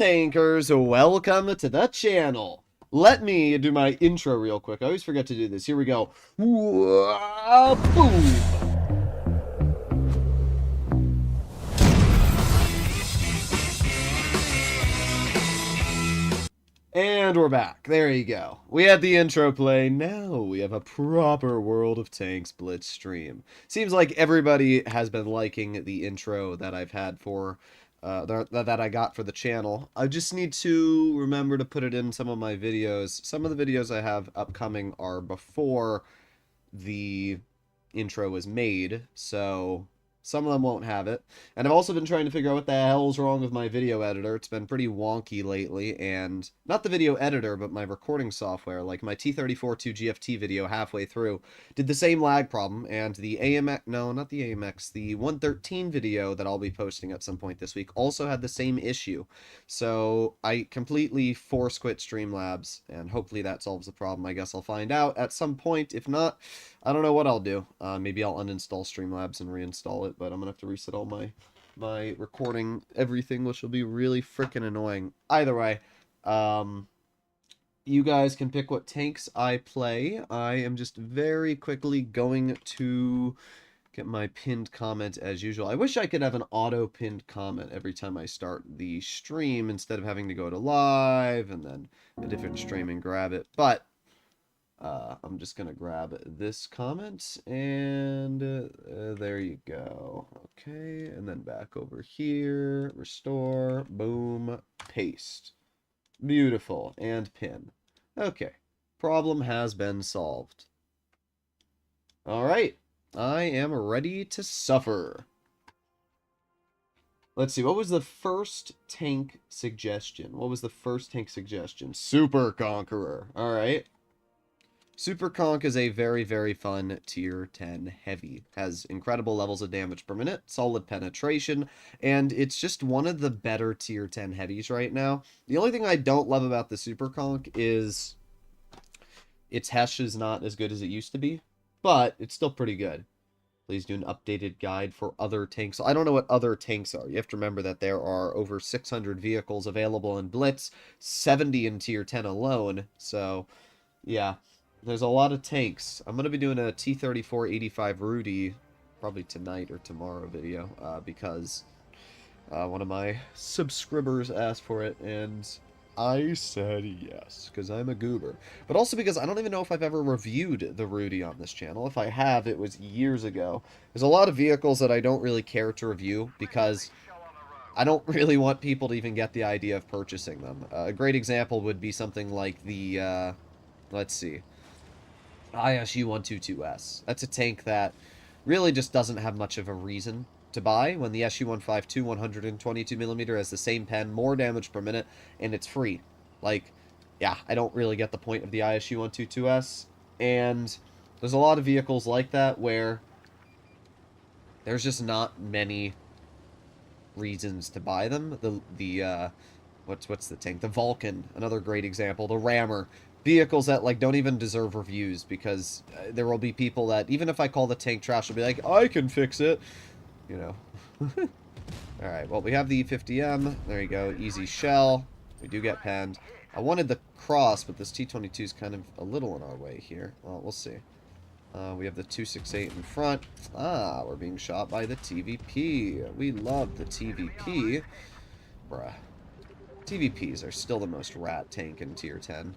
tankers, welcome to the channel. Let me do my intro real quick. I always forget to do this. Here we go. Boom! And we're back. There you go. We had the intro play. Now we have a proper World of Tanks Blitz stream. Seems like everybody has been liking the intro that I've had for that I got for the channel. I just need to remember to put it in some of my videos. Some of the videos I have upcoming are before the intro was made, so some of them won't have it. And I've also been trying to figure out what the hell's wrong with my video editor. It's been pretty wonky lately, and not the video editor, but my recording software. Like my T34 2GFT video halfway through did the same lag problem, and the AMX, no, not the AMX, the 113 video that I'll be posting at some point this week also had the same issue. So I completely force quit Streamlabs, and hopefully that solves the problem. I guess I'll find out at some point. If not, I don't know what I'll do. Maybe I'll uninstall Streamlabs and reinstall it, but I'm gonna have to reset all my recording everything, which will be really freaking annoying. Either way, you guys can pick what tanks I play. I am just very quickly going to get my pinned comment as usual. I wish I could have an auto pinned comment every time I start the stream instead of having to go to live and then a different stream and grab it, but I'm just going to grab this comment, and there you go. Okay, and then back over here, restore, boom, paste. Beautiful, and pin. Okay, problem has been solved. Alright, I am ready to suffer. Let's see, what was the first tank suggestion? Super Conqueror. Alright. Super Conk is a very, very fun tier 10 heavy. Has incredible levels of damage per minute, solid penetration, and it's just one of the better tier 10 heavies right now. The only thing I don't love about the Super Conk is its Hesh is not as good as it used to be, but it's still pretty good. Please do an updated guide for other tanks. I don't know what other tanks are. You have to remember that there are over 600 vehicles available in Blitz, 70 in tier 10 alone, so yeah. There's a lot of tanks. I'm going to be doing a T34-85 Rudy probably tonight or tomorrow video because one of my subscribers asked for it, and I said yes, because I'm a goober. But also because I don't even know if I've ever reviewed the Rudy on this channel. If I have, it was years ago. There's a lot of vehicles that I don't really care to review because I don't really want people to even get the idea of purchasing them. A great example would be something like the, let's see, ISU 122S. That's a tank that really just doesn't have much of a reason to buy when the SU 152 122mm has the same pen, more damage per minute, and it's free. Like, yeah, I don't really get the point of the ISU 122S, and there's a lot of vehicles like that where there's just not many reasons to buy them. What's the tank? The Vulcan, another great example. The Rammer. Vehicles that, like, don't even deserve reviews because there will be people that, even if I call the tank trash, will be like, I can fix it. You know. Alright, well, we have the E50M. There you go. Easy shell. We do get penned. I wanted the cross, but this T22 is kind of a little in our way here. Well, we'll see. We have the 268 in front. Ah, we're being shot by the TVP. We love the TVP. Bruh. TVPs are still the most rat tank in tier 10.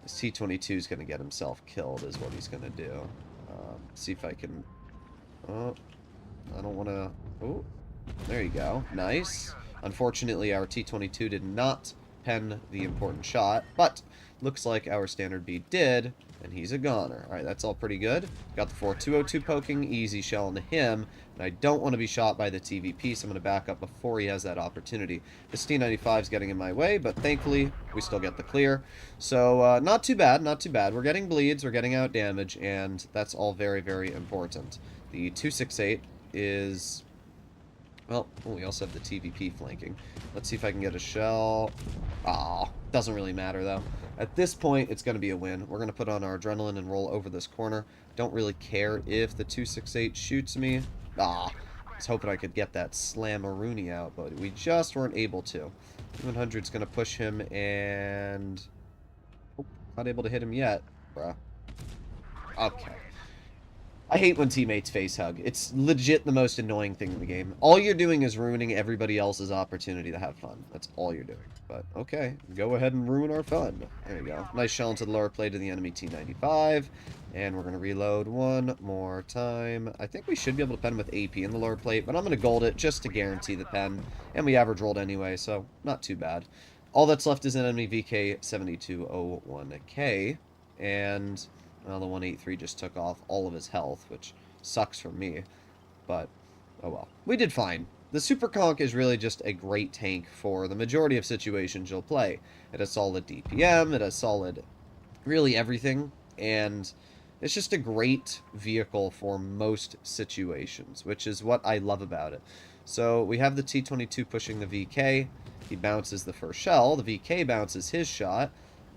This T22 is going to get himself killed is what he's going to do. See if I can... Oh, I don't want to... Oh, there you go. Nice. Unfortunately, our T22 did not pen the important shot, but looks like our standard B did, and he's a goner. Alright, that's all pretty good. Got the 4202 poking, easy shell into him, and I don't want to be shot by the TVP, so I'm going to back up before he has that opportunity. This T95 is getting in my way, but thankfully, we still get the clear. So, not too bad, not too bad. We're getting bleeds, we're getting out damage, and that's all very, very important. The 268 is... Well, we also have the TVP flanking. Let's see if I can get a shell. Ah, doesn't really matter, though. At this point, it's going to be a win. We're going to put on our adrenaline and roll over this corner. Don't really care if the 268 shoots me. Ah, was hoping I could get that Slammaroonie out, but we just weren't able to. 100's going to push him, and... Oh, not able to hit him yet. Bruh. Okay. I hate when teammates face hug. It's legit the most annoying thing in the game. All you're doing is ruining everybody else's opportunity to have fun. That's all you're doing. But, okay. Go ahead and ruin our fun. There you go. Nice shell into the lower plate of the enemy T-95. And we're going to reload one more time. I think we should be able to pen with AP in the lower plate, but I'm going to gold it just to guarantee the pen. And we average rolled anyway, so not too bad. All that's left is an enemy VK7201K. And... well, the 183 just took off all of his health, which sucks for me. But, oh well. We did fine. The Super Conch is really just a great tank for the majority of situations you'll play. It has solid DPM, it has solid really everything, and it's just a great vehicle for most situations, which is what I love about it. So, we have the T-22 pushing the VK. He bounces the first shell. The VK bounces his shot.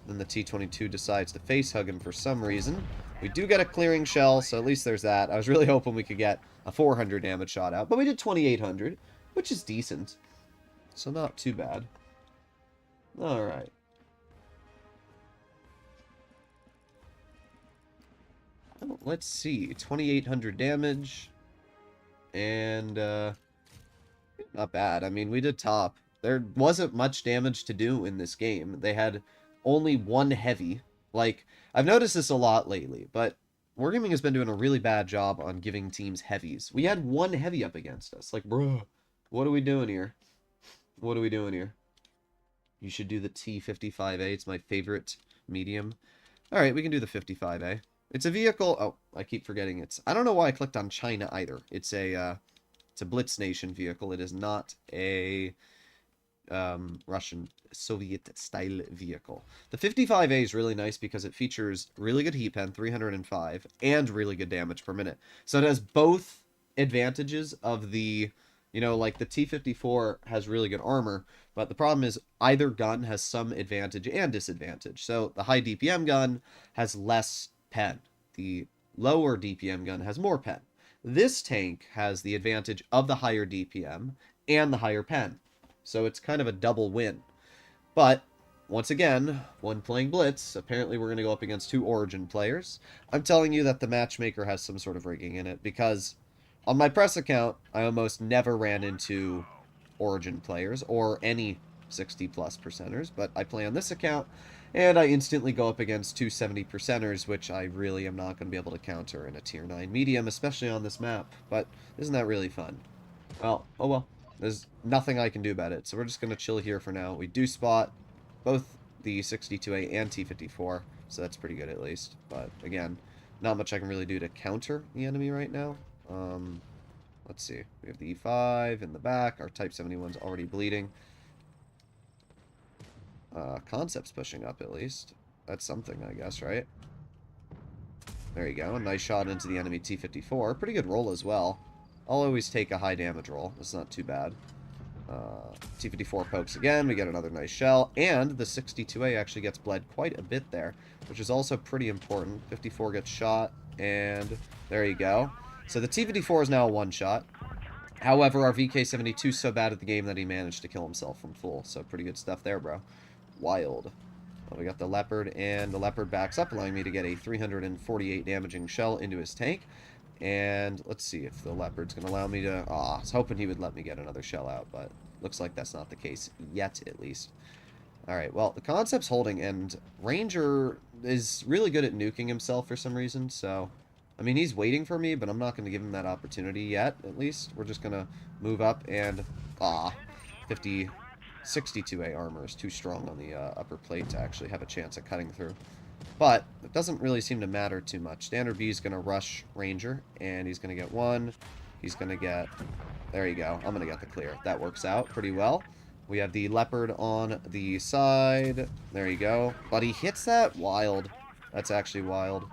Then the T-22 decides to face hug him for some reason. We do get a clearing shell, so at least there's that. I was really hoping we could get a 400 damage shot out, but we did 2,800, which is decent. So not too bad. Alright. Oh, let's see. 2,800 damage. And, not bad. I mean, we did top. There wasn't much damage to do in this game. They had... only one heavy. Like, I've noticed this a lot lately, but Wargaming has been doing a really bad job on giving teams heavies. We had one heavy up against us. Like, bro, what are we doing here? What are we doing here? You should do the T-55A. It's my favorite medium. Alright, we can do the 55A. It's a vehicle... oh, I keep forgetting it's... I don't know why I clicked on China either. It's a Blitz Nation vehicle. It is not a... Russian Soviet-style vehicle. The 55A is really nice because it features really good heat pen, 305, and really good damage per minute. So it has both advantages of the, you know, like the T-54 has really good armor, but the problem is either gun has some advantage and disadvantage. So the high DPM gun has less pen. The lower DPM gun has more pen. This tank has the advantage of the higher DPM and the higher pen. So it's kind of a double win. But, once again, when playing Blitz, apparently we're going to go up against 2 Origin players. I'm telling you that the matchmaker has some sort of rigging in it, because on my press account, I almost never ran into Origin players, or any 60-plus percenters, but I play on this account, and I instantly go up against 2 70-percenters, which I really am not going to be able to counter in a Tier 9 medium, especially on this map. But isn't that really fun? Well, oh well. There's nothing I can do about it, so we're just going to chill here for now. We do spot both the 62A and T-54, so that's pretty good at least. But, again, not much I can really do to counter the enemy right now. Let's see. We have the E5 in the back. Our Type 71's already bleeding. Concept's pushing up at least. That's something, I guess, right? There you go. A nice shot into the enemy T-54. Pretty good roll as well. I'll always take a high damage roll. It's not too bad. T-54 pokes again. We get another nice shell. And the 62A actually gets bled quite a bit there, which is also pretty important. 54 gets shot. And there you go. So the T-54 is now a one-shot. However, our VK-72 is so bad at the game that he managed to kill himself from full. So pretty good stuff there, bro. Wild. Well, we got the Leopard, and the Leopard backs up, allowing me to get a 348 damaging shell into his tank. And let's see if the Leopard's going to allow me to... I was hoping he would let me get another shell out, but looks like that's not the case yet, at least. Alright, well, the Concept's holding, and Ranger is really good at nuking himself for some reason, so... I mean, he's waiting for me, but I'm not going to give him that opportunity yet, at least. We're just going to move up, and... 62A armor is too strong on the upper plate to actually have a chance at cutting through. But it doesn't really seem to matter too much. Standard B is going to rush Ranger, and he's going to get one. He's going to get... There you go. I'm going to get the clear. That works out pretty well. We have the Leopard on the side. There you go. But he hits that? Wild. That's actually wild.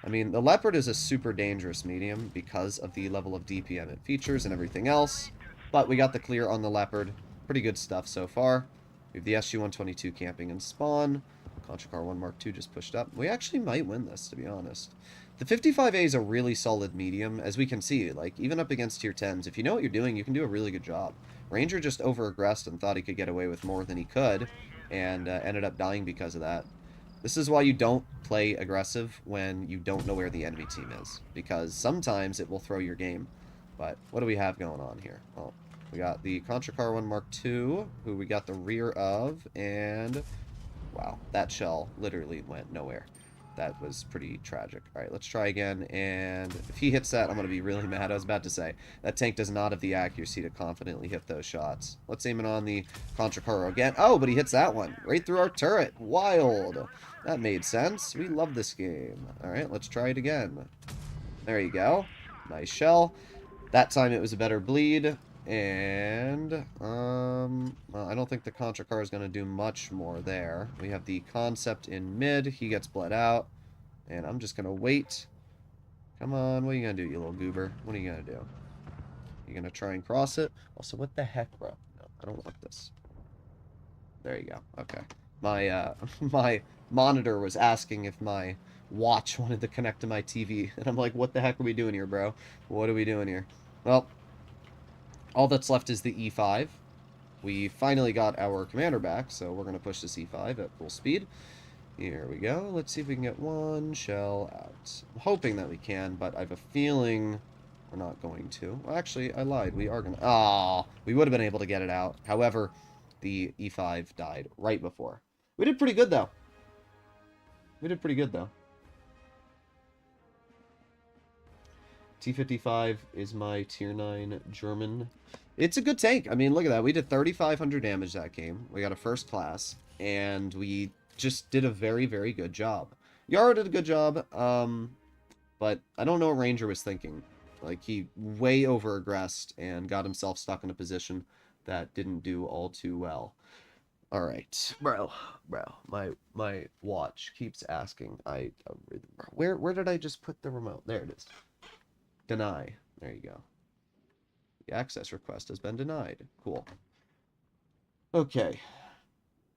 I mean, the Leopard is a super dangerous medium because of the level of DPM it features and everything else. But we got the clear on the Leopard. Pretty good stuff so far. We have the SG-122 camping in spawn. Conqueror 1 Mark II just pushed up. We actually might win this, to be honest. The 55A is a really solid medium, as we can see. Like, even up against tier 10s, if you know what you're doing, you can do a really good job. Ranger just over-aggressed and thought he could get away with more than he could, and ended up dying because of that. This is why you don't play aggressive when you don't know where the enemy team is, because sometimes it will throw your game. But what do we have going on here? Well, we got the Conqueror 1 Mark II, who we got the rear of, and wow, that shell literally went nowhere. That was pretty tragic. All right, let's try again, and if he hits that, I'm going to be really mad. I was about to say, that tank does not have the accuracy to confidently hit those shots. Let's aim it on the Conqueror again. Oh, but he hits that one right through our turret. Wild. That made sense. We love this game. All right, let's try it again. There you go. Nice shell. That time it was a better bleed. And, well, I don't think the Conqueror is going to do much more there. We have the Concept in mid. He gets bled out. And I'm just going to wait. Come on, what are you going to do, you little goober? What are you going to do? You going to try and cross it? Also, what the heck, bro? No, I don't want this. There you go. Okay. My, my monitor was asking if my watch wanted to connect to my TV. And I'm like, what the heck are we doing here, bro? What are we doing here? Well, all that's left is the E5. We finally got our commander back, so we're going to push this E5 at full speed. Here we go. Let's see if we can get one shell out. I'm hoping that we can, but I have a feeling we're not going to. Well, actually, I lied. We are going to... Ah, we would have been able to get it out. However, the E5 died right before. We did pretty good, though. We did pretty good, though. T-55 is my tier 9 German. It's a good tank. I mean, look at that. We did 3,500 damage that game. We got a first class, and we just did a very, very good job. Yara did a good job, but I don't know what Ranger was thinking. Like, he way over-aggressed and got himself stuck in a position that didn't do all too well. All right, bro, my watch keeps asking. Where did I just put the remote? There it is. Deny. There you go. The access request has been denied. Cool. Okay.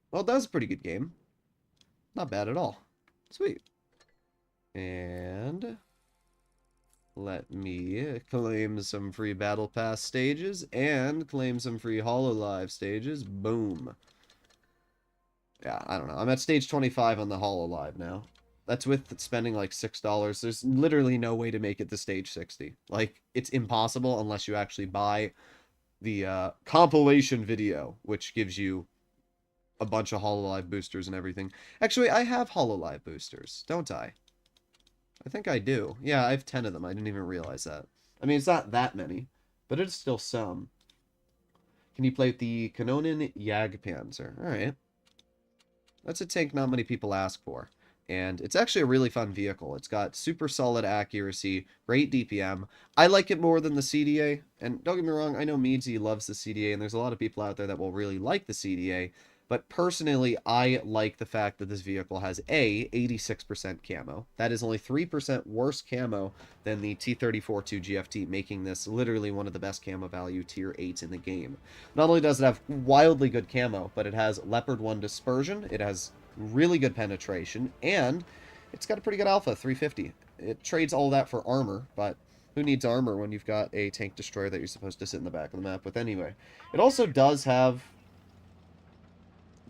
Well, that was a pretty good game. Not bad at all. Sweet. And let me claim some free Battle Pass stages and claim some free HoloLive stages. Boom. Yeah, I don't know. I'm at stage 25 on the HoloLive now. That's with spending like $6. There's literally no way to make it to stage 60. Like, it's impossible unless you actually buy the compilation video, which gives you a bunch of HoloLive boosters and everything. Actually, I have HoloLive boosters, don't I? I think I do. Yeah, I have 10 of them. I didn't even realize that. I mean, it's not that many, but it's still some. Can you play with the Kanonenjagdpanzer? Alright. That's a tank not many people ask for. And it's actually a really fun vehicle. It's got super solid accuracy, great DPM. I like it more than the CDA. And don't get me wrong, I know Meadsy loves the CDA, and there's a lot of people out there that will really like the CDA. But personally, I like the fact that this vehicle has 86% camo. That is only 3% worse camo than the T-34-2 GFT, making this literally one of the best camo value tier 8s in the game. Not only does it have wildly good camo, but it has Leopard 1 dispersion, it has really good penetration, and it's got a pretty good alpha, 350. It trades all that for armor, but who needs armor when you've got a tank destroyer that you're supposed to sit in the back of the map with anyway? It also does have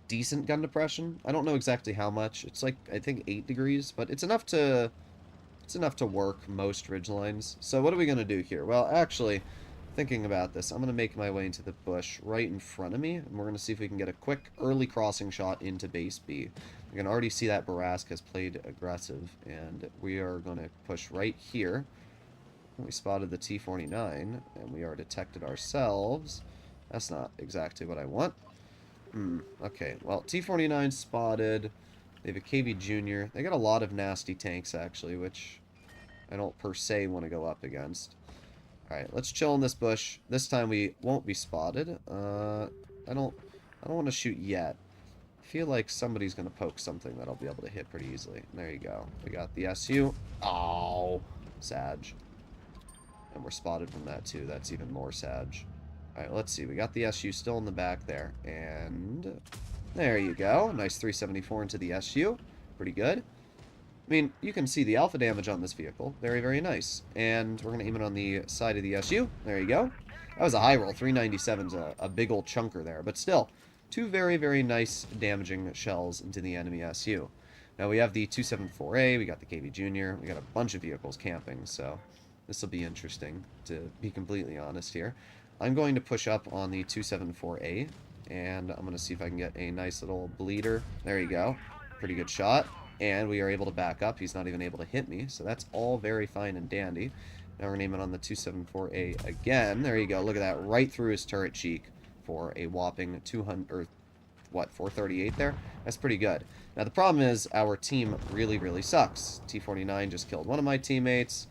decent gun depression. I don't know exactly how much. It's like, I think 8 degrees, but it's enough to work most ridgelines. So what are we going to do here? Well, actually, thinking about this, I'm going to make my way into the bush right in front of me, and we're going to see if we can get a quick early crossing shot into base B. You can already see that Barask has played aggressive, and we are going to push right here. We spotted the T-49, and we are detected ourselves. That's not exactly what I want. Okay, well, T-49 spotted. They have a KB Junior. They got a lot of nasty tanks, actually, which I don't per se want to go up against. Alright, let's chill in this bush. This time we won't be spotted. I don't want to shoot yet. I feel like somebody's going to poke something that I'll be able to hit pretty easily. There you go. We got the SU. Oh, Sag. And we're spotted from that, too. That's even more Sag. Alright, let's see. We got the SU still in the back there. And There you go. Nice 374 into the SU. Pretty good. I mean, you can see the alpha damage on this vehicle. Very, very nice. And we're going to aim it on the side of the SU. There you go. That was a high roll. 397's a big old chunker there. But still, two very, very nice damaging shells into the enemy SU. Now we have the 274A, we got the KV Junior, we got a bunch of vehicles camping, so this will be interesting, to be completely honest here. I'm going to push up on the 274A, and I'm going to see if I can get a nice little bleeder. There you go. Pretty good shot. And we are able to back up. He's not even able to hit me, so that's all very fine and dandy. Now we're going to aim it on the 274A again. There you go. Look at that. Right through his turret cheek for a whopping 200... Or what, 438 there? That's pretty good. Now, the problem is our team really, really sucks. T-49 just killed one of my teammates.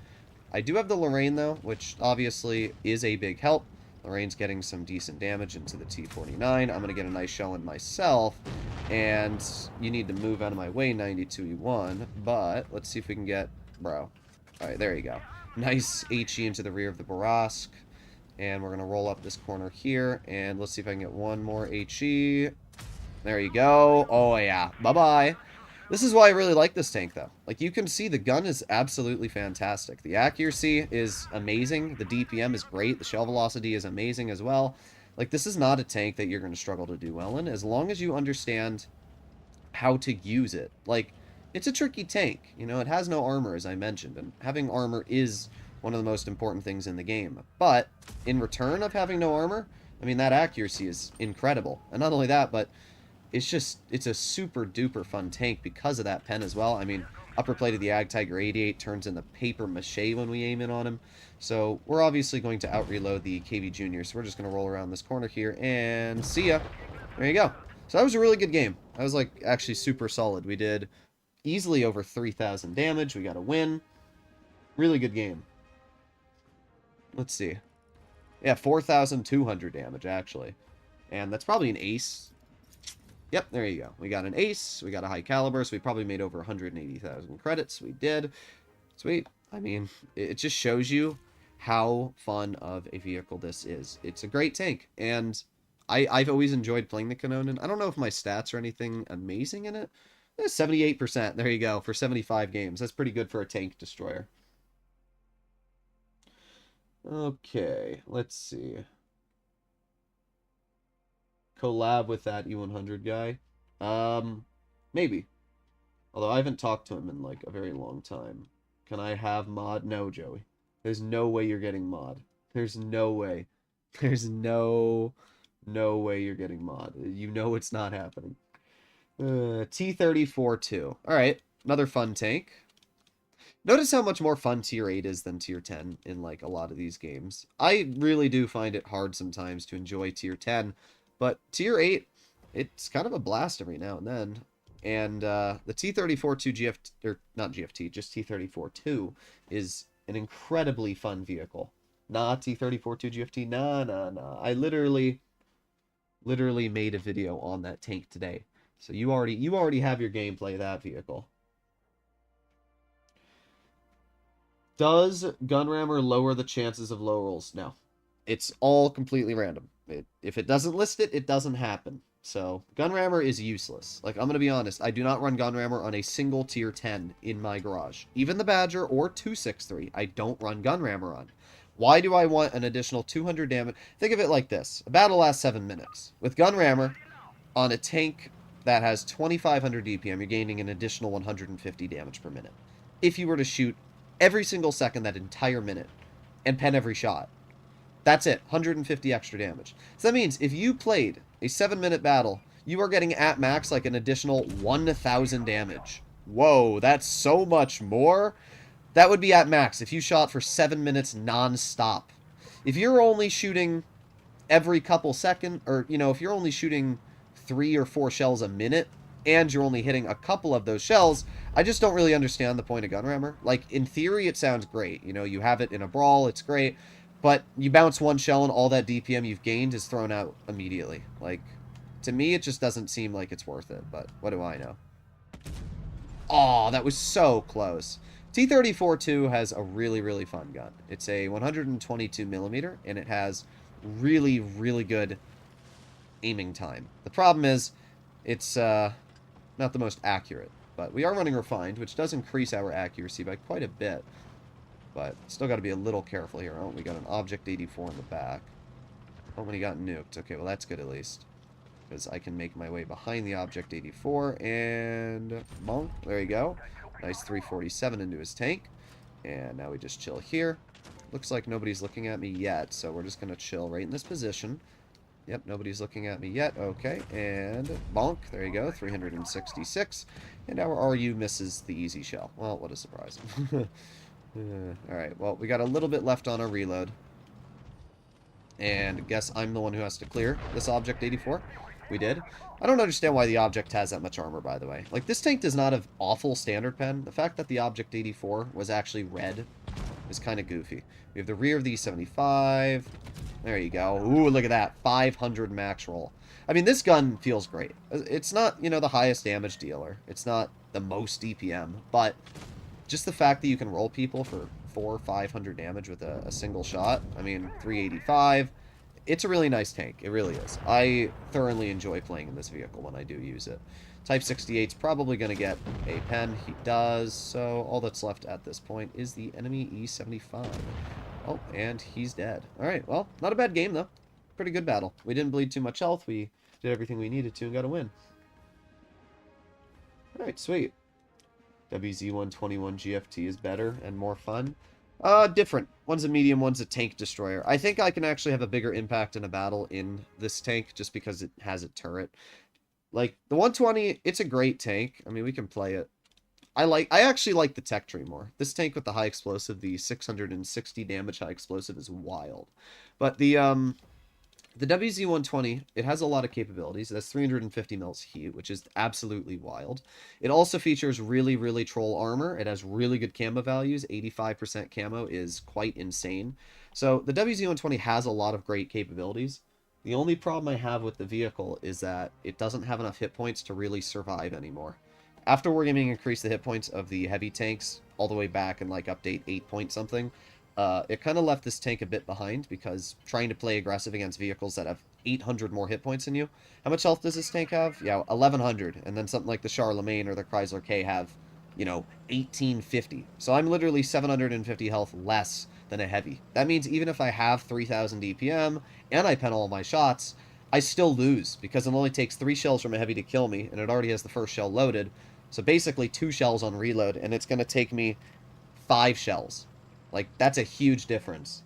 I do have the Lorraine, though, which obviously is a big help. Lorraine's getting some decent damage into the T-49. I'm going to get a nice shell in myself, and you need to move out of my way, 92E1, but let's see if we can get... Bro. Alright, there you go. Nice HE into the rear of the Barask, and we're going to roll up this corner here, and let's see if I can get one more HE. There you go. Oh, yeah. Bye-bye. This is why I really like this tank, though. Like, you can see the gun is absolutely fantastic. The accuracy is amazing. The DPM is great. The shell velocity is amazing as well. Like, this is not a tank that you're going to struggle to do well in, as long as you understand how to use it. Like, it's a tricky tank. You know, it has no armor, as I mentioned, and having armor is one of the most important things in the game. But, in return of having no armor, I mean, that accuracy is incredible. And not only that, but... it's a super duper fun tank because of that pen as well. I mean, upper plate of the Ag Tiger 88 turns into paper mache when we aim in on him. So we're obviously going to out-reload the KV Junior. So we're just going to roll around this corner here and see ya. There you go. So that was a really good game. That was like actually super solid. We did easily over 3,000 damage. We got a win. Really good game. Let's see. Yeah, 4,200 damage actually. And that's probably an ace. Yep, there you go. We got an ace, we got a high caliber, so we probably made over 180,000 credits. We did. Sweet. I mean, it just shows you how fun of a vehicle this is. It's a great tank, and I've always enjoyed playing the Kanonen. I don't know if my stats are anything amazing in it. 78%, there you go, for 75 games. That's pretty good for a tank destroyer. Okay, let's see. Collab with that E100 guy? Maybe. Although I haven't talked to him in like a very long time. Can I have mod? No, Joey. There's no way you're getting mod. There's no way. There's no way you're getting mod. You know it's not happening. T-34-2. Alright, another fun tank. Notice how much more fun Tier 8 is than Tier 10 in like a lot of these games. I really do find it hard sometimes to enjoy Tier 10. But Tier 8, it's kind of a blast every now and then. And the T-34-2 GFT, or not GFT, just T-34-2 is an incredibly fun vehicle. Nah, T-34-2 GFT, nah. I literally made a video on that tank today. So you already have your gameplay of that vehicle. Does Gunrammer lower the chances of low rolls? No. It's all completely random. If it doesn't list it, it doesn't happen. So, Gunrammer is useless. Like, I'm going to be honest, I do not run Gunrammer on a single Tier 10 in my garage. Even the Badger or 263, I don't run Gunrammer on. Why do I want an additional 200 damage? Think of it like this. A battle lasts 7 minutes. With Gunrammer, on a tank that has 2,500 DPM, you're gaining an additional 150 damage per minute. If you were to shoot every single second that entire minute and pen every shot. That's it, 150 extra damage. So that means if you played a 7-minute battle, you are getting at max like an additional 1,000 damage. Whoa, that's so much more. That would be at max if you shot for 7 minutes non-stop. If you're only shooting every couple seconds, or, you know, if you're only shooting 3 or 4 shells a minute, and you're only hitting a couple of those shells, I just don't really understand the point of Gunrammer. Like, in theory, it sounds great. You know, you have it in a brawl, it's great. But you bounce one shell and all that DPM you've gained is thrown out immediately. Like, to me, it just doesn't seem like it's worth it. But what do I know? Oh, that was so close. T-34-2 has a really, really fun gun. It's a 122mm, and it has really, really good aiming time. The problem is, It's not the most accurate. But we are running refined, which does increase our accuracy by quite a bit. But still got to be a little careful here. Oh, we got an Object 84 in the back. Oh, when he got nuked. Okay, well that's good at least. Because I can make my way behind the Object 84 and... bonk. There you go. Nice 347 into his tank. And now we just chill here. Looks like nobody's looking at me yet, so we're just going to chill right in this position. Yep, nobody's looking at me yet. Okay, and bonk. There you go, 366. And our RU misses the easy shell. Well, what a surprise. Alright, well, we got a little bit left on our reload. And guess I'm the one who has to clear this Object 84. We did. I don't understand why the Object has that much armor, by the way. Like, this tank does not have awful standard pen. The fact that the Object 84 was actually red is kind of goofy. We have the rear of the E75. There you go. Ooh, look at that. 500 max roll. I mean, this gun feels great. It's not, you know, the highest damage dealer. It's not the most DPM. But just the fact that you can roll people for 400 or 500 damage with a single shot. I mean, 385. It's a really nice tank. It really is. I thoroughly enjoy playing in this vehicle when I do use it. Type 68's probably going to get a pen. He does. So all that's left at this point is the enemy E75. Oh, and he's dead. Alright, well, not a bad game, though. Pretty good battle. We didn't bleed too much health. We did everything we needed to and got a win. Alright, sweet. WZ-121 GFT is better and more fun. Different. One's a medium, one's a tank destroyer. I think I can actually have a bigger impact in a battle in this tank just because it has a turret. Like, the 120, it's a great tank. I mean, we can play it. I actually like the tech tree more. This tank with the high explosive, the 660 damage high explosive is wild. But the WZ-120, it has a lot of capabilities. It has 350 mils heat, which is absolutely wild. It also features really, really troll armor. It has really good camo values. 85% camo is quite insane. So the WZ-120 has a lot of great capabilities. The only problem I have with the vehicle is that it doesn't have enough hit points to really survive anymore. After Wargaming increased the hit points of the heavy tanks all the way back in like update 8 point something, it kind of left this tank a bit behind because trying to play aggressive against vehicles that have 800 more hit points than you. How much health does this tank have? Yeah, 1100. And then something like the Charlemagne or the Chrysler K have, you know, 1850. So I'm literally 750 health less than a heavy. That means even if I have 3000 DPM and I pen all my shots, I still lose because it only takes 3 shells from a heavy to kill me, and it already has the first shell loaded. So basically 2 shells on reload, and it's going to take me 5 shells. Like, that's a huge difference.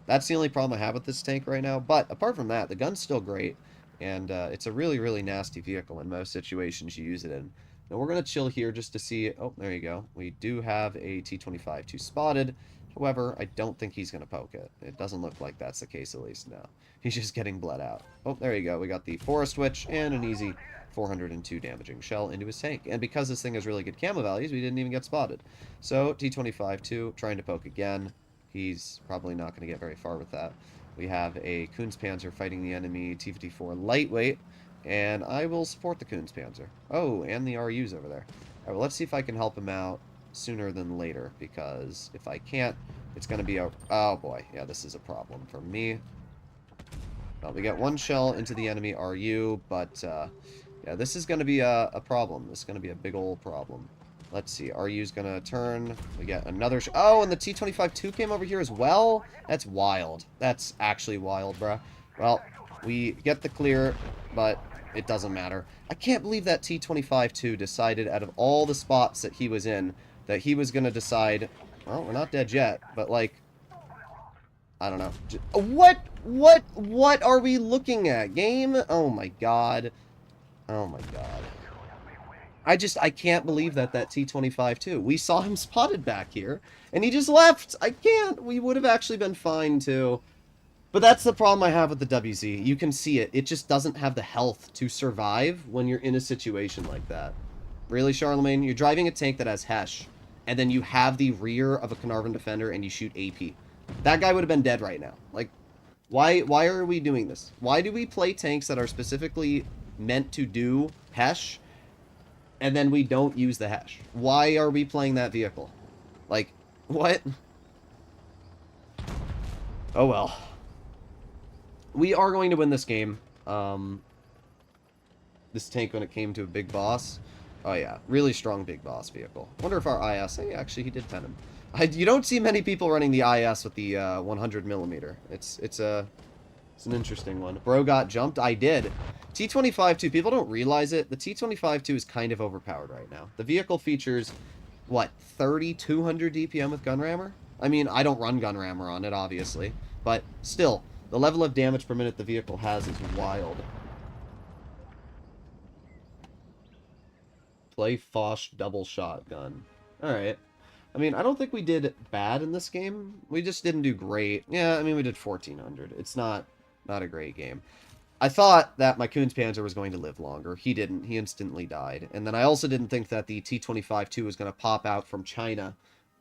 That's the only problem I have with this tank right now. But apart from that, the gun's still great. And it's a really, really nasty vehicle in most situations you use it in. Now we're going to chill here just to see... Oh, there you go. We do have a T-25-2 spotted. However, I don't think he's going to poke it. It doesn't look like that's the case, at least now. He's just getting bled out. Oh, there you go. We got the Forest Witch and an easy 402 damaging shell into his tank. And because this thing has really good camo values, we didn't even get spotted. So, T-25-2 trying to poke again. He's probably not going to get very far with that. We have a Kunze Panzer fighting the enemy T-54 lightweight. And I will support the Kunze Panzer. Oh, and the RU's over there. Alright, well, let's see if I can help him out sooner than later, because if I can't, it's going to be a... Oh, boy. Yeah, this is a problem for me. Well, we got 1 shell into the enemy RU, but, yeah, this is going to be a problem. This is going to be a big old problem. Let's see. RU's going to turn. We get another... Oh, and the T-25-2 came over here as well? That's wild. That's actually wild, bruh. Well, we get the clear, but it doesn't matter. I can't believe that T-25-2 decided out of all the spots that he was in that he was going to decide, well, we're not dead yet, but, like, I don't know. What are we looking at, game? Oh, my God. Oh, my God. I can't believe that T-25-2. We saw him spotted back here, and he just left. I can't. We would have actually been fine, too. But that's the problem I have with the WZ. You can see it. It just doesn't have the health to survive when you're in a situation like that. Really, Charlemagne? You're driving a tank that has Hesh, and then you have the rear of a Carnarvon Defender and you shoot AP. That guy would have been dead right now. Like, why are we doing this? Why do we play tanks that are specifically meant to do Hesh, and then we don't use the Hesh? Why are we playing that vehicle? Like, what? Oh, well. We are going to win this game. this tank when it came to a big boss. Oh yeah, really strong big boss vehicle. Wonder if our IS... Hey, actually, he did pen him. You don't see many people running the IS with the 100mm. It's an interesting one. Bro got jumped? I did. T-25-2, people don't realize it. The T-25-2 is kind of overpowered right now. The vehicle features, what, 3,200 DPM with gun rammer? I mean, I don't run gun rammer on it, obviously. But still, the level of damage per minute the vehicle has is wild. Play Foch double shotgun. Alright. I mean, I don't think we did bad in this game. We just didn't do great. Yeah, I mean, we did 1,400. It's not a great game. I thought that my Kunze Panzer was going to live longer. He didn't. He instantly died. And then I also didn't think that the T-25-2 was going to pop out from China,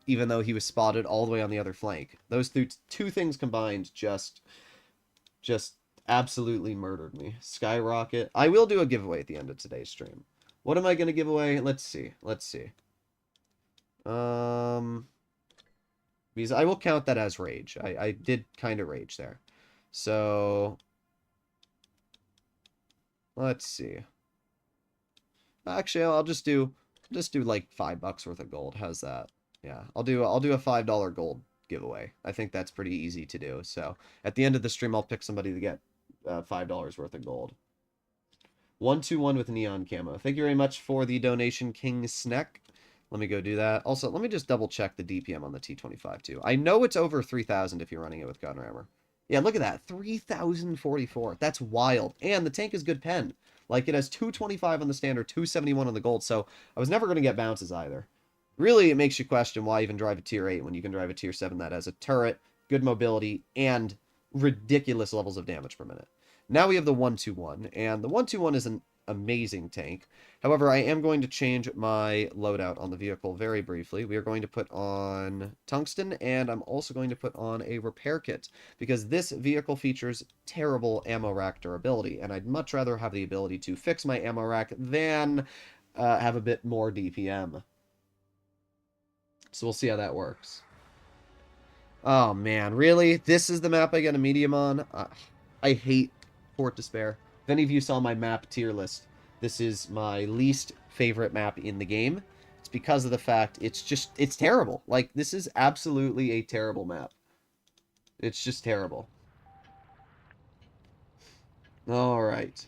even though he was spotted all the way on the other flank. Those two things combined just absolutely murdered me. Skyrocket. I will do a giveaway at the end of today's stream. What am I going to give away? Let's see. Because I will count that as rage. I did kind of rage there. So, let's see. Actually, I'll just do like $5 worth of gold. How's that? Yeah, I'll do a $5 gold giveaway. I think that's pretty easy to do. So, at the end of the stream, I'll pick somebody to get $5 worth of gold. 121 with neon camo. Thank you very much for the donation, King Sneck. Let me go do that. Also, let me just double check the DPM on the T-25-2. I know it's over 3,000 if you're running it with gun rammer. Yeah, look at that. 3,044. That's wild. And the tank is good pen. Like, it has 225 on the standard, 271 on the gold, so I was never going to get bounces either. Really, it makes you question why even drive a tier 8 when you can drive a tier 7 that has a turret, good mobility, and ridiculous levels of damage per minute. Now we have the 121, and the 121 is an amazing tank. However, I am going to change my loadout on the vehicle very briefly. We are going to put on tungsten, and I'm also going to put on a repair kit, because this vehicle features terrible ammo rack durability, and I'd much rather have the ability to fix my ammo rack than have a bit more DPM. So we'll see how that works. Oh man, really? This is the map I get a medium on? I hate Port Despair. If any of you saw my map tier list, this is my least favorite map in the game. It's because of the fact it's terrible. Like, this is absolutely a terrible map. It's just terrible. Alright.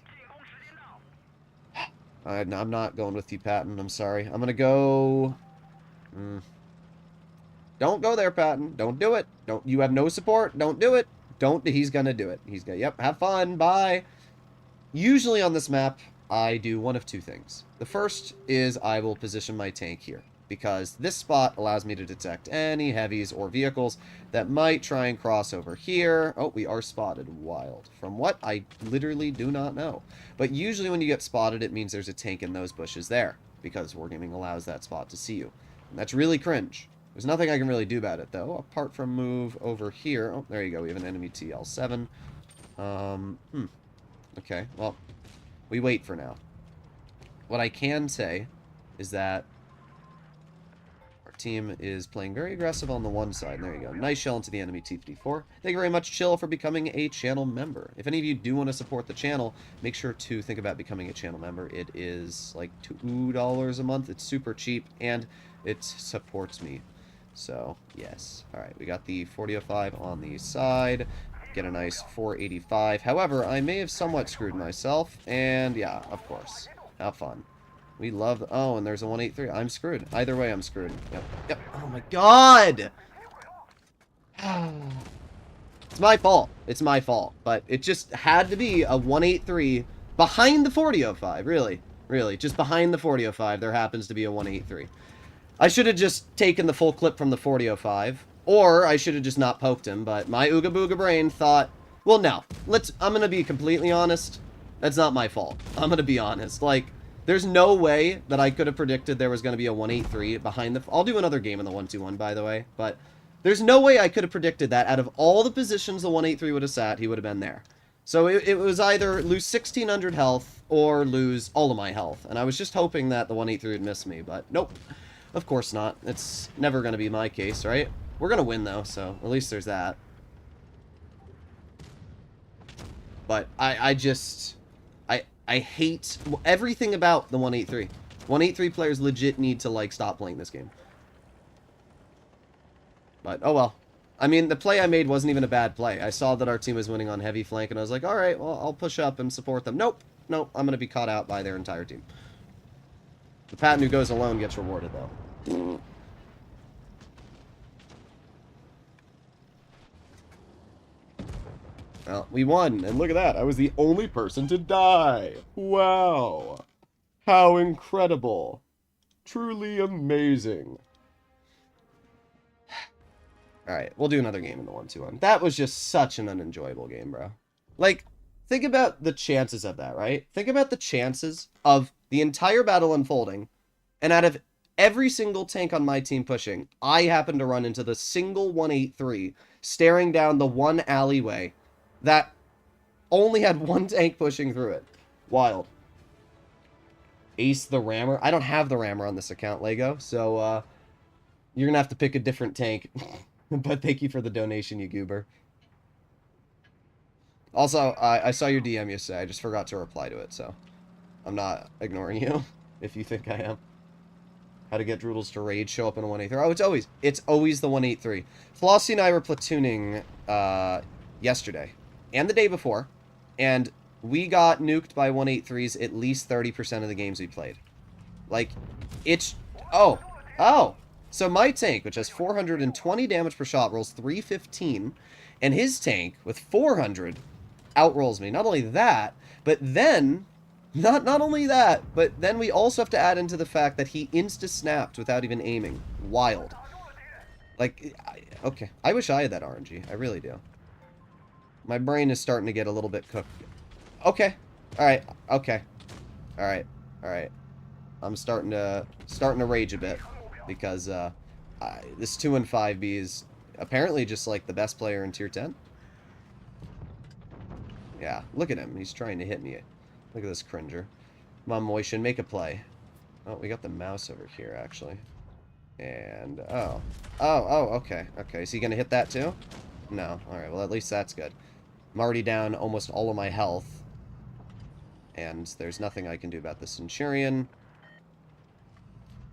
I'm not going with you, Patton. I'm sorry. I'm gonna go... Don't go there, Patton. Don't do it. You have no support. Don't do it. He's gonna do it. He's gonna... Yep, have fun. Bye. Usually on this map, I do one of two things. The first is I will position my tank here, because this spot allows me to detect any heavies or vehicles that might try and cross over here. Oh, we are spotted. Wild. From what? I literally do not know. But usually when you get spotted, it means there's a tank in those bushes there, because Wargaming allows that spot to see you. And that's really cringe. There's nothing I can really do about it, though, apart from move over here. Oh, there you go. We have an enemy TL7. Okay, well, we wait for now. What I can say is that our team is playing very aggressive on the one side. There you go. Nice shell into the enemy T-54. Thank you very much, Chill, for becoming a channel member. If any of you do want to support the channel, make sure to think about becoming a channel member. It is like $2 a month. It's super cheap, and it supports me. So, yes. Alright, we got the 4005 on the side. Get a nice 485. However, I may have somewhat screwed myself, and yeah, of course. Have fun. We love... Oh, and there's a 183. I'm screwed. Either way, I'm screwed. Yep. Oh my god! It's my fault. It's my fault. But it just had to be a 183 behind the 4005, really. Really, just behind the 4005, there happens to be a 183. I should have just taken the full clip from the 4005. Or I should have just not poked him, but my Ooga Booga brain thought, well, no. I'm going to be completely honest. That's not my fault. I'm going to be honest. Like, there's no way that I could have predicted there was going to be a 183 behind the... I'll do another game in the 121, by the way. But there's no way I could have predicted that out of all the positions the 183 would have sat, he would have been there. So it was either lose 1,600 health or lose all of my health. And I was just hoping that the 183 would miss me, but nope. Of course not. It's never going to be my case, right? We're going to win, though, so at least there's that. But I I hate everything about the 183. 183 players legit need to, like, stop playing this game. But, oh well. I mean, the play I made wasn't even a bad play. I saw that our team was winning on heavy flank, and I was like, alright, well, I'll push up and support them. Nope. Nope, I'm going to be caught out by their entire team. The Patton who goes alone gets rewarded, though. Well, we won, and look at that. I was the only person to die. Wow. How incredible. Truly amazing. Alright, we'll do another game in the 1-2-1. That was just such an unenjoyable game, bro. Like, think about the chances of that, right? Think about the chances of the entire battle unfolding, and out of every single tank on my team pushing, I happen to run into the single 183 staring down the one alleyway that only had one tank pushing through it. Wild. Ace the Rammer. I don't have the Rammer on this account, Lego, so you're gonna have to pick a different tank. But thank you for the donation, you goober. Also, I saw your DM yesterday. I just forgot to reply to it, so I'm not ignoring you, if you think I am. How to get Droodles to raid, show up in a 183. Oh, it's always the 183. Flossie and I were platooning yesterday and the day before, and we got nuked by 183s at least 30% of the games we played. Like, it's... Oh! So my tank, which has 420 damage per shot, rolls 315, and his tank, with 400, outrolls me. Not only that, but then... Not only that, but then we also have to add into the fact that he insta-snapped without even aiming. Wild. Like, okay. I wish I had that RNG. I really do. My brain is starting to get a little bit cooked. Okay. Alright. Okay. Alright. Alright. I'm starting to rage a bit. Because, this 2-5B is apparently just, like, the best player in Tier 10. Yeah, look at him. He's trying to hit me. Look at this cringer. Come on, Moishin, make a play. Oh, we got the mouse over here, actually. And, oh, okay. Okay, is he going to hit that, too? No. Alright, well, at least that's good. I'm already down almost all of my health. And there's nothing I can do about the Centurion.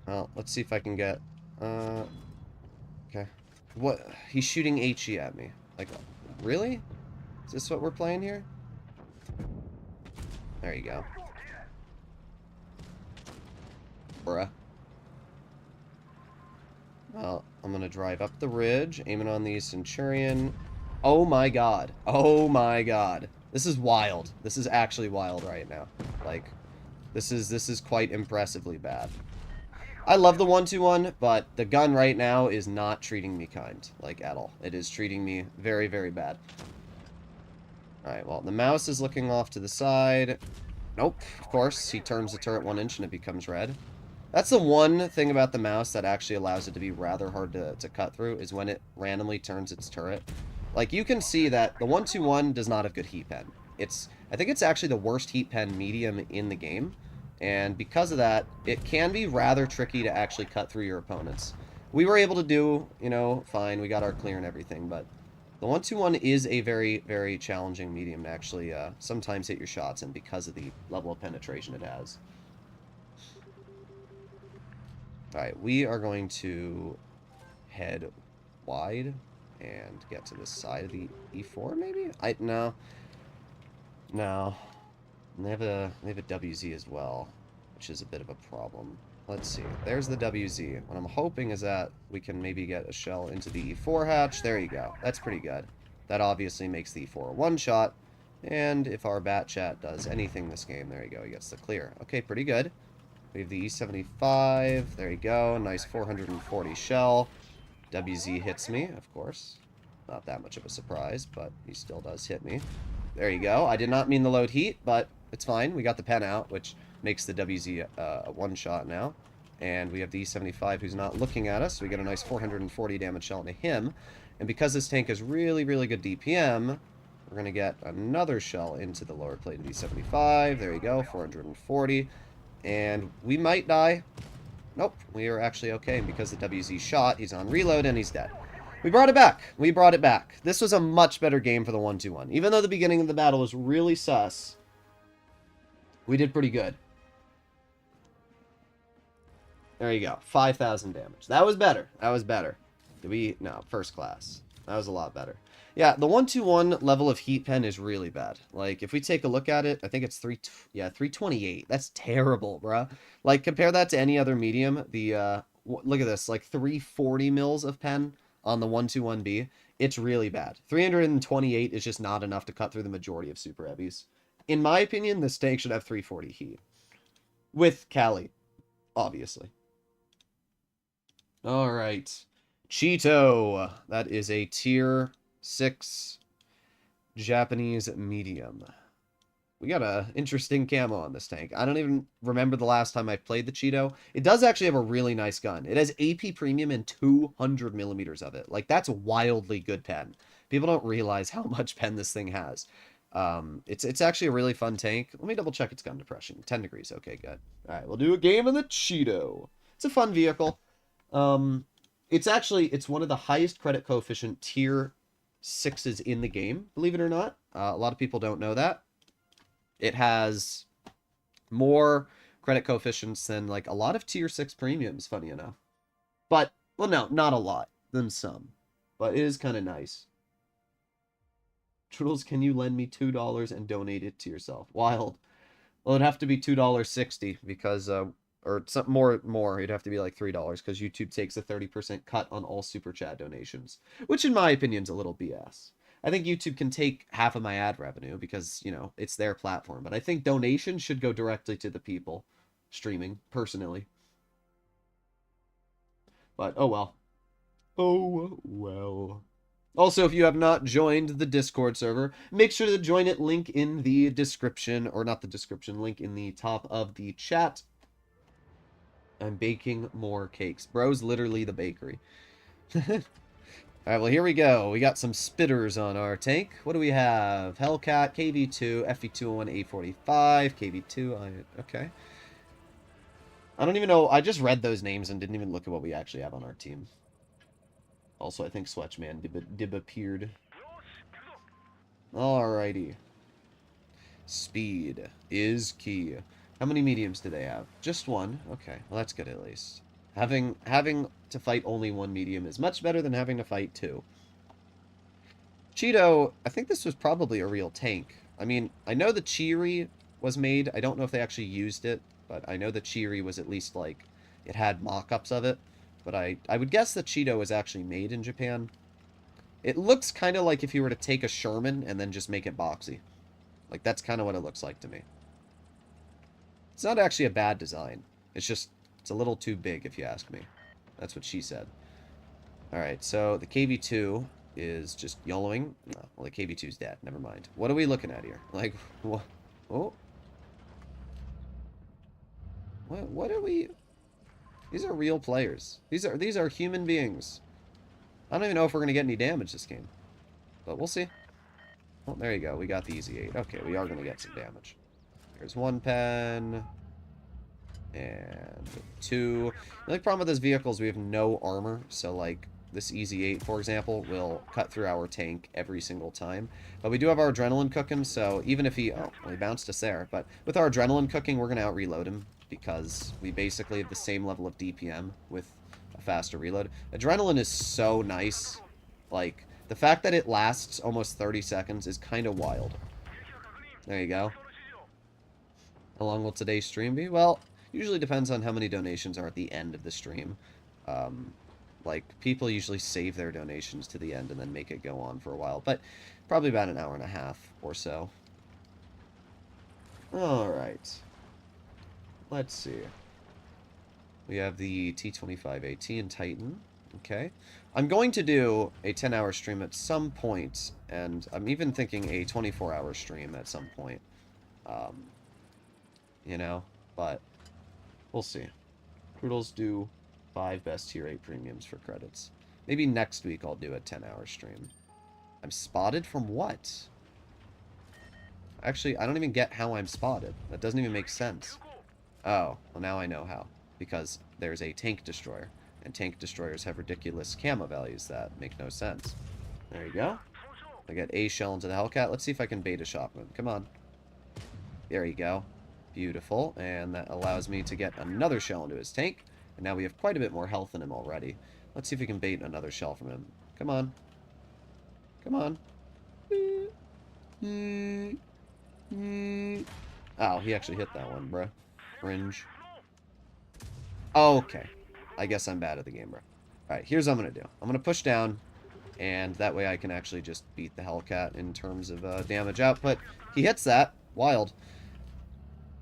Well, let's see if I can get... Okay. What? He's shooting HE at me. Like, really? Is this what we're playing here? There you go. Bruh. Well, I'm gonna drive up the ridge, aiming on the Centurion. Oh my god. Oh my god. This is wild. This is actually wild right now. Like, this is quite impressively bad. I love the 1-2-1, but the gun right now is not treating me kind, like, at all. It is treating me very, very bad. Alright, well, the mouse is looking off to the side. Nope, of course. He turns the turret 1 inch and it becomes red. That's the one thing about the mouse that actually allows it to be rather hard to cut through, is when it randomly turns its turret. Like, you can see that the 1-2-1 does not have good heat pen. I think it's actually the worst heat pen medium in the game. And because of that, it can be rather tricky to actually cut through your opponents. We were able to do, you know, fine. We got our clear and everything, but the 1-2-1 is a very, very challenging medium to actually sometimes hit your shots, and because of the level of penetration it has. Alright, we are going to head wide and get to the side of the E4, maybe? No. And they have a WZ as well, which is a bit of a problem. Let's see. There's the WZ. What I'm hoping is that we can maybe get a shell into the E4 hatch. There you go. That's pretty good. That obviously makes the E4 a one-shot. And if our bat chat does anything this game, there you go. He gets the clear. Okay, pretty good. We have the E75. There you go. Nice 440 shell. WZ hits me, of course. Not that much of a surprise, but he still does hit me. There you go. I did not mean the load heat, but it's fine. We got the pen out, which makes the WZ a one-shot now. And we have the E75 who's not looking at us. So we get a nice 440 damage shell into him. And because this tank is really, really good DPM, we're going to get another shell into the lower plate of E75. There you go, 440. And we might die. Nope, we are actually okay. And because the WZ shot, he's on reload and he's dead. We brought it back. We brought it back. This was a much better game for the 1-2-1. Even though the beginning of the battle was really sus, We did pretty good. There you go. 5,000 damage. That was better. That was better. Did we... No, first class. That was a lot better. Yeah, the 121 level of heat pen is really bad. Like, if we take a look at it, I think it's 328. That's terrible, bruh. Like, compare that to any other medium. Look at this. Like, 340 mils of pen on the 121B. It's really bad. 328 is just not enough to cut through the majority of super heavies. In my opinion, this tank should have 340 heat. With Cali, obviously. Alright. Cheeto. That is a tier 6 Japanese medium. We got a interesting camo on this tank. I don't even remember the last time I played the Cheeto. It does actually have a really nice gun. It has AP premium and 200 millimeters of it. Like, that's wildly good pen. People don't realize how much pen this thing has. It's actually a really fun tank. Let me double check its gun depression. 10 degrees. Okay, good. All right, we'll do a game of the Cheeto. It's a fun vehicle. It's one of the highest credit coefficient tier 6s in the game, believe it or not. A lot of people don't know that. It has more credit coefficients than, like, a lot of tier 6 premiums, funny enough. But, well, no, not a lot, than some. But it is kind of nice. Droodles, can you lend me $2 and donate it to yourself? Wild. Well, it'd have to be $2.60 because, or something more. It'd have to be like $3 because YouTube takes a 30% cut on all super chat donations, which in my opinion is a little BS. I think YouTube can take half of my ad revenue because, you know, it's their platform. But I think donations should go directly to the people streaming, personally. But, oh well. Oh well. Also, if you have not joined the Discord server, make sure to join it. Link in the description, or not the description, link in the top of the chat. I'm baking more cakes. Bro's literally the bakery. Alright, well, here we go. We got some spitters on our tank. What do we have? Hellcat, KV2, FV201, A45, KV2. Okay. I don't even know. I just read those names and didn't even look at what we actually have on our team. Also, I think Swatchman dib appeared. Alrighty. Speed is key. How many mediums do they have? Just one. Okay, well, that's good at least. Having to fight only one medium is much better than having to fight two. Cheeto, I think this was probably a real tank. I mean, I know the Cheery was made. I don't know if they actually used it, but I know the Cheery was at least, like, it had mock-ups of it. But I would guess the Cheeto was actually made in Japan. It looks kind of like if you were to take a Sherman and then just make it boxy. Like, that's kind of what it looks like to me. It's not actually a bad design. It's just, it's a little too big, if you ask me. That's what she said. Alright, so the KV2 is just YOLOing. Oh, well, the KV2's dead. Never mind. What are we looking at here? Like, what? Oh. What are we... These are real players. These are human beings. I don't even know if we're going to get any damage this game. But we'll see. Oh, there you go. We got the easy 8. Okay, we are going to get some damage. There's one pen. And 2. The only problem with this vehicle is we have no armor. So, like, this easy 8, for example, will cut through our tank every single time. But we do have our adrenaline cooking, so even if he... Oh, well, he bounced us there. But with our adrenaline cooking, we're going to out-reload him. Because we basically have the same level of DPM with a faster reload. Adrenaline is so nice. Like, the fact that it lasts almost 30 seconds is kind of wild. There you go. How long will today's stream be? Well, usually depends on how many donations are at the end of the stream. Like, people usually save their donations to the end and then make it go on for a while. But probably about an hour and a half or so. Alright. Let's see. We have the T25AT and Titan. Okay. I'm going to do a 10-hour stream at some point, and I'm even thinking a 24-hour stream at some point. You know, but we'll see. Droodles do 5 best tier 8 premiums for credits. Maybe next week I'll do a 10-hour stream. I'm spotted from what? Actually, I don't even get how I'm spotted. That doesn't even make sense. Oh, well now I know how. Because there's a tank destroyer. And tank destroyers have ridiculous camo values that make no sense. There you go. I got a shell into the Hellcat. Let's see if I can bait a shotgun. Come on. There you go. Beautiful. And that allows me to get another shell into his tank. And now we have quite a bit more health than him already. Let's see if we can bait another shell from him. Come on. Come on. Oh, he actually hit that one, bruh. Cringe. Okay. I guess I'm bad at the game, bro. Alright, here's what I'm going to do. I'm going to push down, and that way I can actually just beat the Hellcat in terms of damage output. He hits that. Wild.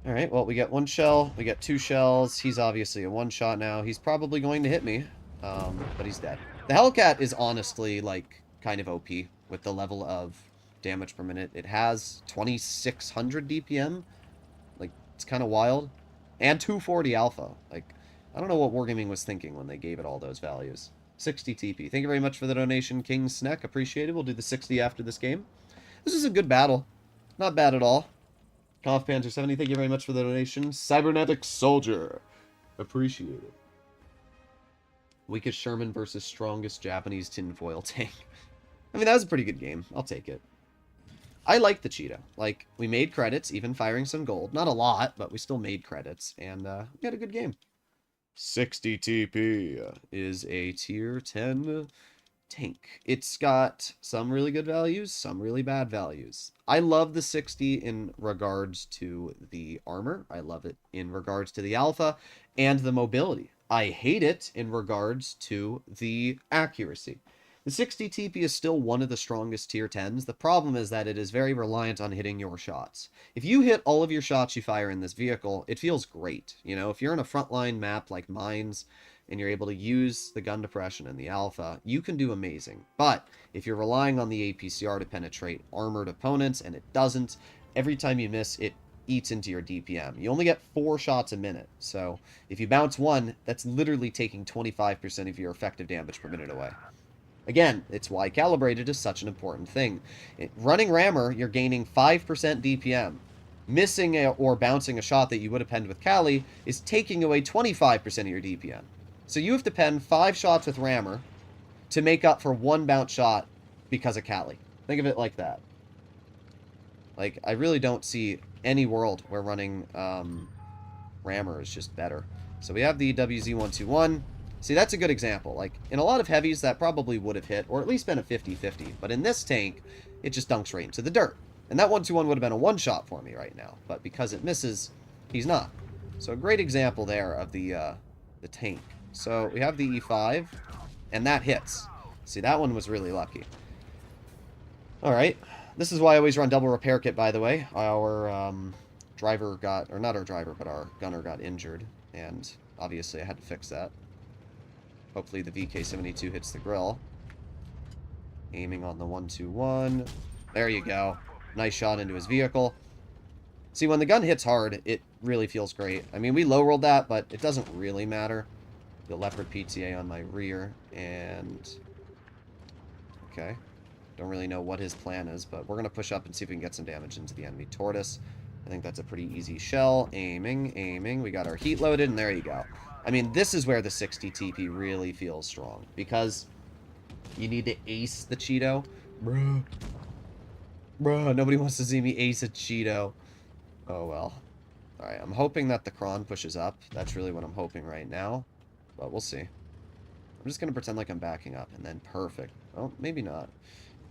Alright, well, we get one shell. We get two shells. He's obviously a one-shot now. He's probably going to hit me, but he's dead. The Hellcat is honestly, like, kind of OP with the level of damage per minute. It has 2,600 DPM. Like, it's kind of wild. And 240 alpha. Like, I don't know what Wargaming was thinking when they gave it all those values. 60 TP. Thank you very much for the donation, King Sneck. Appreciated. We'll do the 60 after this game. This is a good battle. Not bad at all. Conqueror Panzer 70, thank you very much for the donation. Cybernetic Soldier. Appreciate it. Weakest Sherman versus strongest Japanese tinfoil tank. I mean, that was a pretty good game. I'll take it. I like the Cheetah. Like, we made credits, even firing some gold. Not a lot, but we still made credits. And we had a good game. 60 TP is a tier 10 tank. It's got some really good values, some really bad values. I love the 60 in regards to the armor. I love it in regards to the alpha and the mobility. I hate it in regards to the accuracy. The 60 TP is still one of the strongest tier 10s. The problem is that it is very reliant on hitting your shots. If you hit all of your shots you fire in this vehicle, it feels great. You know, if you're in a frontline map like Mines and you're able to use the gun depression and the alpha, you can do amazing. But if you're relying on the APCR to penetrate armored opponents and it doesn't, every time you miss, it eats into your DPM. You only get 4 shots a minute. So if you bounce one, that's literally taking 25% of your effective damage per minute away. Again, it's why calibrated is such an important thing. Running rammer, you're gaining 5% DPM. Missing or bouncing a shot that you would have penned with Cali is taking away 25% of your DPM. So you have to pen 5 shots with rammer to make up for 1 bounce shot because of Cali. Think of it like that. Like, I really don't see any world where running rammer is just better. So we have the WZ-121. See, that's a good example. Like, in a lot of heavies, that probably would have hit, or at least been a 50-50. But in this tank, it just dunks right into the dirt. And that 121 would have been a one-shot for me right now. But because it misses, he's not. So a great example there of the tank. So we have the E5, and that hits. See, that one was really lucky. Alright. This is why I always run double repair kit, by the way. Our driver got, or not our driver, but our gunner got injured. And obviously I had to fix that. Hopefully the VK-72 hits the grill. Aiming on the 121. There you go. Nice shot into his vehicle. See, when the gun hits hard, it really feels great. I mean, we low-rolled that, but it doesn't really matter. The Leopard PTA on my rear, and... okay. Don't really know what his plan is, but we're going to push up and see if we can get some damage into the enemy Tortoise. I think that's a pretty easy shell. Aiming, aiming. We got our heat loaded, and there you go. I mean, this is where the 60 TP really feels strong, because you need to ace the Cheeto. Bruh. Bruh, nobody wants to see me ace a Cheeto. Oh, well. Alright, I'm hoping that the Kron pushes up. That's really what I'm hoping right now, but we'll see. I'm just going to pretend like I'm backing up, and then perfect. Oh, maybe not.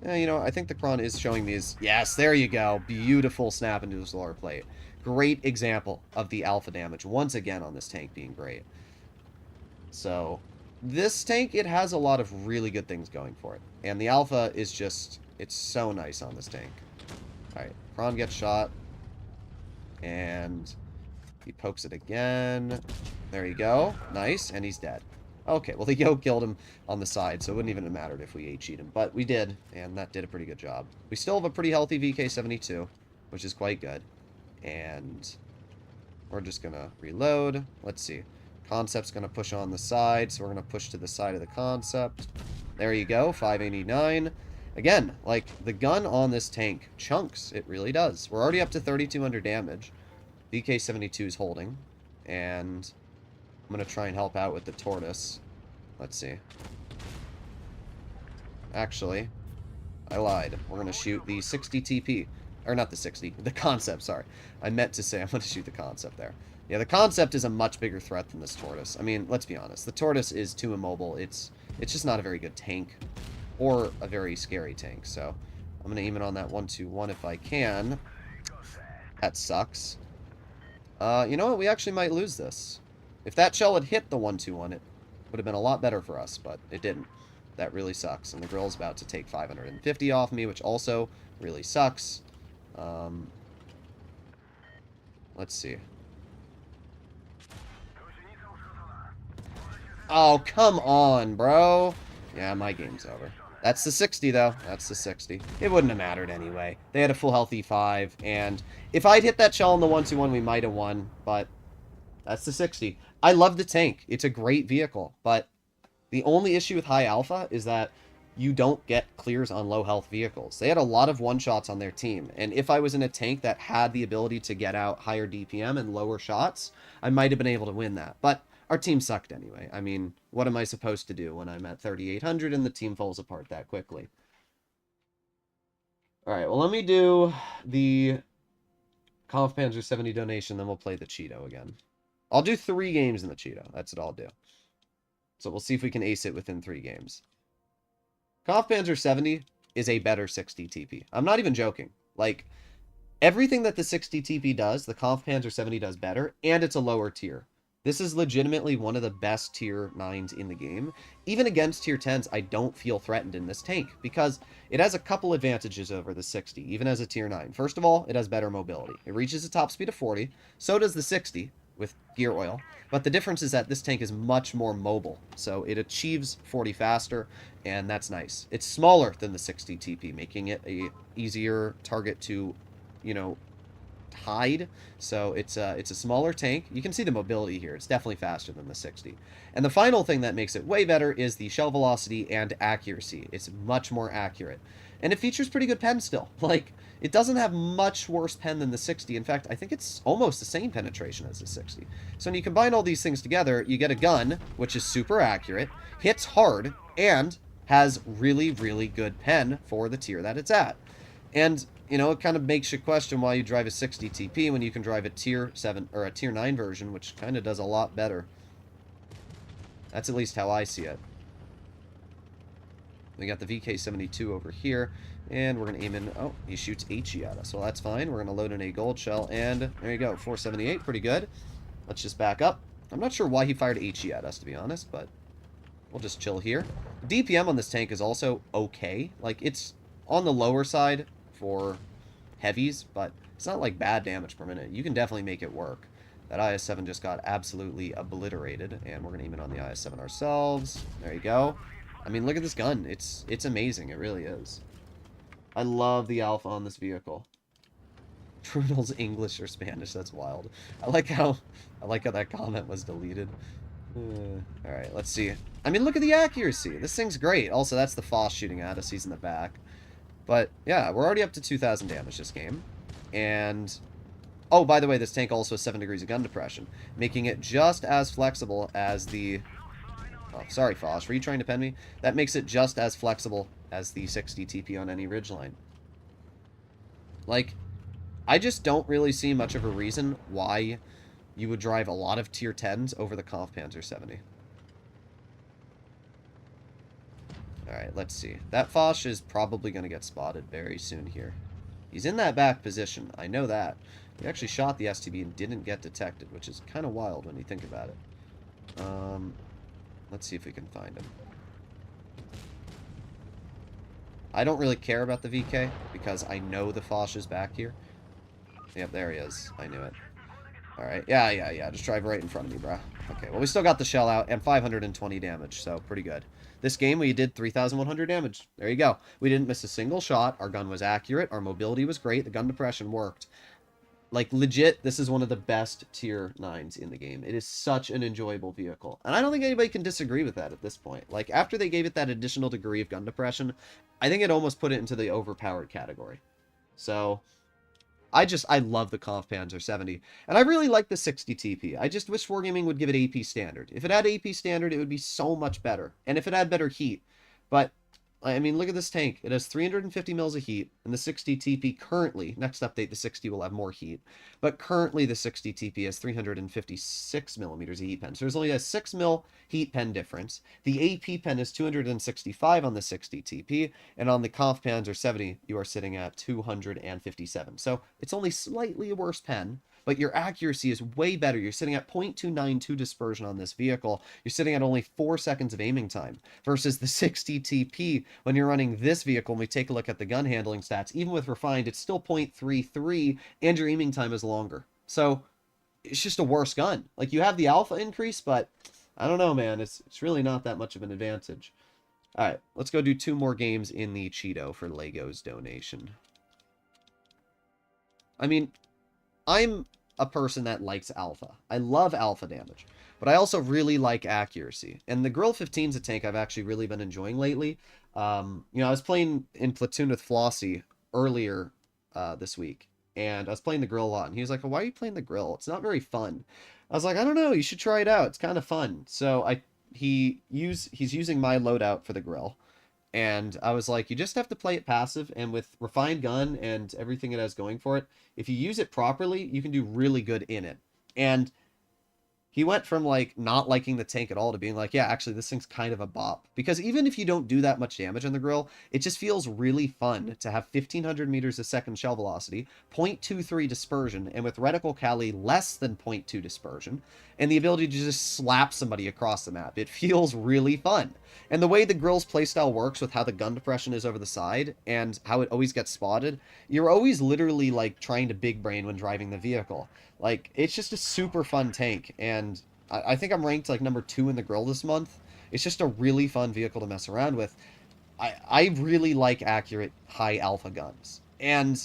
Yeah, you know, I think the Kron is showing these. Yes, there you go. Beautiful snap into his lower plate. Great example of the alpha damage, once again, on this tank being great. So, this tank, it has a lot of really good things going for it. And the alpha is just, it's so nice on this tank. Alright, Kron gets shot. And he pokes it again. There you go. Nice, and he's dead. Okay, well, the Yo killed him on the side, so it wouldn't even have mattered if we H-cheat him. But we did, and that did a pretty good job. We still have a pretty healthy VK-72, which is quite good. And we're just going to reload. Let's see. Concept's going to push on the side, so we're going to push to the side of the Concept. There you go, 589. Again, like, the gun on this tank chunks. It really does. We're already up to 3,200 damage. VK-72 is holding. And I'm going to try and help out with the Tortoise. Let's see. Actually, I lied. We're going to shoot the 60 TP. Or not the 60, the concept, sorry. I meant to say I'm going to shoot the concept there. Yeah, the concept is a much bigger threat than this tortoise. I mean, let's be honest. The tortoise is too immobile. It's just not a very good tank. Or a very scary tank. So, I'm going to aim it on that 1-2-1 if I can. That sucks. You know what? We actually might lose this. If that shell had hit the 1-2-1, it would have been a lot better for us, but it didn't. That really sucks. And the Grille's about to take 550 off me, which also really sucks. Let's see. Oh, come on, bro. Yeah, my game's over. That's the 60, though. That's the 60. It wouldn't have mattered anyway. They had a full health E5, and if I'd hit that shell in the 1-2-1, we might have won, but that's the 60. I love the tank. It's a great vehicle, but the only issue with high alpha is that you don't get clears on low health vehicles. They had a lot of one-shots on their team, and if I was in a tank that had the ability to get out higher DPM and lower shots, I might have been able to win that. But our team sucked anyway. I mean, what am I supposed to do when I'm at 3,800 and the team falls apart that quickly? Alright, well, let me do the Conf Panzer 70 donation, then we'll play the Cheeto again. I'll do 3 games in the Cheeto. That's what I'll do. So we'll see if we can ace it within 3 games. Conf Panzer 70 is a better 60 TP. I'm not even joking. Like, everything that the 60 TP does, the Conf Panzer 70 does better, and it's a lower tier. This is legitimately one of the best tier 9s in the game. Even against tier 10s, I don't feel threatened in this tank, because it has a couple advantages over the 60, even as a tier 9. First of all, it has better mobility. It reaches a top speed of 40, so does the 60, with gear oil. But the difference is that this tank is much more mobile, so it achieves 40 faster, and that's nice. It's smaller than the 60 TP, making it a easier target to, you know, hide. So it's a smaller tank. You can see the mobility here. It's definitely faster than the 60. And the final thing that makes it way better is the shell velocity and accuracy. It's much more accurate. And it features pretty good pen still. Like, it doesn't have much worse pen than the 60. In fact, I think it's almost the same penetration as the 60. So when you combine all these things together, you get a gun, which is super accurate, hits hard, and has really, really good pen for the tier that it's at. And, you know, it kind of makes you question why you drive a 60 TP when you can drive a tier 7 or a tier 9 version, which kind of does a lot better. That's at least how I see it. We got the VK-72 over here, and we're going to aim in... Oh, he shoots HE at us. Well, that's fine. We're going to load in a gold shell, and there you go, 478, pretty good. Let's just back up. I'm not sure why he fired HE at us, to be honest, but we'll just chill here. DPM on this tank is also okay. Like, it's on the lower side for heavies, but it's not like bad damage per minute. You can definitely make it work. That IS-7 just got absolutely obliterated, and we're going to aim it on the IS-7 ourselves. There you go. I mean, look at this gun. It's amazing. It really is. I love the alpha on this vehicle. Droodles English or Spanish. That's wild. I like how that comment was deleted. All right, let's see. I mean, look at the accuracy. This thing's great. Also, that's the Foch shooting at us. He's in the back. But yeah, we're already up to 2,000 damage this game. And oh, by the way, this tank also has 7 degrees of gun depression, making it just as flexible as the... Oh, sorry, Foch. Were you trying to pen me? That makes it just as flexible as the 60 TP on any ridgeline. Like, I just don't really see much of a reason why you would drive a lot of tier 10s over the Conf Panzer 70. Alright, let's see. That Foch is probably going to get spotted very soon here. He's in that back position. I know that. He actually shot the STB and didn't get detected, which is kind of wild when you think about it. Let's see if we can find him. I don't really care about the VK because I know the Foch is back here. Yep, there he is. I knew it. Alright, yeah. Just drive right in front of me, bro. Okay, well, we still got the shell out and 520 damage, so pretty good. This game, we did 3,100 damage. There you go. We didn't miss a single shot. Our gun was accurate. Our mobility was great. The gun depression worked. Like, legit, this is one of the best tier 9s in the game. It is such an enjoyable vehicle. And I don't think anybody can disagree with that at this point. Like, after they gave it that additional degree of gun depression, I think it almost put it into the overpowered category. So, I love the Conf Panzer 70. And I really like the 60 TP. I just wish Wargaming would give it AP standard. If it had AP standard, it would be so much better. And if it had better heat. But I mean, look at this tank. It has 350 mils of heat, and the 60 TP currently, next update, the 60 will have more heat, but currently the 60 TP has 356 millimeters of heat pen. So there's only a 6 mil heat pen difference. The AP pen is 265 on the 60 TP, and on the Conf Panzer 70, you are sitting at 257. So it's only slightly a worse pen, but your accuracy is way better. You're sitting at 0.292 dispersion on this vehicle. You're sitting at only 4 seconds of aiming time versus the 60 TP when you're running this vehicle. When we take a look at the gun handling stats, even with refined, it's still 0.33 and your aiming time is longer. So it's just a worse gun. Like, you have the alpha increase, but I don't know, man. It's really not that much of an advantage. All right, let's go do 2 more games in the Cheeto for Lego's donation. I mean, I'm a person that likes alpha. I love alpha damage, but I also really like accuracy. And the Grille 15 is a tank I've actually really been enjoying lately. I was playing in Platoon with Flossie earlier this week, and I was playing the Grille a lot, and he was like, well, why are you playing the Grille? It's not very fun. I was like, I don't know, you should try it out. It's kind of fun. So he's using my loadout for the Grille. And I was like, you just have to play it passive, and with refined gun and everything it has going for it, if you use it properly, you can do really good in it. And he went from, like, not liking the tank at all to being like, yeah, actually, this thing's kind of a bop. Because even if you don't do that much damage on the Grille, it just feels really fun to have 1,500 meters a second shell velocity, 0.23 dispersion, and with reticle Cali less than 0.2 dispersion, and the ability to just slap somebody across the map. It feels really fun. And the way the Grille's playstyle works with how the gun depression is over the side, and how it always gets spotted, you're always literally, like, trying to big brain when driving the vehicle. Like, it's just a super fun tank, and I think I'm ranked, like, number 2 in the Grille this month. It's just a really fun vehicle to mess around with. I really like accurate, high alpha guns. And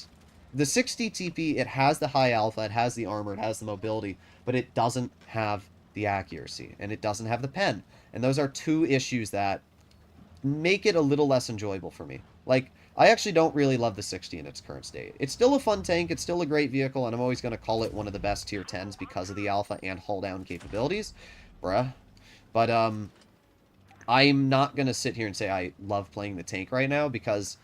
the 60 TP, it has the high alpha, it has the armor, it has the mobility, but it doesn't have the accuracy, and it doesn't have the pen. And those are 2 issues that make it a little less enjoyable for me. Like, I actually don't really love the 60 in its current state. It's still a fun tank, it's still a great vehicle, and I'm always going to call it one of the best tier 10s because of the alpha and hull down capabilities. Bruh. But, I'm not going to sit here and say I love playing the tank right now, because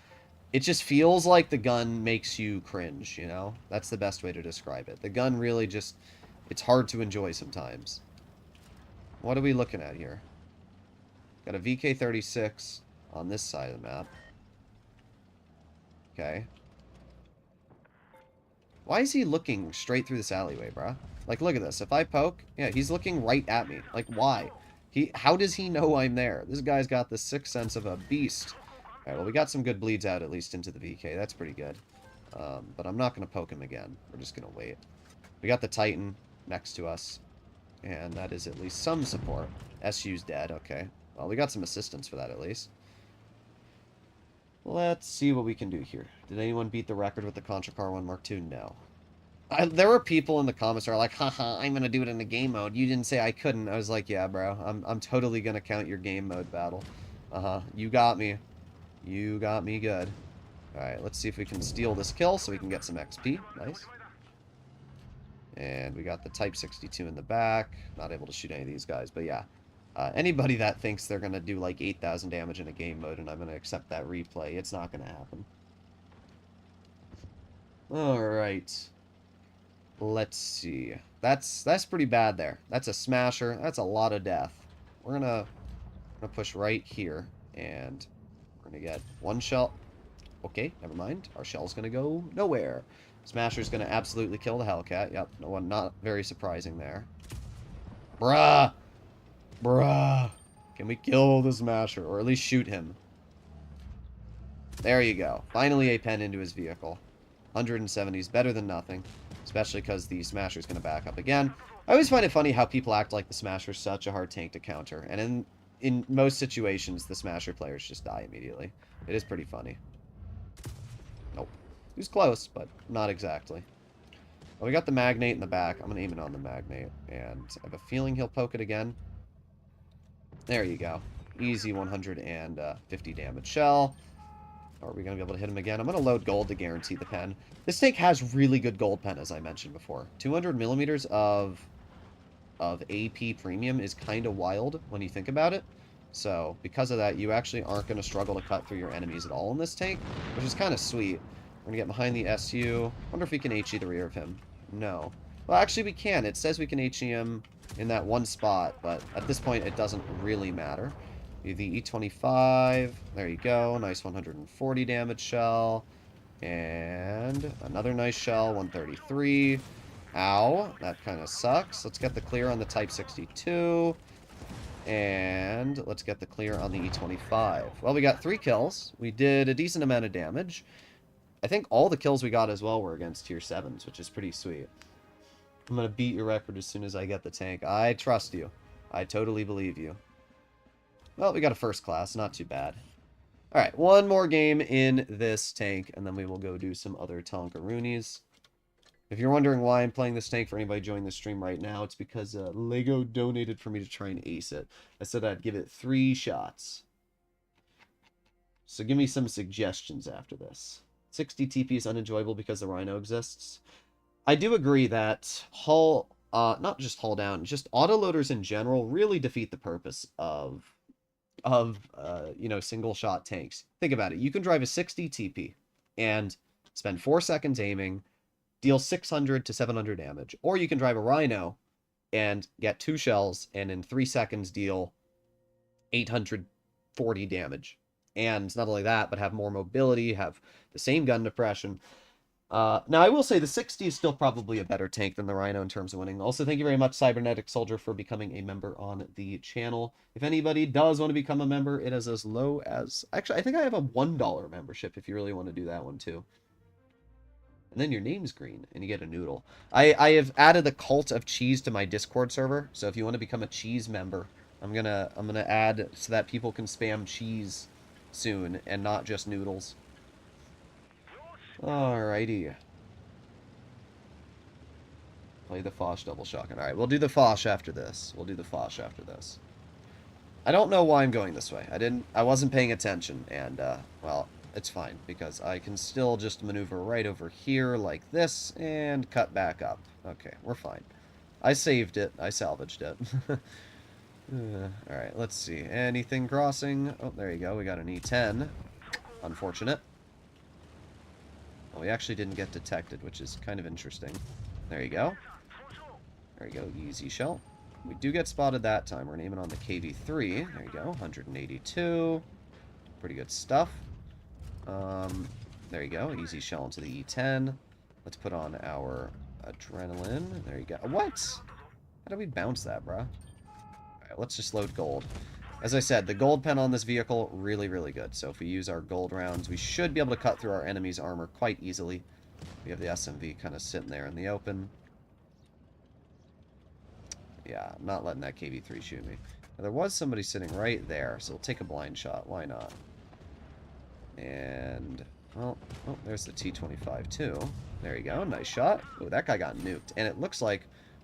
it just feels like the gun makes you cringe, you know? That's the best way to describe it. The gun really just, it's hard to enjoy sometimes. What are we looking at here? Got a VK-36 on this side of the map. Okay. Why is he looking straight through this alleyway, bruh? Like, look at this. If I poke, yeah, he's looking right at me. Like, why? How does he know I'm there? This guy's got the sixth sense of a beast. Alright, well, we got some good bleeds out, at least, into the VK. That's pretty good. But I'm not going to poke him again. We're just going to wait. We got the Titan next to us. And that is at least some support. SU's dead, okay. Well, we got some assistance for that, at least. Let's see what we can do here. Did anyone beat the record with the Conqueror 1 Mark II? No. There were people in the comments that are like, haha, I'm going to do it in the game mode. You didn't say I couldn't. I was like, yeah, bro. I'm totally going to count your game mode battle. You got me. You got me good. Alright, let's see if we can steal this kill so we can get some XP. Nice. And we got the Type 62 in the back. Not able to shoot any of these guys, but yeah. Anybody that thinks they're going to do like 8,000 damage in a game mode and I'm going to accept that replay, it's not going to happen. Alright. Let's see. That's pretty bad there. That's a smasher. That's a lot of death. We're gonna push right here, and we're gonna get one shell. Okay, never mind. Our shell's gonna go nowhere. Smasher's gonna absolutely kill the Hellcat. Yep, no one, not very surprising there. Bruh! Bruh! Can we kill the Smasher, or at least shoot him? There you go. Finally a pen into his vehicle. 170 is better than nothing. Especially because the Smasher's going to back up again. I always find it funny how people act like the Smasher's such a hard tank to counter. And in most situations, the Smasher players just die immediately. It is pretty funny. Nope. He was close, but not exactly. Well, we got the Magnate in the back. I'm going to aim it on the Magnate. And I have a feeling he'll poke it again. There you go. Easy 150 damage shell. Are we going to be able to hit him again? I'm going to load gold to guarantee the pen. This tank has really good gold pen, as I mentioned before. 200 millimeters of AP premium is kind of wild when you think about it. So, because of that, you actually aren't going to struggle to cut through your enemies at all in this tank, which is kind of sweet. We're going to get behind the SU. Wonder if we can HE the rear of him. No. Well, actually, we can. It says we can HE him in that one spot, but at this point, it doesn't really matter. The E25. There you go. Nice 140 damage shell. And another nice shell, 133. Ow. That kind of sucks. Let's get the clear on the Type 62. And let's get the clear on the E25. Well, we got 3 kills. We did a decent amount of damage. I think all the kills we got as well were against tier 7s, which is pretty sweet. I'm going to beat your record as soon as I get the tank. I trust you. I totally believe you. Well, we got a first class. Not too bad. Alright, one more game in this tank, and then we will go do some other Tonkaroonies. If you're wondering why I'm playing this tank for anybody joining the stream right now, it's because Lego donated for me to try and ace it. I said I'd give it 3 shots. So give me some suggestions after this. 60 TP is unenjoyable because the Rhino exists. I do agree that hull, not just hull down, just autoloaders in general really defeat the purpose of you know, single shot tanks. Think about it. You can drive a 60 TP and spend 4 seconds aiming, deal 600 to 700 damage. Or you can drive a Rhino and get 2 shells and in 3 seconds deal 840 damage. And not only that, but have more mobility, have the same gun depression. Now, I will say the 60 is still probably a better tank than the Rhino in terms of winning. Also, thank you very much, Cybernetic Soldier, for becoming a member on the channel. If anybody does want to become a member, it is as low as... Actually, I think I have a $1 membership if you really want to do that one, too. And then your name's green, and you get a noodle. I have added the Cult of Cheese to my Discord server, so if you want to become a cheese member, I'm gonna add so that people can spam cheese soon, and not just noodles. Alrighty. Play the Foch double shotgun. Alright, we'll do the Foch after this. I don't know why I'm going this way. I wasn't paying attention, and, well, it's fine, because I can still just maneuver right over here like this, and cut back up. Okay, we're fine. I saved it. I salvaged it. Alright, let's see. Anything crossing? Oh, there you go. We got an E10. Unfortunate. Well, we actually didn't get detected, which is kind of interesting. There you go. There you go. Easy shell. We do get spotted that time. We're aiming on the KV3. There you go. 182. Pretty good stuff. There you go. Easy shell into the E10. Let's put on our adrenaline. There you go. What? How did we bounce that, bruh? Alright, let's just load gold. As I said, the gold pen on this vehicle, really, really good. So if we use our gold rounds, we should be able to cut through our enemy's armor quite easily. We have the SMV kind of sitting there in the open. Yeah, I'm not letting that KV3 shoot me. Now, there was somebody sitting right there, so we'll take a blind shot. Why not? And, well, oh, there's the T25 too. There you go, nice shot. Oh, that guy got nuked. And it looks like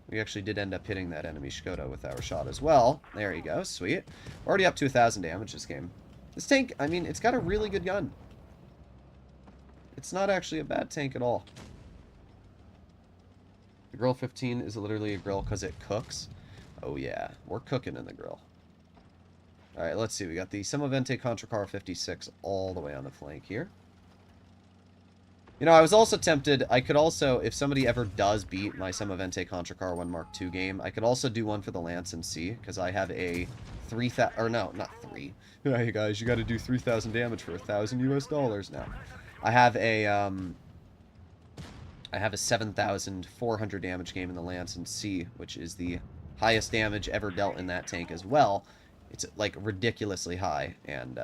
we actually did end up hitting that enemy Skoda with our shot as well. There you go, sweet. Already up to 1,000 damage this game. This tank, I mean, it's got a really good gun. It's not actually a bad tank at all. The Grille 15 is literally a grill because it cooks. Oh yeah, we're cooking in the grill. Alright, let's see. We got the Semovente Conqueror 56 all the way on the flank here. You know, I was also tempted, I could also, if somebody ever does beat my Semovente Conqueror 1 Mark II game, I could also do one for the Lance and C, because I have a 3,000, or no, not 3. Hey guys, you gotta do 3,000 damage for $1,000 US now. I have a 7,400 damage game in the Lance and C, which is the highest damage ever dealt in that tank as well. It's, like, ridiculously high, and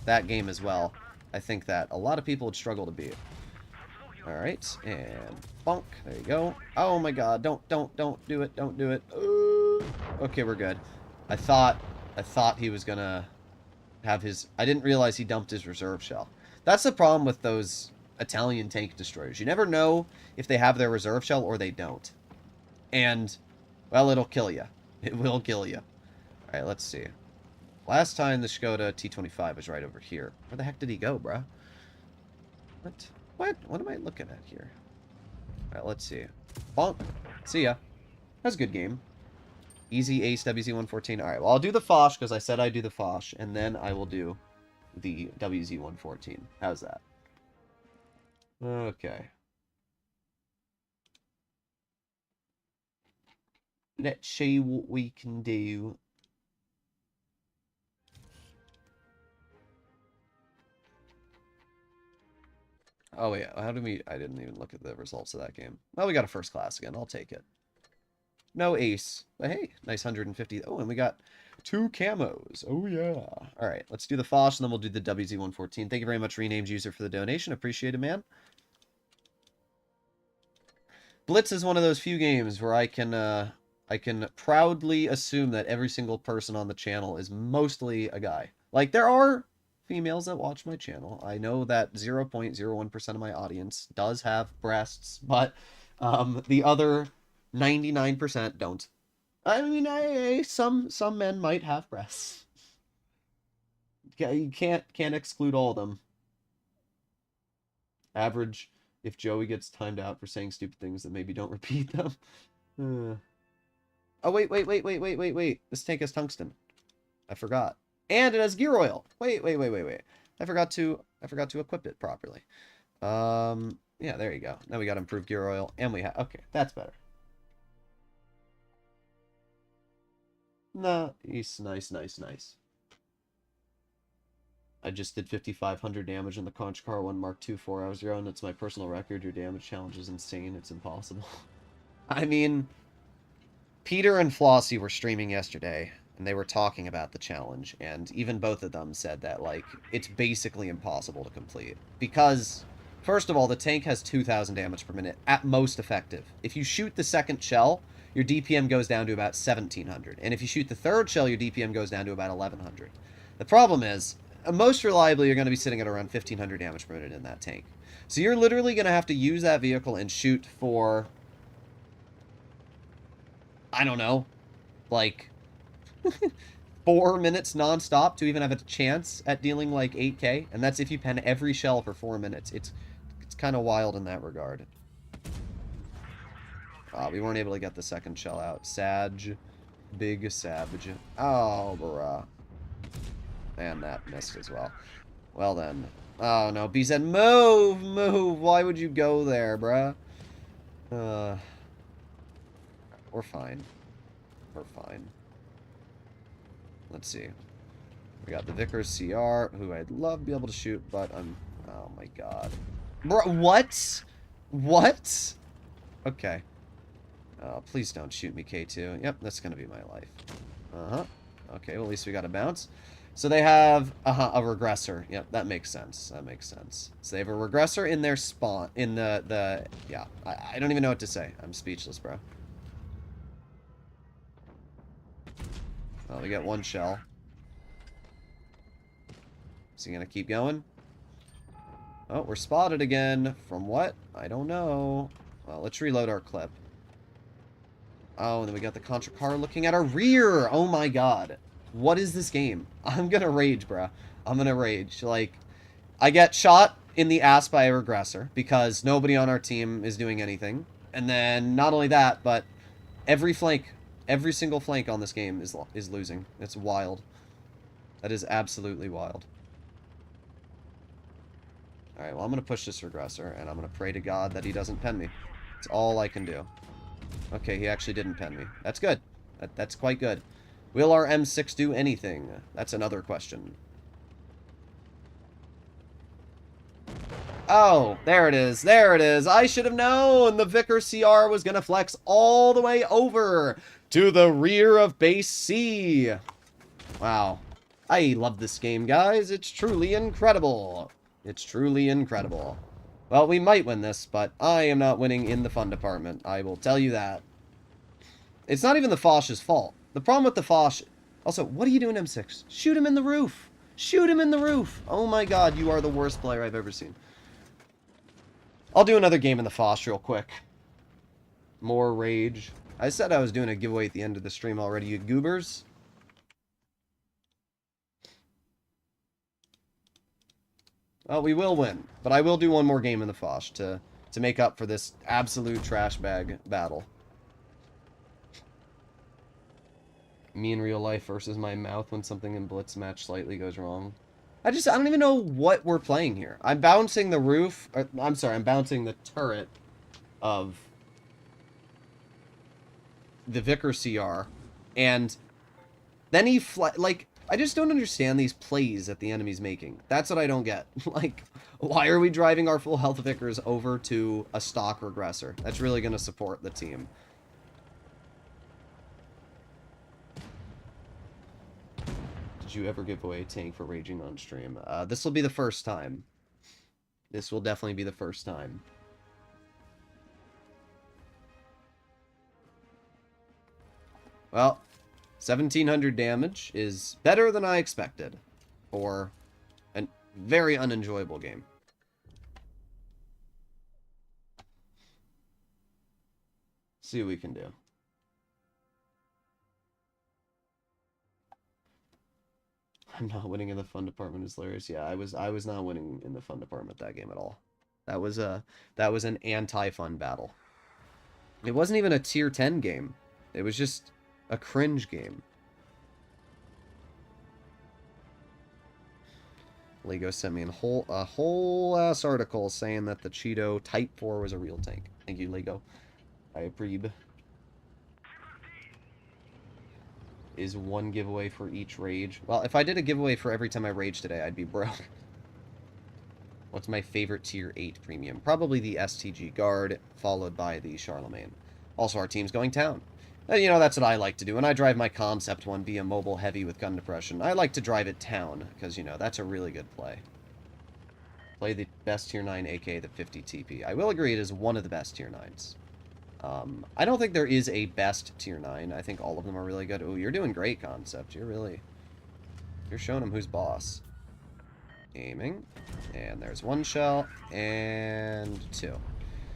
that game as well, I think that a lot of people would struggle to beat. Alright, and bonk. There you go. Oh my god, don't do it, don't do it. Okay, we're good. I thought he was gonna have his... I didn't realize he dumped his reserve shell. That's the problem with those Italian tank destroyers. You never know if they have their reserve shell or they don't. And, well, it'll kill you. It will kill you. Alright, let's see. Last time the Skoda T25 was right over here. Where the heck did he go, bruh? What? What? What am I looking at here? Alright, let's see. Bonk. See ya. That was a good game. Easy Ace WZ-114. Alright, well, I'll do the Foch, because I said I'd do the Foch, and then I will do the WZ-114. How's that? Okay. Let's see what we can do. Oh, yeah. How do we... I didn't even look at the results of that game. Well, we got a first class again. I'll take it. No ace. But hey, nice 150. Oh, and we got 2 camos. Oh, yeah. All right, let's do the Foch, and then we'll do the WZ-114. Thank you very much, Renamed User, for the donation. Appreciate it, man. Blitz is one of those few games where I can proudly assume that every single person on the channel is mostly a guy. Like, there are females that watch my channel. I know that 0.01% of my audience does have breasts, but the other 99% don't. I mean, some men might have breasts. You can't exclude all of them. Average, if Joey gets timed out for saying stupid things, then maybe don't repeat them. Oh, wait. This tank has tungsten. I forgot. And it has gear oil. Wait. I forgot to equip it properly. Yeah, there you go. Now we got improved gear oil, and we have... Okay, that's better. Nice. I just did 5,500 damage in the Conqueror 1 Mark II 4 hours ago, and it's my personal record. Your damage challenge is insane. It's impossible. I mean... Peter and Flossie were streaming yesterday, and they were talking about the challenge, and even both of them said that, like, it's basically impossible to complete. Because, first of all, the tank has 2,000 damage per minute, at most effective. If you shoot the second shell, your DPM goes down to about 1,700. And if you shoot the third shell, your DPM goes down to about 1,100. The problem is, most reliably, you're going to be sitting at around 1,500 damage per minute in that tank. So you're literally going to have to use that vehicle and shoot for... I don't know, like 4 minutes non-stop to even have a chance at dealing like 8k, and that's if you pen every shell for 4 minutes. It's kind of wild in that regard. We weren't able to get the second shell out. Big savage. Oh, bruh. And that missed as well. Well then. Oh no, B said, move! Why would you go there, bruh? We're fine. Let's see. We got the Vickers CR, who I'd love to be able to shoot, but I'm... Oh my god. Bro, what? What? Okay. Oh, please don't shoot me, K2. Yep, that's gonna be my life. Okay, well, at least we got a bounce. So they have a regressor. Yep, that makes sense. So they have a regressor in their spawn, in the yeah. I don't even know what to say. I'm speechless, bro. Well, we got 1 shell. Is he gonna keep going? Oh, we're spotted again. From what? I don't know. Well, let's reload our clip. Oh, and then we got the Conqueror looking at our rear. Oh my god. What is this game? I'm gonna rage, bruh. I'm gonna rage. Like, I get shot in the ass by a regressor because nobody on our team is doing anything. And then, not only that, but every single flank on this game is losing. It's wild. That is absolutely wild. Alright, well, I'm going to push this regressor, and I'm going to pray to God that he doesn't pen me. That's all I can do. Okay, he actually didn't pen me. That's good. That's quite good. Will our M6 do anything? That's another question. Oh, there it is. I should have known the Vickers CR was going to flex all the way over to the rear of base C. Wow. I love this game, guys. It's truly incredible. Well, we might win this, but I am not winning in the fun department. I will tell you that. It's not even the Foch's fault. The problem with the Foch... Also, what are you doing, M6? Shoot him in the roof. Oh my god, you are the worst player I've ever seen. I'll do another game in the Foch real quick. More rage. I said I was doing a giveaway at the end of the stream already, you goobers. Well, we will win, but I will do one more game in the Foch to make up for this absolute trash bag battle. Me in real life versus my mouth when something in Blitz match slightly goes wrong. I don't even know what we're playing here. I'm bouncing the roof. I'm sorry, I'm bouncing the turret of the Vicar CR. And then he like, I just don't understand these plays that the enemy's making. That's what I don't get. Like, why are we driving our full health Vicars over to a stock regressor? That's really going to support the team. Did you ever give away a tank for raging on stream? This will be the first time. This will definitely be the first time. Well, 1700 damage is better than I expected for a very unenjoyable game. See what we can do. I'm not winning in the fun department is hilarious. Yeah, I was not winning in the fun department that game at all. That was an anti-fun battle. It wasn't even a tier 10 game. It was just a cringe game. Lego sent me a whole ass article saying that the Cheeto Type 4 was a real tank. Thank you, Lego. I approve. Is one giveaway for each rage. Well, if I did a giveaway for every time I rage today, I'd be broke. What's my favorite tier 8 premium? Probably the STG Guard, followed by the Charlemagne. Also, our team's going town. You know, that's what I like to do. When I drive my Concept one via mobile heavy with gun depression, I like to drive it town, because, you know, that's a really good play. Play the best tier 9 AK, the 50 TP. I will agree it is one of the best tier 9s. I don't think there is a best tier 9. I think all of them are really good. Oh, you're doing great, Concept. You're showing them who's boss. Aiming. And there's one shell. And 2.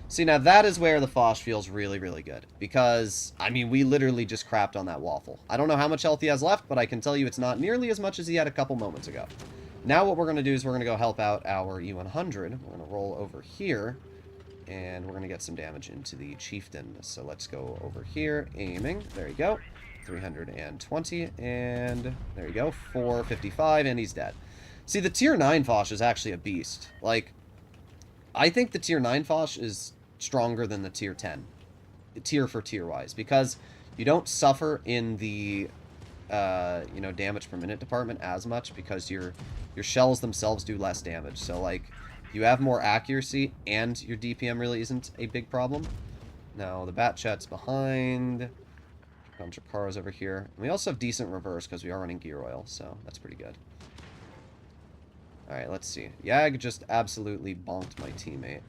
See, now that is where the Foch feels really, really good. Because, I mean, we literally just crapped on that waffle. I don't know how much health he has left, but I can tell you it's not nearly as much as he had a couple moments ago. Now what we're going to do is we're going to go help out our E100. We're going to roll over here. And we're going to get some damage into the Chieftain. So let's go over here. Aiming. There you go. 320. And there you go. 455. And he's dead. See, the tier 9 Foch is actually a beast. Like, I think the tier 9 Foch is stronger than the tier 10. Tier for tier-wise. Because you don't suffer in the, you know, damage per minute department as much. Because your shells themselves do less damage. So, like, you have more accuracy, and your DPM really isn't a big problem. Now, the Bat Chat's behind. Conqueror's over here. And we also have decent reverse, because we are running gear oil, so that's pretty good. Alright, let's see. Yag just absolutely bonked my teammate.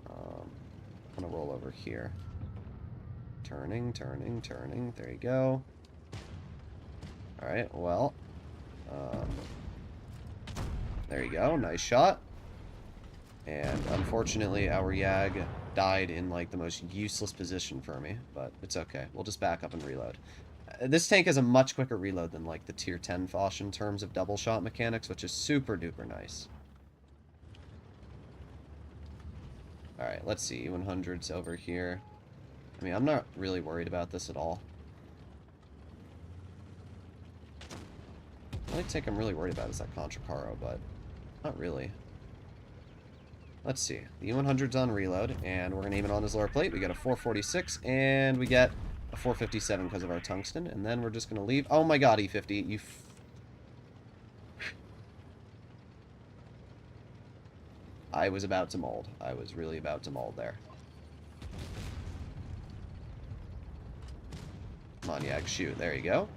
I'm going to roll over here. Turning. There you go. Alright, well. There you go. Nice shot. And unfortunately, our Yag died in, like, the most useless position for me. But it's okay. We'll just back up and reload. This tank has a much quicker reload than, like, the tier 10 Foch in terms of double shot mechanics, which is super duper nice. Alright, let's see. 100's over here. I mean, I'm not really worried about this at all. The only tank I'm really worried about is that Conqueror, but not really. Let's see. The E100's on reload, and we're going to aim it on his lower plate. We get a 446, and we get a 457 because of our tungsten, and then we're just going to leave. Oh my god, E50, you... I was about to mold. I was really about to mold there. Come on, Yag, shoot. There you go.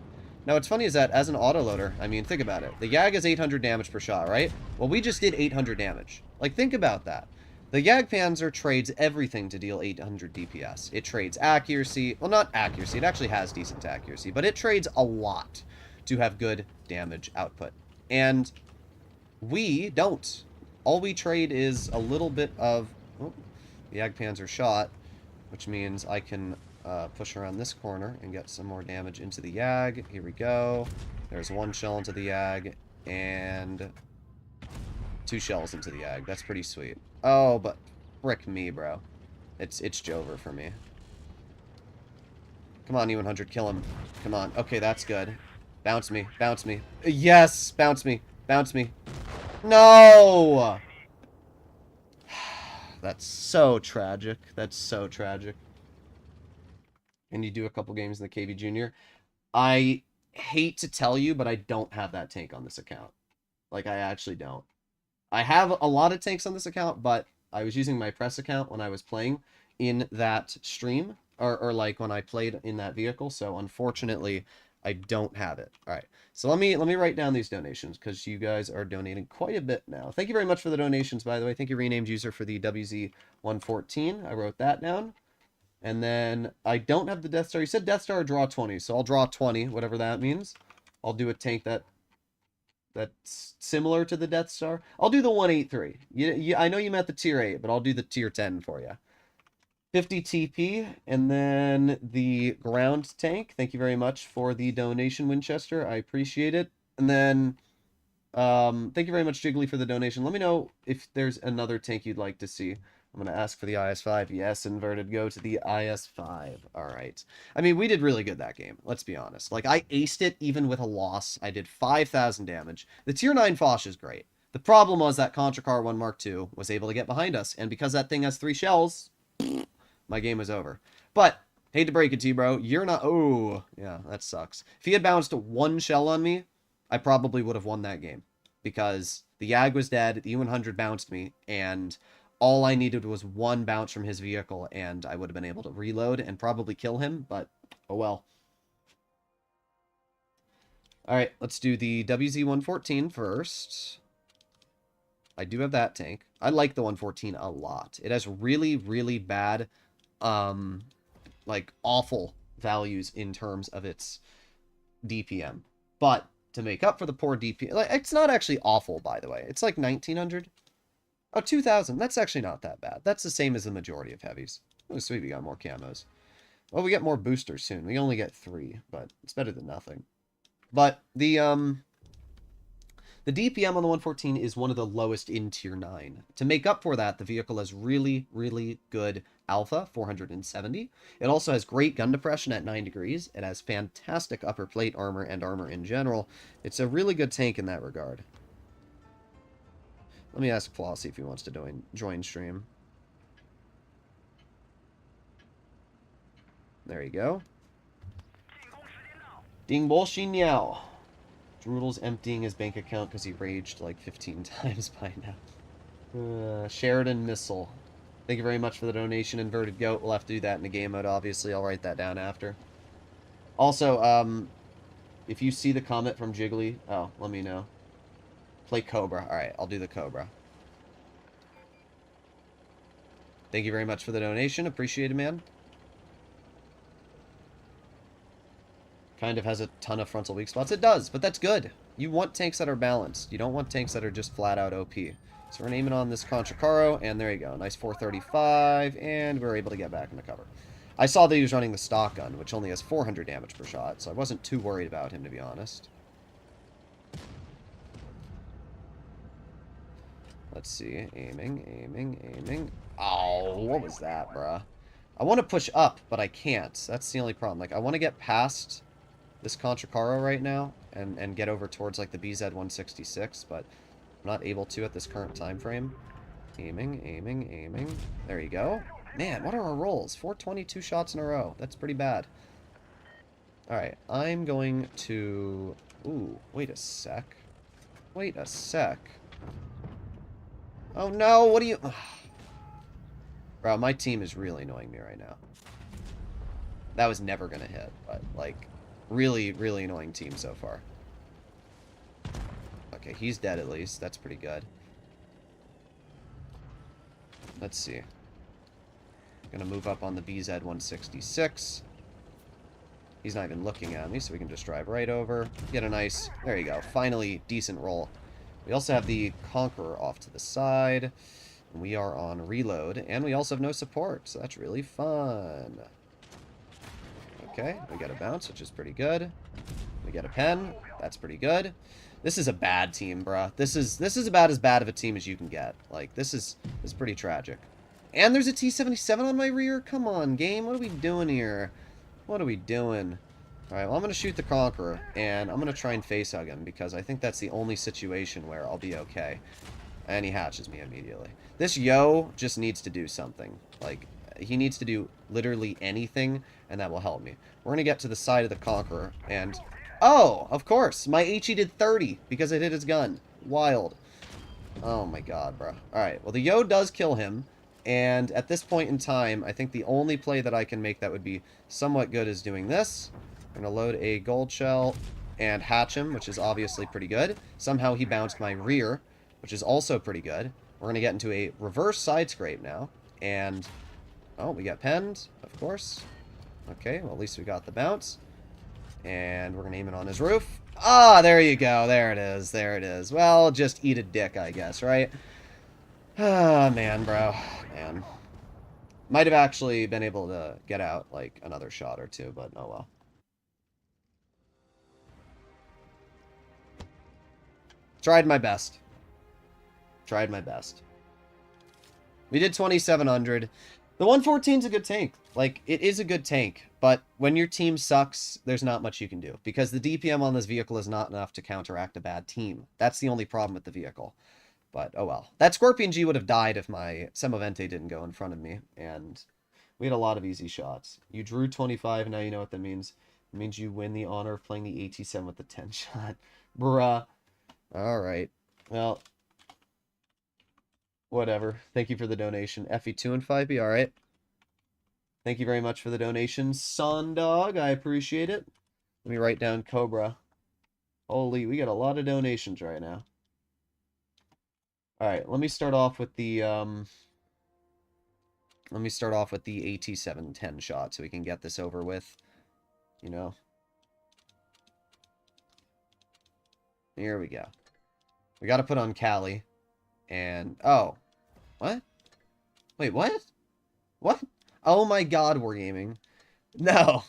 Now, what's funny is that, as an autoloader, I mean, think about it. The Yag is 800 damage per shot, right? Well, we just did 800 damage. Like, think about that. The Jagdpanzer trades everything to deal 800 DPS. It trades accuracy. Well, not accuracy. It actually has decent accuracy. But it trades a lot to have good damage output. And we don't. All we trade is a little bit of... Oh, the Jagdpanzer shot, which means I can... push around this corner and get some more damage into the Yag. Here we go. There's one shell into the Yag, and 2 shells into the Yag. That's pretty sweet. Oh, but frick me, bro. It's Jover for me. Come on, E100, kill him. Come on. Okay, that's good. Bounce me. Bounce me. Yes! Bounce me. Bounce me. No! That's so tragic. That's so tragic. And you do a couple games in the KV Junior. I hate to tell you, but I don't have that tank on this account. Like, I actually don't. I have a lot of tanks on this account, but I was using my press account when I was playing in that stream, or like when I played in that vehicle, so unfortunately, I don't have it. All right, so let me write down these donations, because you guys are donating quite a bit now. Thank you very much for the donations, by the way. Thank you, renamed user, for the WZ114. I wrote that down. And then I don't have the Death Star. You said Death Star, draw 20, so I'll draw 20, whatever that means. I'll do a tank that's similar to the Death Star. I'll do the 183. I know you meant the tier 8, but I'll do the tier 10 for you. 50 TP, and then the ground tank. Thank you very much for the donation, Winchester. I appreciate it. And then, thank you very much, Jiggly, for the donation. Let me know if there's another tank you'd like to see. I'm going to ask for the IS-5. Yes, inverted, go to the IS-5. All right. I mean, we did really good that game. Let's be honest. Like, I aced it even with a loss. I did 5,000 damage. The tier 9 Foch is great. The problem was that Conqueror 1 Mark II was able to get behind us, and because that thing has 3 shells, my game was over. But, hate to break it to you, bro, you're not... Oh, yeah, that sucks. If he had bounced 1 shell on me, I probably would have won that game. Because the Yag was dead, the E100 bounced me, and... all I needed was 1 bounce from his vehicle, and I would have been able to reload and probably kill him, but oh well. Alright, let's do the WZ-114 first. I do have that tank. I like the 114 a lot. It has really, really bad, like, awful values in terms of its DPM. But, to make up for the poor DPM... like, it's not actually awful, by the way. It's like 1900. Oh, 2,000. That's actually not that bad. That's the same as the majority of heavies. Oh, sweet, we got more camos. Well, we get more boosters soon. We only get 3, but it's better than nothing. But the DPM on the 114 is one of the lowest in Tier 9. To make up for that, the vehicle has really, really good alpha, 470. It also has great gun depression at 9 degrees. It has fantastic upper plate armor and armor in general. It's a really good tank in that regard. Let me ask Flossie if he wants to join stream. There you go. Ding Bo Xin Yao. Droodles emptying his bank account because he raged like 15 times by now. Sheridan Missile. Thank you very much for the donation, Inverted Goat. We'll have to do that in the game mode, obviously. I'll write that down after. Also, if you see the comment from Jiggly... oh, let me know. Play Cobra. Alright, I'll do the Cobra. Thank you very much for the donation. Appreciate it, man. Kind of has a ton of frontal weak spots. It does, but that's good. You want tanks that are balanced. You don't want tanks that are just flat out OP. So we're aiming on this Conqueror, and there you go. Nice 435, and we're able to get back into cover. I saw that he was running the stock gun, which only has 400 damage per shot, so I wasn't too worried about him, to be honest. Let's see. Aiming, aiming, aiming. Oh, what was that, bruh? I want to push up, but I can't. That's the only problem. Like, I want to get past this Conqueror right now and get over towards, like, the BZ-166, but I'm not able to at this current time frame. Aiming, aiming, aiming. There you go. Man, what are our rolls? 422 shots in a row. That's pretty bad. Alright, I'm going to... ooh, wait a sec. Wait a sec. Oh no, what are you... ugh. Bro, my team is really annoying me right now. That was never going to hit, but, like, really, really annoying team so far. Okay, he's dead at least. That's pretty good. Let's see. Gonna move up on the BZ-166. He's not even looking at me, so we can just drive right over. Get a nice... there you go. Finally, decent roll. We also have the Conqueror off to the side. We are on reload, and we also have no support, so that's really fun. Okay, we get a bounce, which is pretty good. We get a pen. That's pretty good. This is a bad team, bruh. This is about as bad of a team as you can get. Like, this is pretty tragic. And there's a T-77 on my rear? Come on, game. What are we doing here? What are we doing? Alright, well, I'm going to shoot the Conqueror, and I'm going to try and facehug him, because I think that's the only situation where I'll be okay. And he hatches me immediately. This Yo just needs to do something. Like, he needs to do literally anything, and that will help me. We're going to get to the side of the Conqueror, and... Oh, of course! My HE did 30, because it hit his gun. Wild. Oh my god, bro. Alright, well, the Yo does kill him, and at this point in time, I think the only play that I can make that would be somewhat good is doing this. I'm going to load a gold shell and hatch him, which is obviously pretty good. Somehow he bounced my rear, which is also pretty good. We're going to get into a reverse side scrape now. And, oh, we got penned, of course. Okay, well, at least we got the bounce. And we're going to aim it on his roof. Ah, there you go. There it is. There it is. Well, just eat a dick, I guess, right? Ah, man, bro. Man. Might have actually been able to get out, like, another shot or two, but oh well. Tried my best. Tried my best. We did 2,700. The 114's a good tank. Like, it is a good tank. But when your team sucks, there's not much you can do. Because the DPM on this vehicle is not enough to counteract a bad team. That's the only problem with the vehicle. But, oh well. That Scorpion G would have died if my Semovente didn't go in front of me. And we had a lot of easy shots. You drew 25, now you know what that means. It means you win the honor of playing the AT-7 with the 10 shot. Bruh. Alright. Well, whatever. Thank you for the donation. FE2 and 5B, alright. Thank you very much for the donation, Sondog. I appreciate it. Let me write down Cobra. Holy, we got a lot of donations right now. Alright, let me start off with the AT-7 10 shot so we can get this over with. You know. Here we go. We gotta put on Cali. And, oh. What? Wait, what? What? Oh my god, we're gaming. No.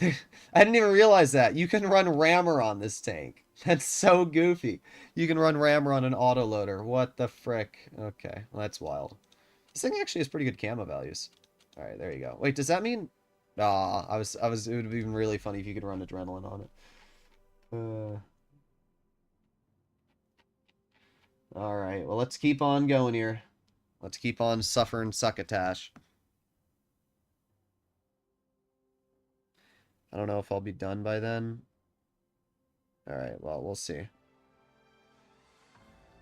I didn't even realize that. You can run Rammer on this tank. That's so goofy. You can run Rammer on an autoloader. What the frick? Okay, well, that's wild. This thing actually has pretty good camo values. Alright, there you go. Wait, does that mean... Ah, it would be even really funny if you could run Adrenaline on it. Alright, well, let's keep on going here. Let's keep on suffering succotash. I don't know if I'll be done by then. Alright, well, we'll see.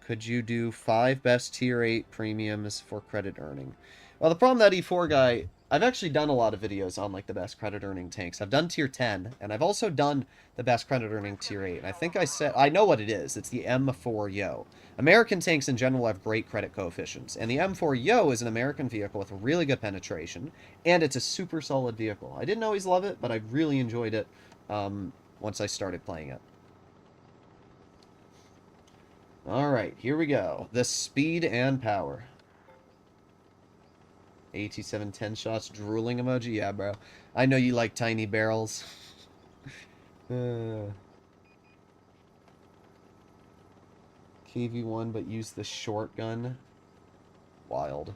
Could you do 5 best tier 8 premiums for credit earning? Well, the problem with that E4 guy... I've actually done a lot of videos on, like, the best credit earning tanks. I've done tier 10, and I've also done the best credit earning tier 8. And I think I said... I know what it is. It's the M4 Yo. American tanks in general have great credit coefficients, and the M4 Yo is an American vehicle with really good penetration, and it's a super solid vehicle. I didn't always love it, but I really enjoyed it once I started playing it. Alright, here we go. The speed and power. AT-7 10 shots, drooling emoji? Yeah, bro. I know you like tiny barrels. KV-1, but use the shotgun. Wild.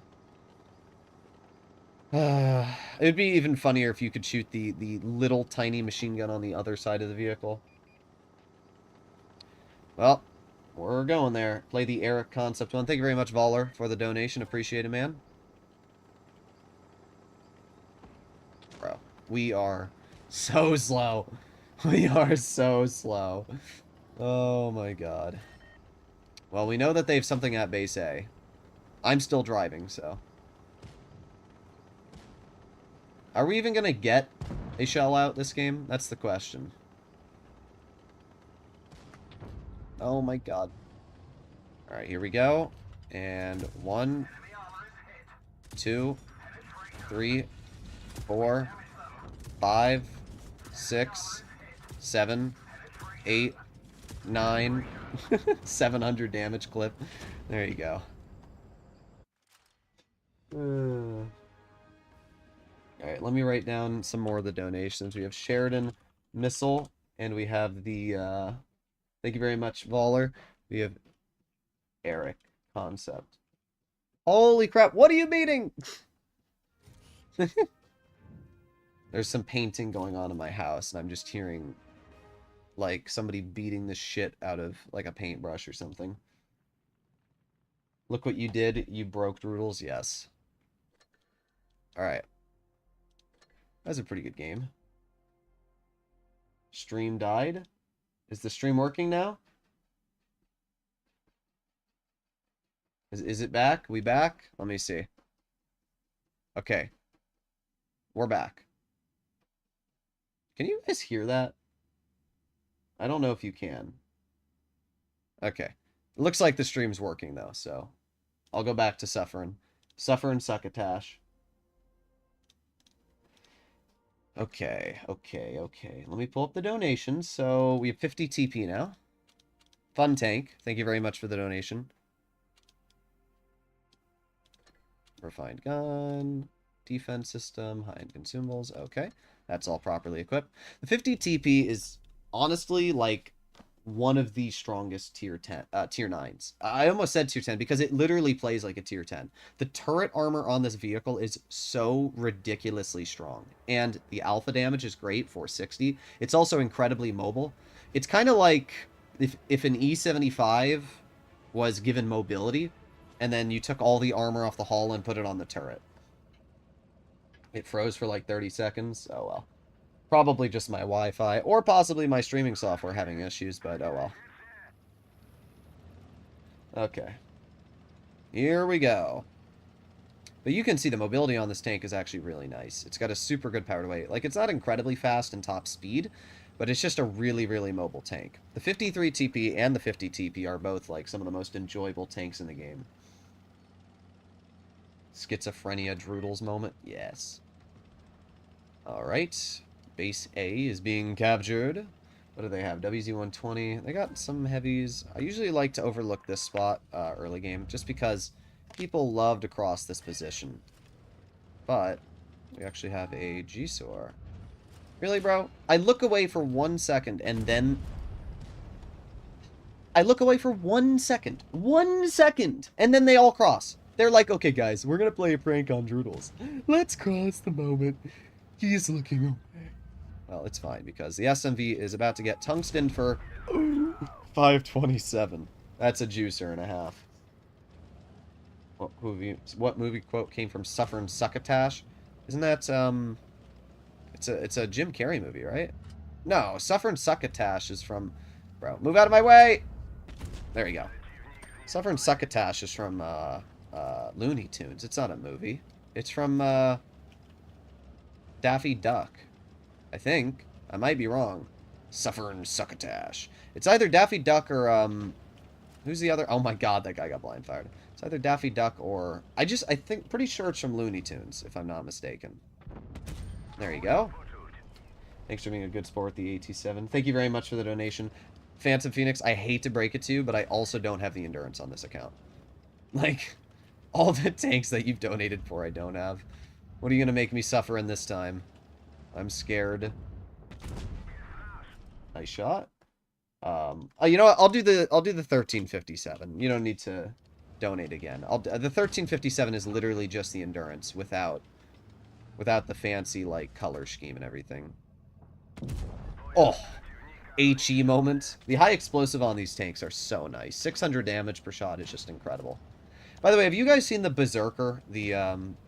It would be even funnier if you could shoot the little tiny machine gun on the other side of the vehicle. Well, we're going there. Play the Eric Concept 1. Thank you very much, Voller, for the donation. Appreciate it, man. Bro, we are so slow. We are so slow. Oh my god. Well, we know that they have something at base A. I'm still driving, so. Are we even gonna get a shell out this game? That's the question. Oh my god. Alright, here we go. And 1, 2, 3, 4, 5, 6, 7, 8, 9, 700 damage clip. There you go. Alright, let me write down some more of the donations. We have Sheridan Missile, and we have the, thank you very much, Voller. We have Eric Concept. Holy crap, what are you beating? There's some painting going on in my house, and I'm just hearing, like, somebody beating the shit out of, like, a paintbrush or something. Look what you did. You broke Droodles. Yes. Alright. That's a pretty good game. Stream died. Is the stream working now? Is it back? We back? Let me see. Okay. We're back. Can you guys hear that? I don't know if you can. Okay. It looks like the stream's working, though, so I'll go back to Suffering. Suffering Succotash. Okay. Let me pull up the donations. So we have 50 TP now. Fun Tank. Thank you very much for the donation. Refined gun. Defense system. High-end consumables. Okay. That's all properly equipped. The 50 TP is honestly like one of the strongest tier 9s. I almost said tier 10 because it literally plays like a tier 10. The turret armor on this vehicle is so ridiculously strong. And the alpha damage is great, 460. It's also incredibly mobile. It's kind of like if an E75 was given mobility, and then you took all the armor off the hull and put it on the turret. It froze for like 30 seconds. Oh well. Probably just my Wi-Fi, or possibly my streaming software having issues, but oh well. Okay. Here we go. But you can see the mobility on this tank is actually really nice. It's got a super good power to weight. Like, it's not incredibly fast and top speed, but it's just a really, really mobile tank. The 53 TP and the 50 TP are both, like, some of the most enjoyable tanks in the game. Schizophrenia Droodles moment? Yes. Alright. Base A is being captured. What do they have? WZ-120. They got some heavies. I usually like to overlook this spot early game, just because people love to cross this position. But we actually have a G-Sor. Really, bro? I look away for 1 second, and then... I look away for 1 second. 1 second! And then they all cross. They're like, okay, guys, we're gonna play a prank on Droodles. Let's cross the moment. He's looking away. Well, it's fine, because the SMV is about to get tungsten for 527. That's a juicer and a half. What movie quote came from Suffering Succotash? Isn't that, it's a Jim Carrey movie, right? No, Suffering Succotash is from... Bro, move out of my way! There you go. Suffering Succotash is from, Looney Tunes. It's not a movie. It's from, Daffy Duck. I think. I might be wrong. Suffering Succotash. It's either Daffy Duck or, who's the other? Oh my god, that guy got blind fired. It's either Daffy Duck or... I think, pretty sure it's from Looney Tunes, if I'm not mistaken. There you go. Thanks for being a good sport with the AT7. Thank you very much for the donation. Phantom Phoenix, I hate to break it to you, but I also don't have the endurance on this account. Like, all the tanks that you've donated for, I don't have. What are you going to make me suffer in this time? I'm scared. Nice shot. Oh, you know what? I'll do the 1357. You don't need to donate again. The 1357 is literally just the endurance without the fancy like color scheme and everything. Oh, HE moment. The high explosive on these tanks are so nice. 600 damage per shot is just incredible. By the way, have you guys seen the Berserker, the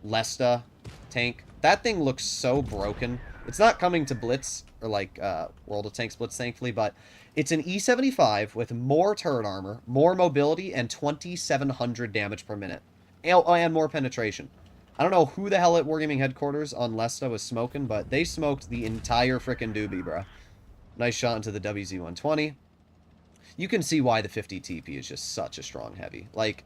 Lesta tank? That thing looks so broken. It's not coming to Blitz, or like World of Tanks Blitz, thankfully, but it's an E75 with more turret armor, more mobility, and 2,700 damage per minute. And more penetration. I don't know who the hell at Wargaming Headquarters on Lesta was smoking, but they smoked the entire frickin' doobie, bruh. Nice shot into the WZ-120. You can see why the 50 TP is just such a strong heavy. Like,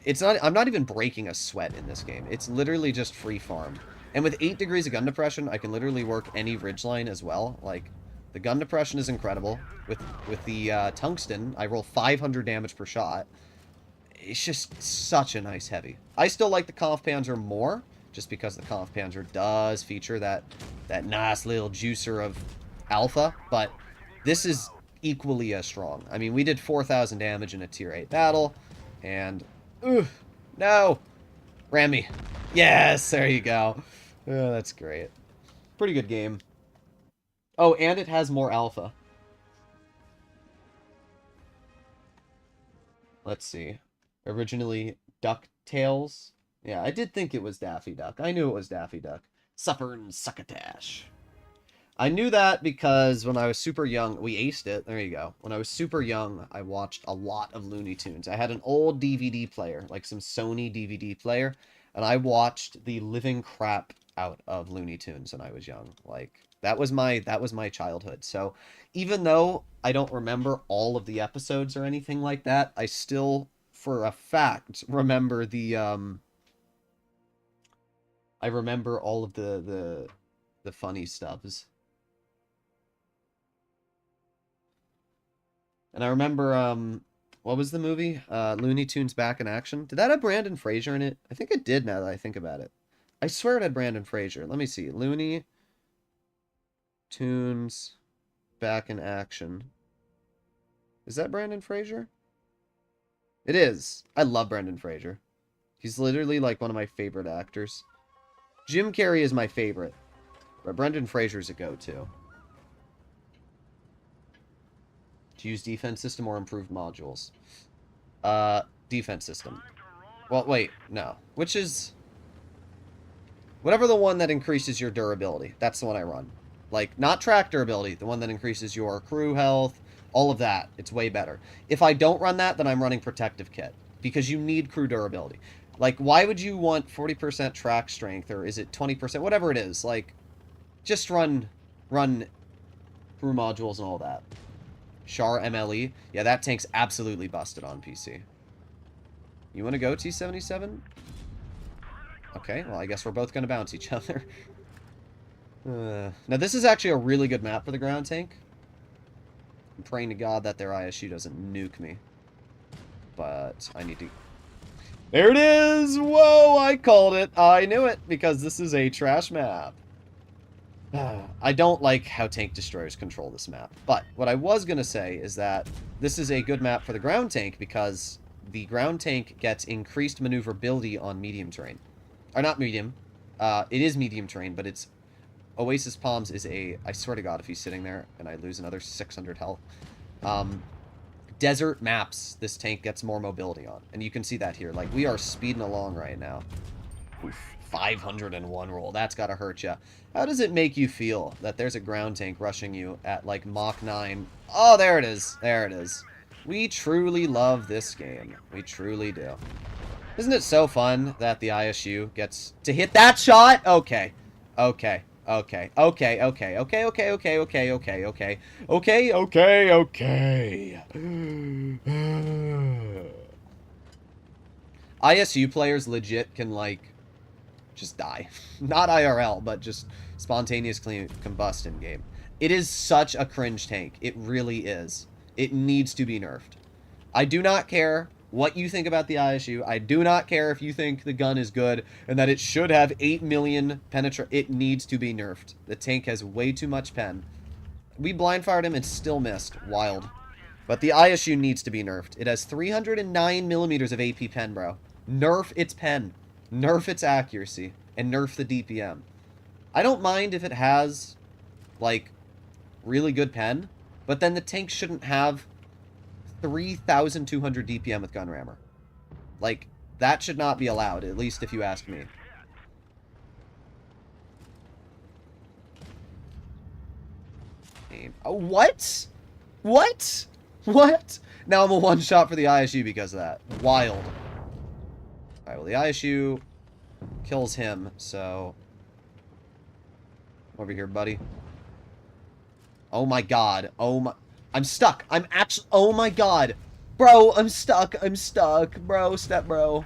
it's not... I'm not even breaking a sweat in this game. It's literally just free farm. And with 8 degrees of gun depression, I can literally work any ridgeline as well. Like, the gun depression is incredible. With the tungsten, I roll 500 damage per shot. It's just such a nice heavy. I still like the Conf Panzer more, just because the Conf Panzer does feature that nice little juicer of alpha, but this is equally as strong. I mean, we did 4,000 damage in a tier 8 battle, and... no! Ram me. Yes, there you go. Oh, that's great. Pretty good game. Oh, and it has more alpha. Let's see. Originally DuckTales. Yeah, I did think it was Daffy Duck. I knew it was Daffy Duck. Suffer and Succotash. I knew that because when I was super young, we aced it. There you go. When I was super young, I watched a lot of Looney Tunes. I had an old DVD player, like some Sony DVD player, and I watched the living crap out of Looney Tunes when I was young. Like that was my childhood. So even though I don't remember all of the episodes or anything like that, I still for a fact remember I remember all of the funny stubs. And I remember, what was the movie? Looney Tunes Back in Action. Did that have Brandon Fraser in it? I think it did now that I think about it. I swear it had Brandon Fraser. Let me see. Looney Tunes Back in Action. Is that Brandon Fraser? It is. I love Brandon Fraser. He's literally like one of my favorite actors. Jim Carrey is my favorite, but Brendan Fraser's a go-to. To use defense system or improved modules. Defense system. Well, wait, no. Which is... whatever the one that increases your durability. That's the one I run. Like, not track durability. The one that increases your crew health. All of that. It's way better. If I don't run that, then I'm running protective kit. Because you need crew durability. Like, why would you want 40% track strength? Or is it 20%? Whatever it is. Like, just run crew modules and all that. Char MLE. Yeah, that tank's absolutely busted on PC. You want to go T-77? Okay, well, I guess we're both going to bounce each other. Now, this is actually a really good map for the ground tank. I'm praying to God that their ISU doesn't nuke me. But I need to... there it is! Whoa, I called it. I knew it, because this is a trash map. I don't like how tank destroyers control this map. But what I was going to say is that this is a good map for the ground tank because the ground tank gets increased maneuverability on medium terrain. Or not medium. It is medium terrain, but it's... Oasis Palms is a... I swear to God, if he's sitting there and I lose another 600 health. Desert maps, this tank gets more mobility on. And you can see that here. Like, we are speeding along right now. Oof, 501 roll. That's gotta hurt you. How does it make you feel that there's a ground tank rushing you at, like, Mach 9? Oh, there it is. There it is. We truly love this game. We truly do. Isn't it so fun that the ISU gets to hit that shot? Okay. Okay. Okay. Okay. Okay. Okay. Okay. Okay. Okay. Okay. Okay. Okay. Okay. Okay. ISU players legit can, like, just die. Not IRL, but just spontaneously combust in game. It is such a cringe tank. It really is. It needs to be nerfed. I do not care what you think about the ISU. I do not care if you think the gun is good and that it should have 8 million penetrate. It needs to be nerfed. The tank has way too much pen. We blind fired him and still missed. Wild. But the ISU needs to be nerfed. It has 309 millimeters of AP pen, bro. Nerf its pen. Nerf its accuracy. And nerf the DPM. I don't mind if it has, like, really good pen. But then the tank shouldn't have 3,200 DPM with gun rammer. Like, that should not be allowed, at least if you ask me. Oh, what? What? What? Now I'm a one-shot for the ISU because of that. Wild. Alright, well, the ISU kills him, so... over here, buddy. Oh my god. Oh my... I'm stuck. I'm actually... oh my god. Bro, I'm stuck. I'm stuck. Bro, step bro.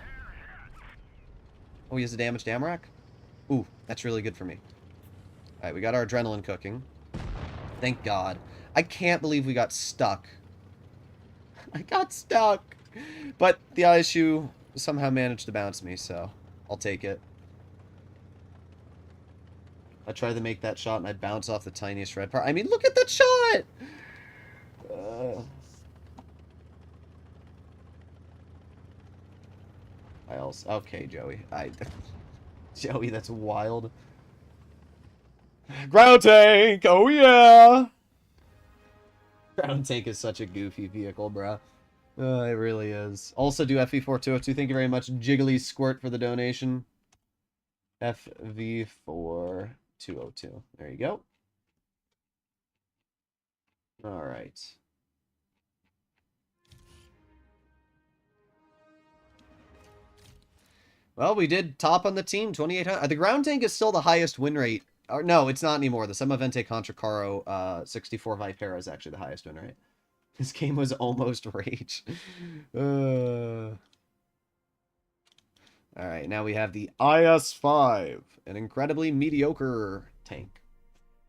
Oh, he has a damaged Amarak? Ooh, that's really good for me. Alright, we got our adrenaline cooking. Thank God. I can't believe we got stuck. I got stuck. But the ISU somehow managed to bounce me, so I'll take it. I tried to make that shot and I'd bounce off the tiniest red part. I mean, look at that shot! I also... okay, Joey. Joey, that's wild. Ground tank! Oh yeah! Ground tank is such a goofy vehicle, bruh. It really is. Also do FV4202. Thank you very much, Jiggly Squirt, for the donation. FV4202. There you go. Alright. Well, we did top on the team, 2,800. The ground tank is still the highest win rate. Or, no, it's not anymore. The Semavente Contra 64 Vipera is actually the highest win rate. This game was almost rage. Alright, now we have the IS-5, an incredibly mediocre tank.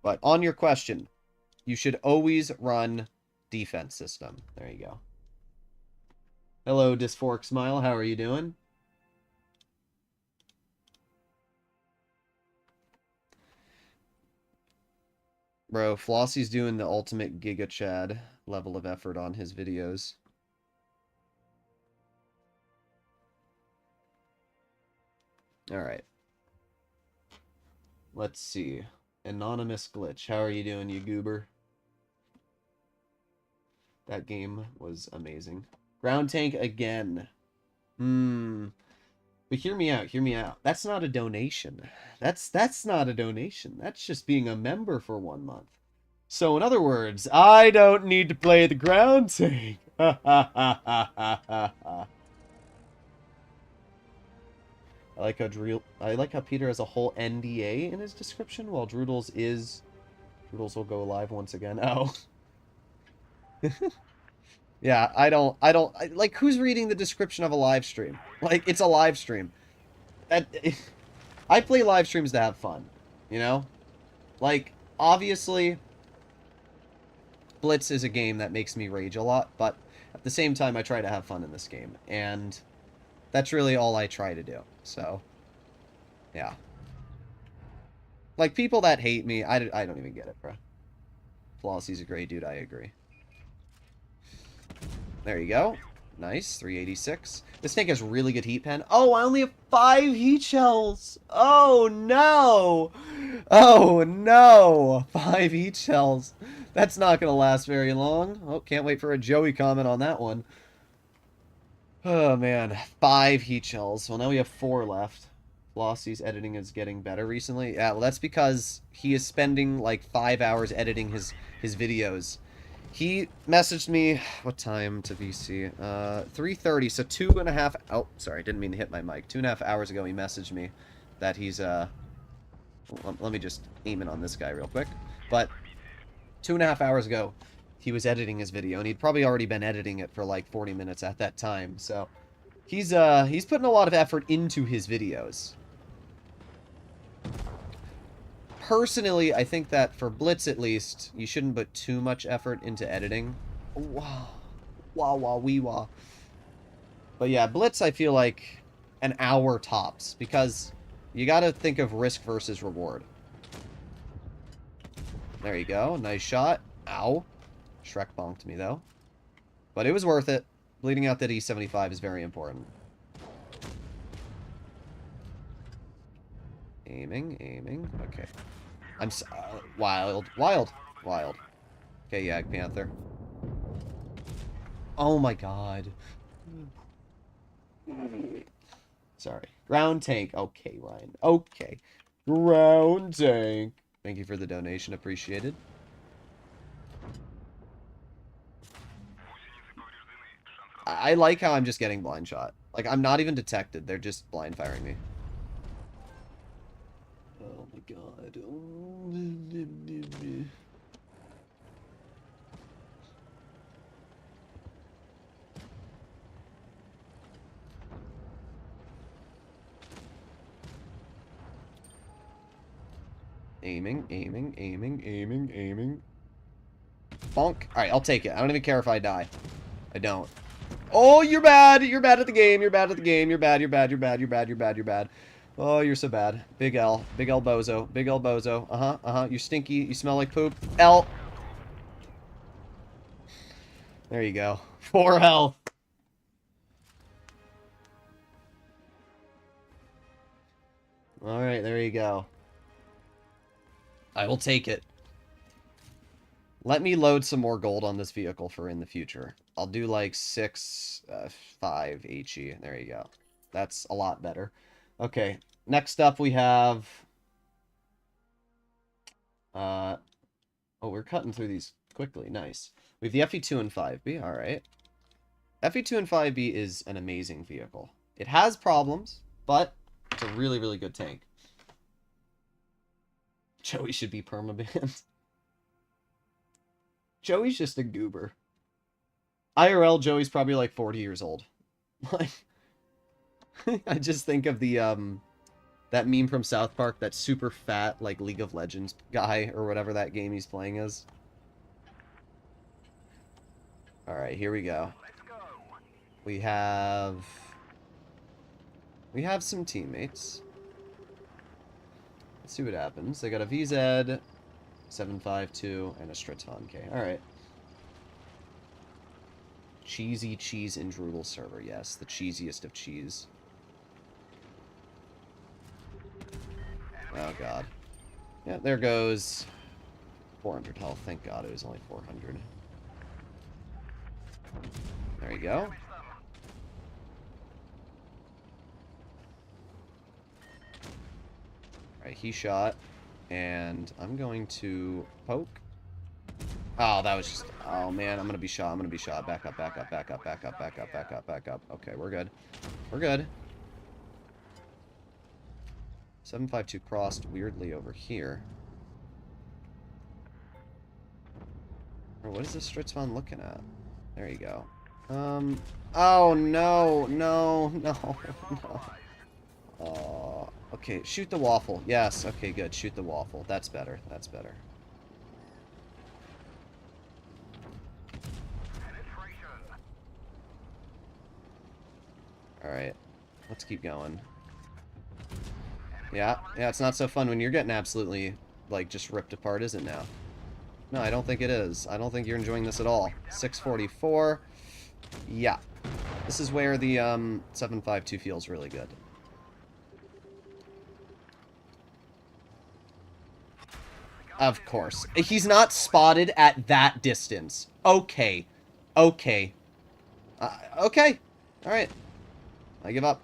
But on your question, you should always run defense system. There you go. Hello, Dysphoric Smile. How are you doing? Bro, Flossie's doing the ultimate Giga Chad level of effort on his videos. Alright. Let's see. Anonymous Glitch. How are you doing, you goober? That game was amazing. Ground tank again. But hear me out, hear me out. That's not a donation. That's not a donation. That's just being a member for 1 month. So in other words, I don't need to play the ground tank. I like how Peter has a whole NDA in his description, while Droodles will go live once again. Oh. Yeah, like, who's reading the description of a live stream? Like, it's a live stream. I play live streams to have fun, you know? Like, obviously, Blitz is a game that makes me rage a lot, but at the same time, I try to have fun in this game, and that's really all I try to do, so, yeah. Like, people that hate me, I don't even get it, bro. Flossie's a great dude, I agree. There you go. Nice, 386. This tank has really good heat pen. Oh, I only have 5 heat shells. Oh, no. Oh, no. 5 heat shells. That's not going to last very long. Oh, can't wait for a Joey comment on that one. Oh, man. 5 heat shells. Well, now we have 4 left. Flossie's editing is getting better recently. Yeah, well, that's because he is spending, like, 5 hours editing his videos. He messaged me, what time to VC? 3:30, so 2.5, oh, sorry, didn't mean to hit my mic. 2.5 hours ago, he messaged me that he's, let me just aim in on this guy real quick. But 2.5 hours ago, he was editing his video, and he'd probably already been editing it for like 40 minutes at that time, so he's putting a lot of effort into his videos. Personally, I think that for Blitz at least, you shouldn't put too much effort into editing. Wow. Wah wah wee wah. But yeah, Blitz I feel like an hour tops, because you gotta think of risk versus reward. There you go. Nice shot. Ow. Shrek bonked me though. But it was worth it. Bleeding out that E75 is very important. Aiming, aiming. Okay. I'm wild. Okay, Yag Panther. Oh my god. Sorry. Ground tank. Okay, Ryan. Okay. Ground tank. Thank you for the donation. Appreciated. I like how I'm just getting blind shot. Like, I'm not even detected. They're just blind firing me. Oh my god. Aiming, aiming, aiming, aiming, aiming. Bonk. Alright, I'll take it. I don't even care if I die. I don't. Oh, you're bad. You're bad at the game. You're bad at the game. You're bad. You're bad. You're bad. You're bad. You're bad. You're bad. Oh, you're so bad. Big L. Big L bozo. Big L bozo. Uh-huh. Uh-huh. You're stinky. You smell like poop. L. There you go. 4 health. Alright, there you go. I will take it. Let me load some more gold on this vehicle for in the future. I'll do like 5 HE. There you go. That's a lot better. Okay, next up we have... oh, we're cutting through these quickly. Nice. We have the FE2 and 5B. Alright. FE2 and 5B is an amazing vehicle. It has problems, but it's a really, really good tank. Joey should be permabanned. Joey's just a goober. IRL, Joey's probably like 40 years old. Like, I just think of the, that meme from South Park, that super fat, like, League of Legends guy, or whatever that game he's playing is. Alright, here we go. We have some teammates. Let's see what happens. They got a VZ, 752, and a Straton K. Alright. Cheesy cheese in Droodles server. Yes, the cheesiest of cheese. Oh, God. Yeah, there goes 400 health. Thank God it was only 400. There you go. Alright, he shot. And I'm going to poke. Oh, that was just... Oh, man, I'm going to be shot. I'm going to be shot. Back up, back up, back up, back up, back up, back up, back up. Okay, we're good. We're good. 752 crossed weirdly over here. Oh, what is this Stritzman looking at? There you go. Oh, no, no, no, no. Oh, okay, shoot the waffle. Yes, okay, good. Shoot the waffle. That's better. That's better. Alright, let's keep going. Yeah, it's not so fun when you're getting absolutely, like, just ripped apart, is it now? No, I don't think it is. I don't think you're enjoying this at all. 644. Yeah. This is where the 752 feels really good. Of course. He's not spotted at that distance. Okay. Okay. Okay. Alright. I give up.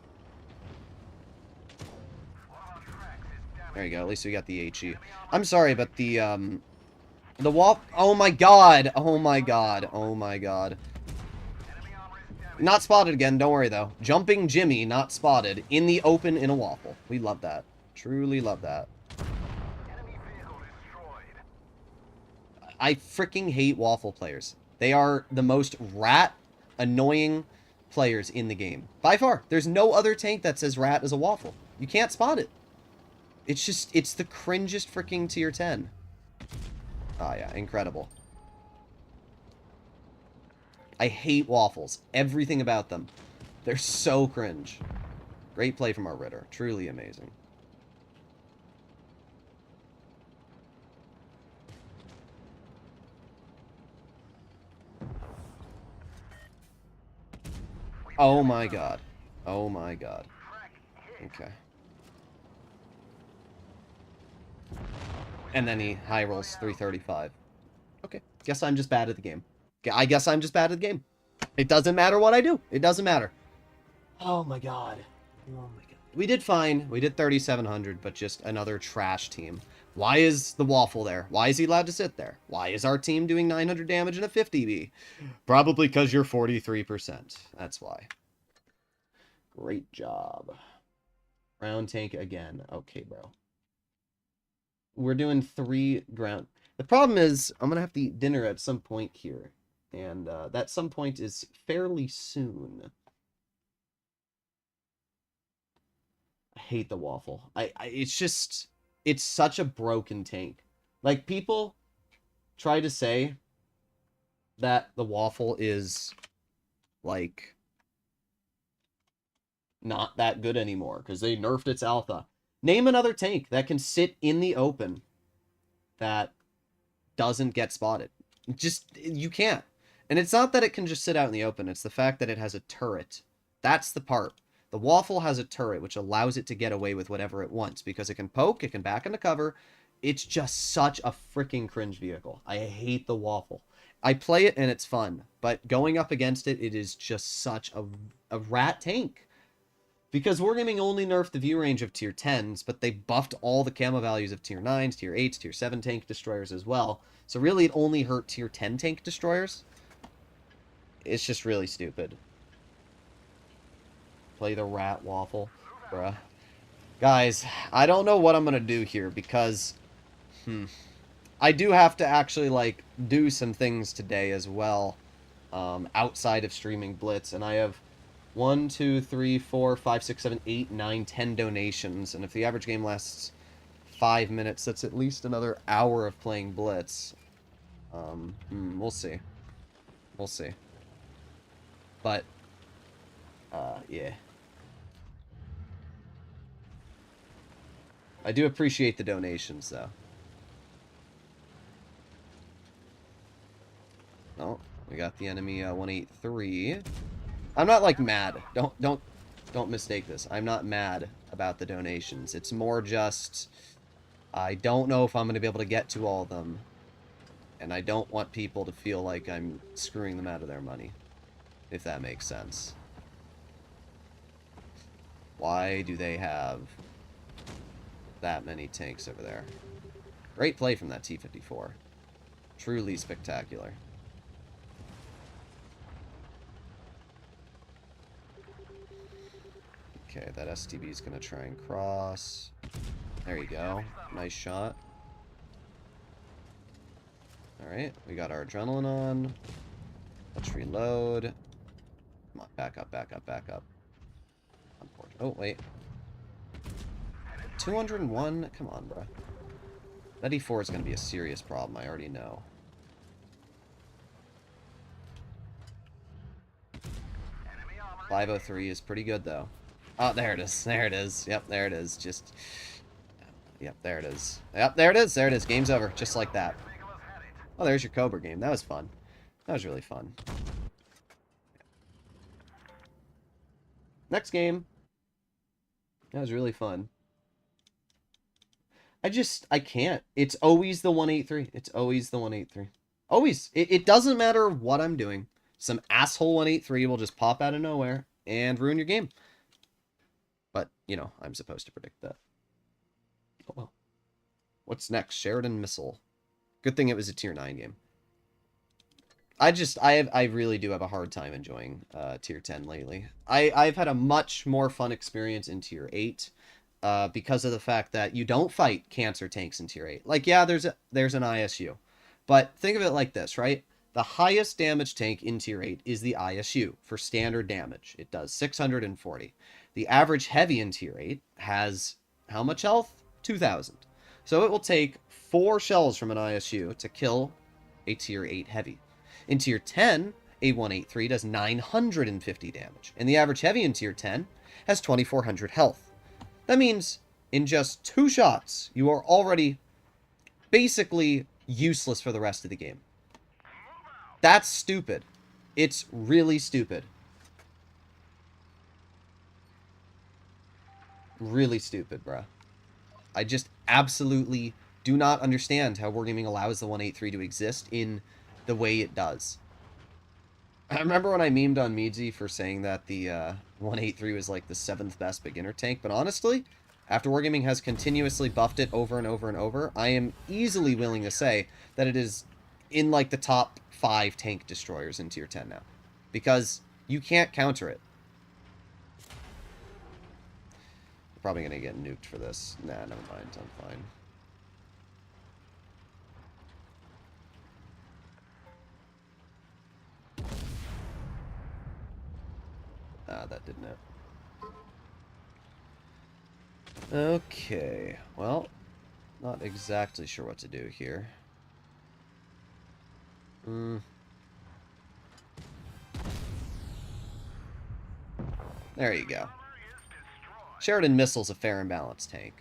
There you go. At least we got the HE. I'm sorry, but the wall... Oh my god! Oh my god. Oh my god. Not spotted again. Don't worry, though. Jumping Jimmy, not spotted. In the open in a waffle. We love that. Truly love that. I freaking hate waffle players. They are the most rat, annoying players in the game. By far. There's no other tank that's as rat as a waffle. You can't spot it. It's just, it's the cringest freaking tier 10. Oh yeah, incredible. I hate waffles. Everything about them. They're so cringe. Great play from our Ritter. Truly amazing. Oh my god. Oh my god. Okay. And then he high rolls 335. Okay. Guess I'm just bad at the game. I guess I'm just bad at the game. It doesn't matter what I do. It doesn't matter. Oh my god. Oh my god. We did fine. We did 3,700, but just another trash team. Why is the waffle there? Why is he allowed to sit there? Why is our team doing 900 damage and a 50B? Probably because you're 43%. That's why. Great job. Round tank again. Okay, bro. We're doing 3 ground. The problem is, I'm going to have to eat dinner at some point here. And that some point is fairly soon. I hate the waffle. It's just... It's such a broken tank. Like, people try to say that the waffle is, like, not that good anymore because they nerfed its alpha. Name another tank that can sit in the open that doesn't get spotted. Just, you can't. And it's not that it can just sit out in the open. It's the fact that it has a turret. That's the part. The waffle has a turret, which allows it to get away with whatever it wants, because it can poke, it can back into cover, It's just such a freaking cringe vehicle. I hate the waffle. I play it and it's fun, but going up against it, it is just such a rat tank. Because Wargaming only nerfed the view range of tier 10s, but they buffed all the camo values of tier 9s, tier 8s, tier 7 tank destroyers as well. So really it only hurt tier 10 tank destroyers. It's just really stupid. Play the rat waffle. Bruh. Guys, I don't know what I'm going to do here because... I do have to actually, like, do some things today as well. Outside of streaming Blitz. And I have 1, 2, 3, 4, 5, 6, 7, 8, 9, 10 donations. And if the average game lasts 5 minutes, that's at least another hour of playing Blitz. We'll see. We'll see. But, yeah. I do appreciate the donations, though. Oh, we got the enemy 183. I'm not, like, mad. Don't mistake this. I'm not mad about the donations. It's more just... I don't know if I'm going to be able to get to all of them. And I don't want people to feel like I'm screwing them out of their money. If that makes sense. Why do they have that many tanks over there? Great play from that T-54. Truly spectacular. Okay, that STB is going to try and cross. There you go. Nice shot. Alright, we got our adrenaline on. Let's reload. Come on, back up, back up, back up. Oh, wait. 201? Come on, bro. That E4 is going to be a serious problem, I already know. .503 is pretty good, though. Oh, there it is. There it is. Yep, there it is. Just... Yep, there it is. Yep, there it is. There it is. Game's over. Just like that. Oh, there's your Cobra game. That was fun. That was really fun. Next game. That was really fun. I can't. It's always the 183. It's always the 183. Always. It doesn't matter what I'm doing. Some asshole 183 will just pop out of nowhere and ruin your game. But, you know, I'm supposed to predict that. Oh, well. What's next? Sheridan Missile. Good thing it was a tier 9 game. I really do have a hard time enjoying tier 10 lately. I've had a much more fun experience in tier 8 because of the fact that you don't fight cancer tanks in tier 8. Like, yeah, there's an ISU. But think of it like this, right? The highest damage tank in tier 8 is the ISU for standard damage. It does 640. The average heavy in tier 8 has how much health? 2,000. So it will take 4 shells from an ISU to kill a tier 8 heavy. In tier 10, a 183 does 950 damage, and the average heavy in tier 10 has 2,400 health. That means in just 2 shots, you are already basically useless for the rest of the game. That's stupid. It's really stupid. Really stupid, bruh. I just absolutely do not understand how Wargaming allows the 183 to exist in the way it does. I remember when I memed on Meadsy for saying that the 183 was like the 7th best beginner tank, but honestly, after Wargaming has continuously buffed it over and over and over, I am easily willing to say that it is in like the top 5 tank destroyers in tier 10 now. Because you can't counter it. I'm probably going to get nuked for this. Nah, never mind. I'm fine. That didn't it. Okay. Well, not exactly sure what to do here. There you go. Sheridan Missile's a fair and balanced tank.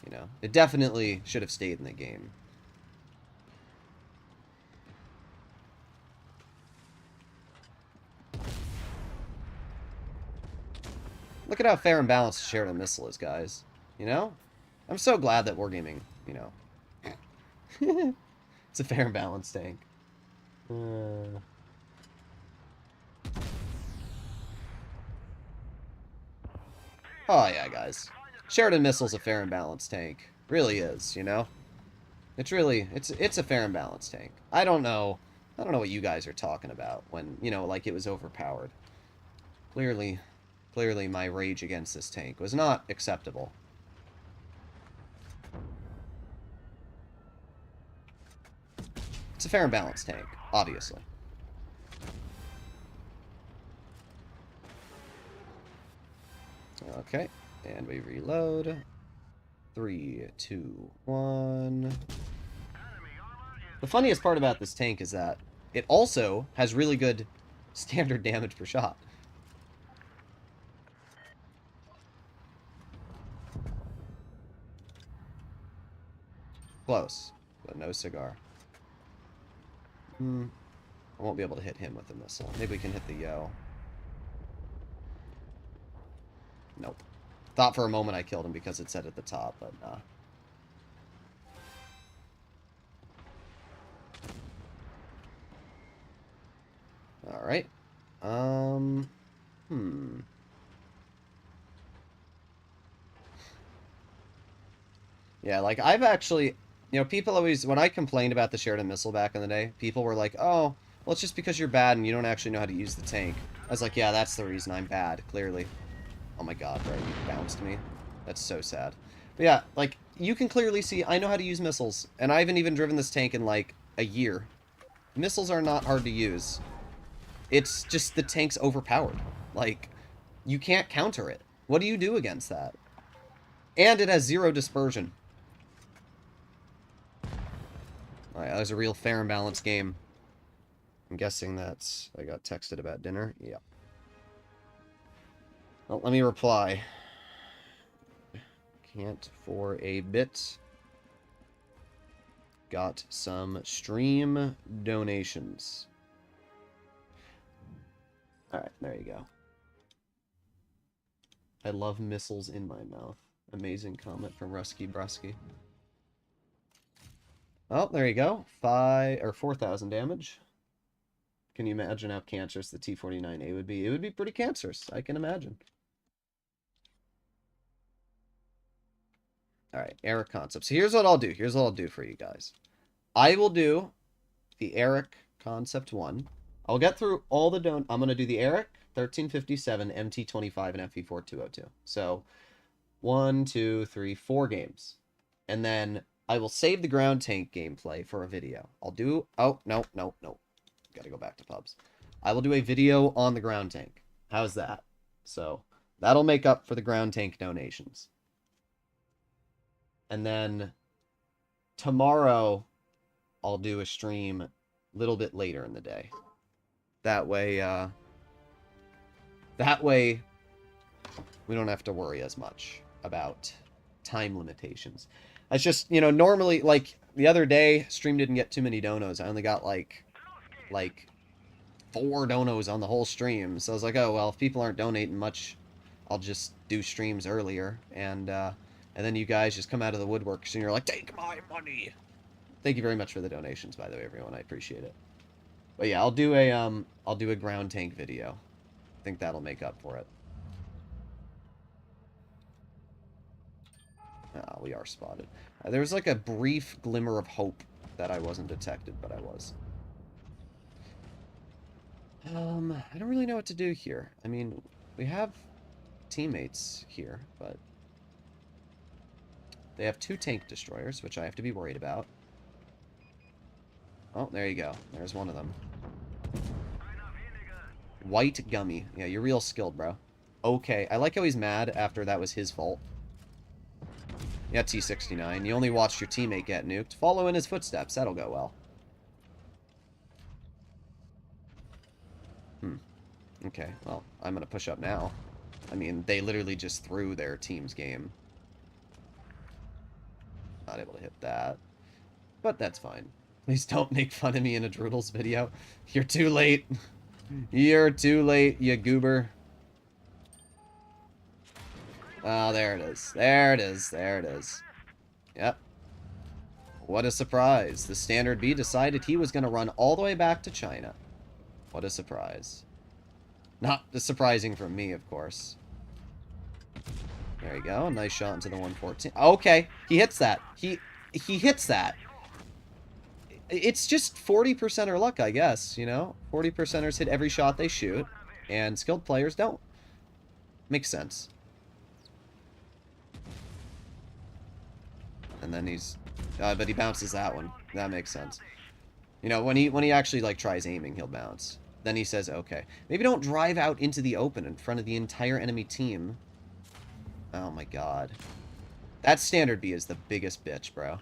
You know, it definitely should have stayed in the game. Look at how fair and balanced Sheridan Missile is, guys. You know? I'm so glad that Wargaming, you know, It's a fair and balanced tank. Oh yeah, guys. Sheridan Missile's a fair and balanced tank. Really is, you know? It's a fair and balanced tank. I don't know what you guys are talking about when, you know, like it was overpowered. Clearly my rage against this tank was not acceptable. It's a fair and balanced tank, obviously. Okay, and we reload. 3, 2, 1. The funniest part about this tank is that it also has really good standard damage per shot. Close, but no cigar. I won't be able to hit him with a missile. Maybe we can hit the Yo. Nope. Thought for a moment I killed him because it said at the top, but nah. Alright. Yeah, like, I've actually... You know, people always... When I complained about the Sheridan Missile back in the day, people were like, oh, well, it's just because you're bad and you don't actually know how to use the tank. I was like, yeah, that's the reason I'm bad, clearly. Oh my god, bro, you bounced me. That's so sad. But yeah, like, you can clearly see I know how to use missiles, and I haven't even driven this tank in, like, a year. Missiles are not hard to use. It's just the tank's overpowered. Like, you can't counter it. What do you do against that? And it has 0 dispersion. Alright, that was a real fair and balanced game. I'm guessing that's... I got texted about dinner. Yep. Well, let me reply. Can't for a bit. Got some stream donations. Alright, there you go. I love missiles in my mouth. Amazing comment from Rusky Brusky. Oh, there you go. 4,000 damage. Can you imagine how cancerous the T-49A would be? It would be pretty cancerous, I can imagine. Alright, Eric concept. So here's what I'll do. Here's what I'll do for you guys. I will do the Eric concept 1. I'll get through all the I'm going to do the Eric, 1357, MT25, and FE4 202. So, 1, 2, 3, 4 games. And then I will save the ground tank gameplay for a video. I'll do... Oh, no. Gotta go back to pubs. I will do a video on the ground tank. How's that? So, that'll make up for the ground tank donations. And then tomorrow, I'll do a stream a little bit later in the day. That way, we don't have to worry as much about time limitations. It's just, you know, normally, like, the other day, stream didn't get too many donos. I only got, like 4 donos on the whole stream. So I was like, oh, well, if people aren't donating much, I'll just do streams earlier. And then you guys just come out of the woodworks and you're like, take my money. Thank you very much for the donations, by the way, everyone. I appreciate it. But yeah, I'll do a ground tank video. I think that'll make up for it. Ah, we are spotted. There was like a brief glimmer of hope that I wasn't detected, but I was. I don't really know what to do here. I mean, we have teammates here, but they have 2 tank destroyers, which I have to be worried about. Oh, there you go. There's one of them. White Gummy. Yeah, you're real skilled, bro. Okay. I like how he's mad after that was his fault. Yeah, T69. You only watched your teammate get nuked. Follow in his footsteps. That'll go well. Okay, well, I'm gonna push up now. I mean, they literally just threw their team's game. Not able to hit that. But that's fine. Please don't make fun of me in a Droodles video. You're too late. You're too late, you goober. Oh, there it is. There it is. There it is. Yep. What a surprise. The Standard B decided he was going to run all the way back to China. What a surprise. Not surprising for me, of course. There you go. Nice shot into the 114. Okay, he hits that. He hits that. It's just 40% or luck, I guess, you know? 40%ers hit every shot they shoot, and skilled players don't. Makes sense. And then he's... but he bounces that one. That makes sense. You know, when he actually, like, tries aiming, he'll bounce. Then he says, okay. Maybe don't drive out into the open in front of the entire enemy team. Oh, my God. That Standard B is the biggest bitch, bro.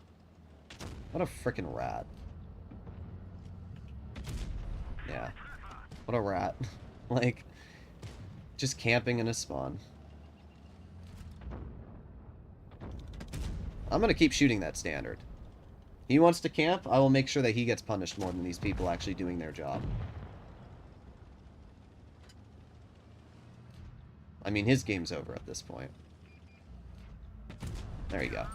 What a freaking rat. Yeah. What a rat. Like, just camping in a spawn. I'm gonna keep shooting that Standard. He wants to camp, I will make sure that he gets punished more than these people actually doing their job. I mean, his game's over at this point. There you go.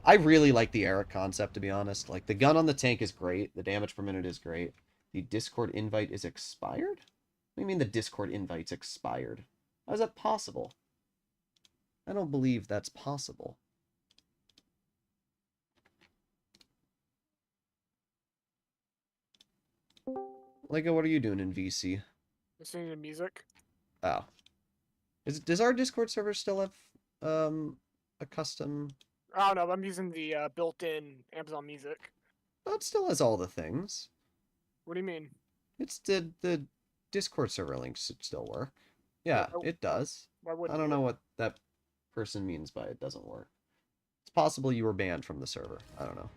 I really like the Eric concept, to be honest. Like, the gun on the tank is great. The damage per minute is great. The Discord invite is expired? What do you mean the Discord invite's expired? How is that possible? I don't believe that's possible. Lego, what are you doing in VC? Listening to music. Oh. Does our Discord server still have a custom... I don't know, I'm using the built-in Amazon Music. Oh, it still has all the things. What do you mean? It's the Discord server links should still work. Yeah, it does. Why wouldn't I don't know what that person means by it doesn't work. It's possible you were banned from the server. I don't know.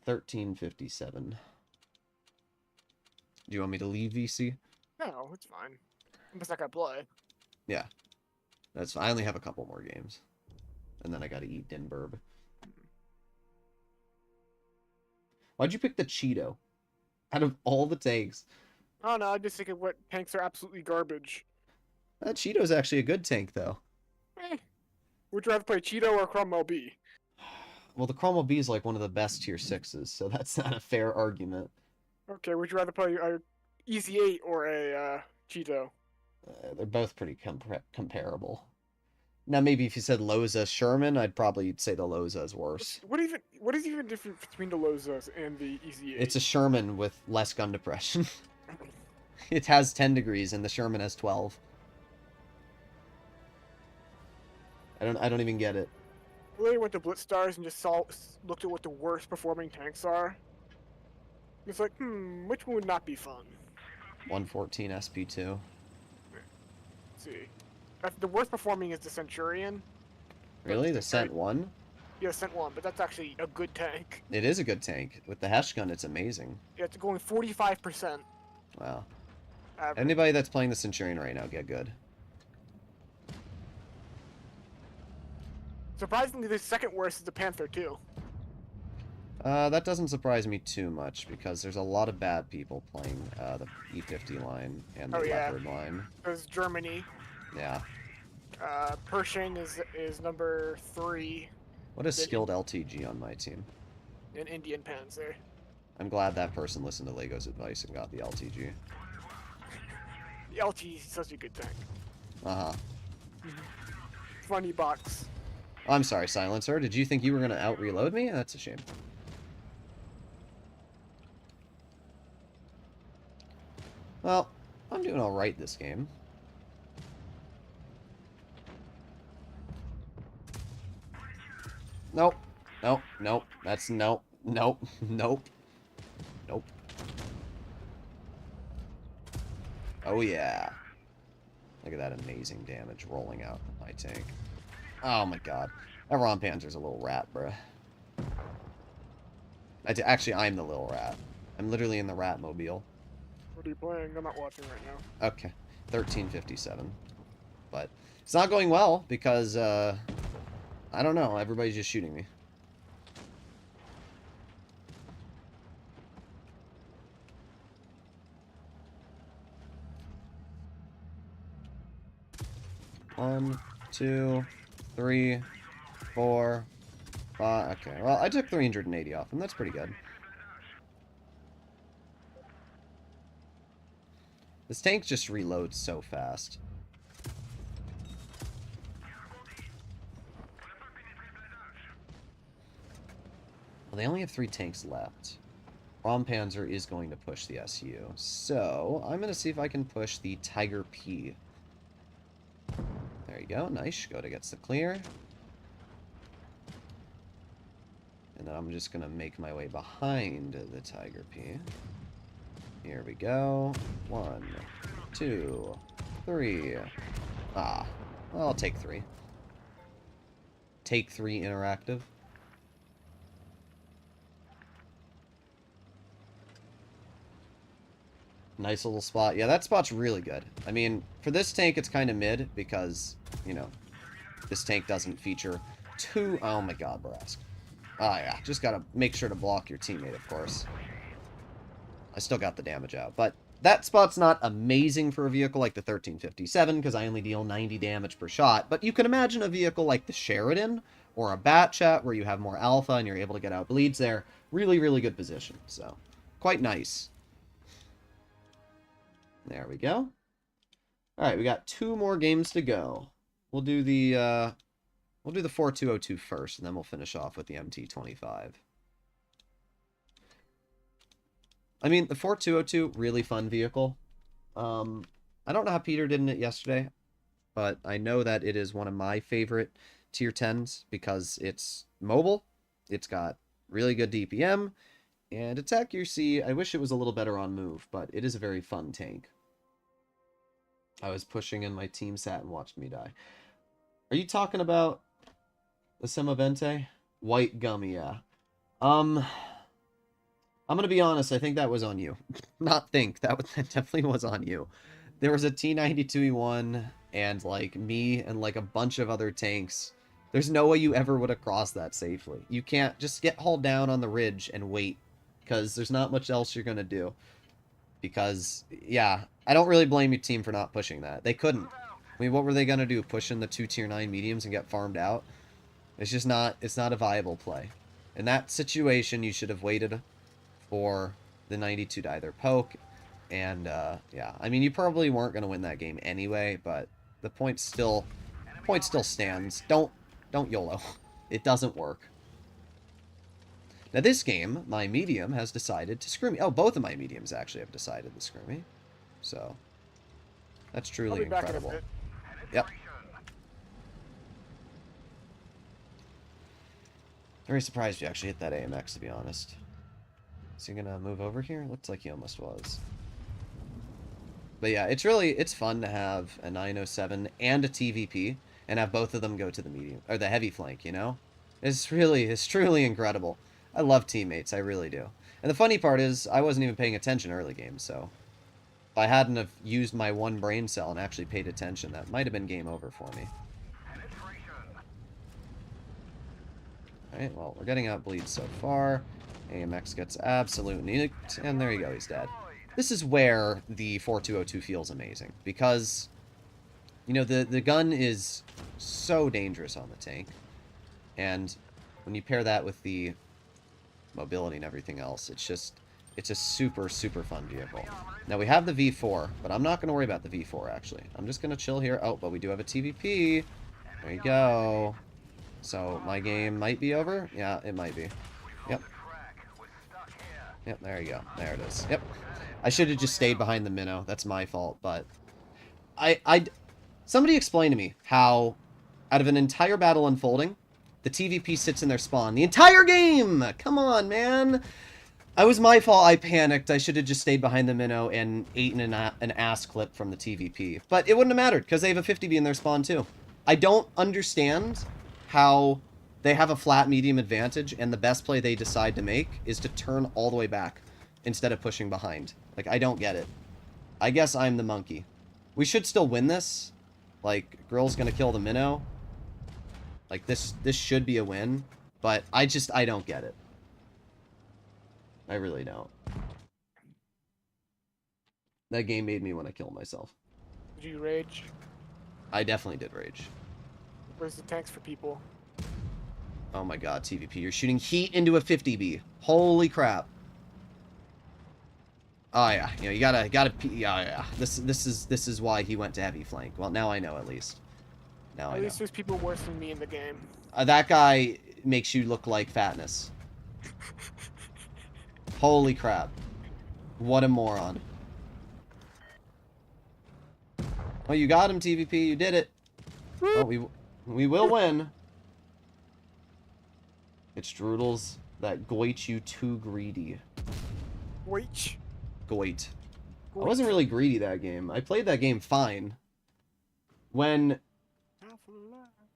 $13.57. Do you want me to leave VC? No, it's fine. I'm just not gonna play. Yeah. I only have a couple more games. And then I gotta eat Dinburb. Why'd you pick the Cheeto? Out of all the tanks. Oh no, I just think of what tanks are absolutely garbage. That Cheeto's actually a good tank, though. Would you rather play Cheeto or Cromwell B? Well, the Cromwell B is like one of the best tier 6s, so that's not a fair argument. Okay, would you rather play a Easy 8 or a Cheeto? They're both pretty comparable. Now, maybe if you said Loza Sherman, I'd probably say the Loza is worse. What is even different between the Lozas and the Easy 8? It's a Sherman with less gun depression. It has 10 degrees, and the Sherman has 12. I don't even get it. Really went to Blitz Stars and just looked at what the worst performing tanks are. It's like, which one would not be fun? 114 SP2. Let's see. The worst performing is the Centurion. Really? The Cent 1? Yeah, Cent 1, but that's actually a good tank. It is a good tank. With the Hesh gun, it's amazing. Yeah, it's going 45%. Wow. Average. Anybody that's playing the Centurion right now, get good. Surprisingly, the second worst is the Panther, too. That doesn't surprise me too much, because there's a lot of bad people playing the E50 line and the Leopard line. There's Germany. Yeah. Pershing is number 3. What a skilled LTG on my team. An Indian Panzer. I'm glad that person listened to Lego's advice and got the LTG. The LTG is such a good tank. Uh-huh. Funny box. I'm sorry, Silencer. Did you think you were going to out-reload me? That's a shame. Well, I'm doing alright this game. Nope. Nope. Nope. That's nope. Nope. Nope. Nope. Oh, yeah. Look at that amazing damage rolling out of my tank. Oh, my God. That Ron Panzer's a little rat, bruh. Actually, I'm the little rat. I'm literally in the rat mobile. What are you playing? I'm not watching right now. Okay. 1357. But it's not going well because, I don't know. Everybody's just shooting me. 1, 2, 3, 4, 5. Okay, well, I took 380 off him. That's pretty good. This tank just reloads so fast. Well, they only have 3 tanks left. Panzer is going to push the SU. So, I'm going to see if I can push the Tiger P. There you go. Nice. Skoda gets the clear. And then I'm just going to make my way behind the Tiger P. Here we go. 1, 2, 3. Ah. Well, I'll take 3. Take 3 interactive. Nice little spot. Yeah, that spot's really good. I mean, for this tank, it's kind of mid because, you know, this tank doesn't feature too... Oh my god, Brask. Oh yeah, just gotta make sure to block your teammate, of course. I still got the damage out, but that spot's not amazing for a vehicle like the 1357 because I only deal 90 damage per shot, but you can imagine a vehicle like the Sheridan or a Batchat where you have more alpha and you're able to get out bleeds there. Really, really good position, so quite nice. There we go. Alright, we got 2 more games to go. We'll do the 4202 first, and then we'll finish off with the MT25. I mean, the 4202, really fun vehicle. I don't know how Peter did in it yesterday, but I know that it is one of my favorite tier 10s because it's mobile, it's got really good DPM, and its accuracy, I wish it was a little better on move, but it is a very fun tank. I was pushing and my team sat and watched me die. Are you talking about the Semovente? White gummy, yeah. I'm gonna be honest, I think that was on you. Not think, that definitely was on you. There was a T92E1 and like me and like a bunch of other tanks. There's no way you ever would have crossed that safely. You can't just get hauled down on the ridge and wait, because there's not much else you're gonna do. Because, yeah, I don't really blame your team for not pushing that. They couldn't. I mean, what were they going to do? Push in the 2 tier 9 mediums and get farmed out? It's just not, it's not a viable play. In that situation, you should have waited for the 92 to either poke. And, yeah, I mean, you probably weren't going to win that game anyway, but the point still stands. Don't YOLO. It doesn't work. Now this game, my medium has decided to screw me. Oh, both of my mediums actually have decided to screw me. So, that's truly incredible. Yep. Very surprised you actually hit that AMX, to be honest. Is he gonna move over here? Looks like he almost was. But yeah, it's fun to have a 907 and a TVP and have both of them go to the medium or the heavy flank, you know? It's truly incredible. I love teammates, I really do. And the funny part is, I wasn't even paying attention early game, so... If I hadn't have used my one brain cell and actually paid attention, that might have been game over for me. Alright, well, we're getting out bleeds so far. AMX gets absolutely nuked, and there you go, he's dead. This is where the 4202 feels amazing, because, you know, the gun is so dangerous on the tank, and when you pair that with the mobility and everything else, it's a super, super fun vehicle. Now, we have the V4, but I'm not going to worry about the V4, actually. I'm just going to chill here. Oh, but we do have a TVP. There you go. So, my game might be over? Yeah, it might be. Yep. Yep, there you go. There it is. Yep. I should have just stayed behind the minnow. That's my fault, but... Somebody explain to me how, out of an entire battle unfolding, the TVP sits in their spawn the entire game! Come on, man! It was my fault. I panicked. I should have just stayed behind the minnow and eaten an ass clip from the TVP. But it wouldn't have mattered, because they have a 50B in their spawn, too. I don't understand how they have a flat medium advantage, and the best play they decide to make is to turn all the way back instead of pushing behind. Like, I don't get it. I guess I'm the monkey. We should still win this. Like, Grille's gonna kill the minnow. Like, this should be a win. But I don't get it. I really don't. That game made me want to kill myself. Did you rage? I definitely did rage. Where's the tanks for people? Oh my god, TVP, you're shooting heat into a 50B. Holy crap. Oh yeah, you know, you gotta, yeah. This is why he went to heavy flank. Well, now I know at least. Now I know. At least there's people worse than me in the game. That guy makes you look like fatness. Holy crap. What a moron. Oh, you got him, TVP. You did it. Oh, we will win. It's Droodles that goit you too greedy. Wait. Goit. I wasn't really greedy that game. I played that game fine. When...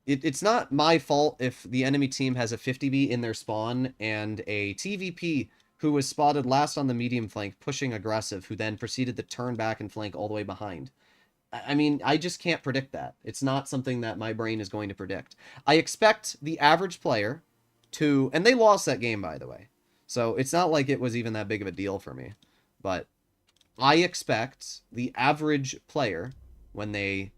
It's not my fault if the enemy team has a 50B in their spawn and a TVP who was spotted last on the medium flank pushing aggressive, who then proceeded to turn back and flank all the way behind. I mean, I just can't predict that. It's not something that my brain is going to predict. I expect the average player to... And they lost that game, by the way. So it's not like it was even that big of a deal for me. But I expect the average player, when they...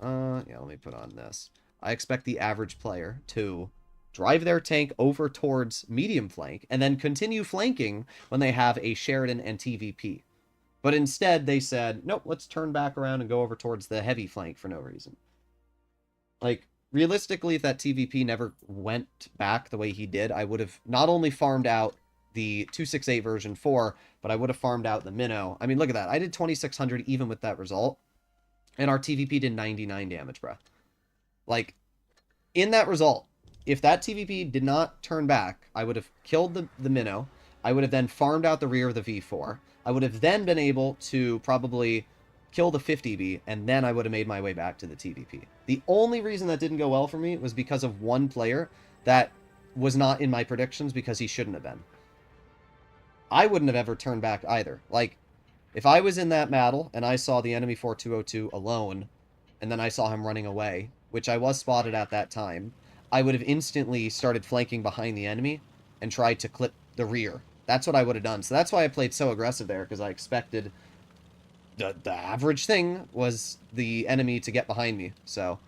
yeah, let me put on this. I expect the average player to drive their tank over towards medium flank and then continue flanking when they have a Sheridan and TVP. But instead, they said, nope, let's turn back around and go over towards the heavy flank for no reason. Like, realistically, if that TVP never went back the way he did, I would have not only farmed out the 268 version 4, but I would have farmed out the minnow. I mean, look at that. I did 2,600 even with that result. And our TVP did 99 damage, bruh. Like, in that result, if that TVP did not turn back, I would have killed the minnow. I would have then farmed out the rear of the V4. I would have then been able to probably kill the 50B, and then I would have made my way back to the TVP. The only reason that didn't go well for me was because of one player that was not in my predictions because he shouldn't have been. I wouldn't have ever turned back either. Like, if I was in that battle and I saw the enemy 4202 alone, and then I saw him running away, which I was spotted at that time, I would have instantly started flanking behind the enemy and tried to clip the rear. That's what I would have done. So that's why I played so aggressive there, because I expected the average thing was the enemy to get behind me. So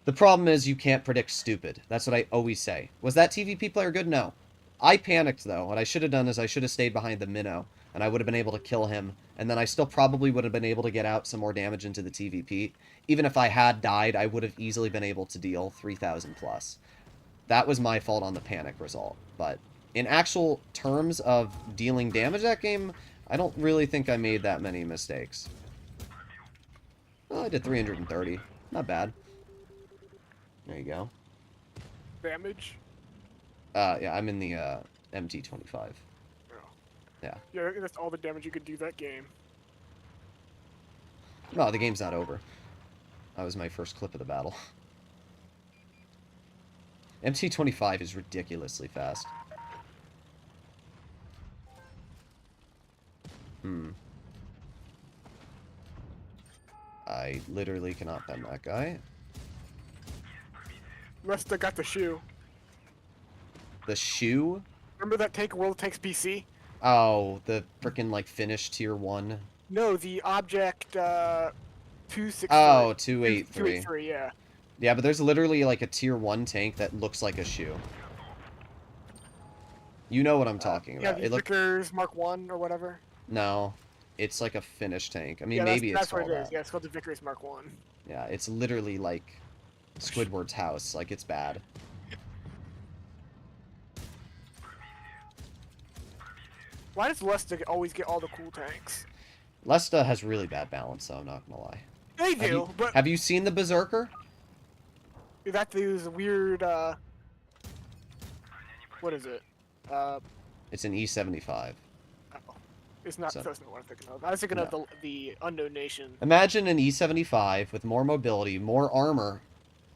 the problem is you can't predict stupid. That's what I always say. Was that TVP player good? No. I panicked, though. What I should have done is I should have stayed behind the minnow, and I would have been able to kill him, and then I still probably would have been able to get out some more damage into the TVP. Even if I had died, I would have easily been able to deal 3,000 plus. That was my fault on the panic result, but in actual terms of dealing damage that game, I don't really think I made that many mistakes. Well, I did 330. Not bad. There you go. Damage? Yeah, I'm in the MT25. Oh. Yeah. Yeah, that's all the damage you could do that game. No, the game's not over. That was my first clip of the battle. MT25 is ridiculously fast. I literally cannot pen that guy. Lesta got the shoe. The shoe? Remember that tank World Tanks PC? Oh, the frickin' like Finnish tier 1. No, the object 263. Oh, 283. 283, yeah. Yeah, but there's literally like a tier 1 tank that looks like a shoe. You know what I'm talking Yeah, about. the Vickers Mark 1 or whatever. No, it's like a Finnish tank. I mean, Yeah, maybe that's it's what called it is. that. Yeah, it's called the Vickers Mark 1. Yeah, it's literally like Squidward's house. Like, it's bad. Why does Lesta always get all the cool tanks? Lesta has really bad balance, though, I'm not gonna lie. They do, but Have you seen the Berserker? that dude's weird, what is it? It's an E75. Oh, it's not, So- that's not what I'm thinking of. I was thinking of the Unknown Nation. Imagine an E75 with more mobility, more armor,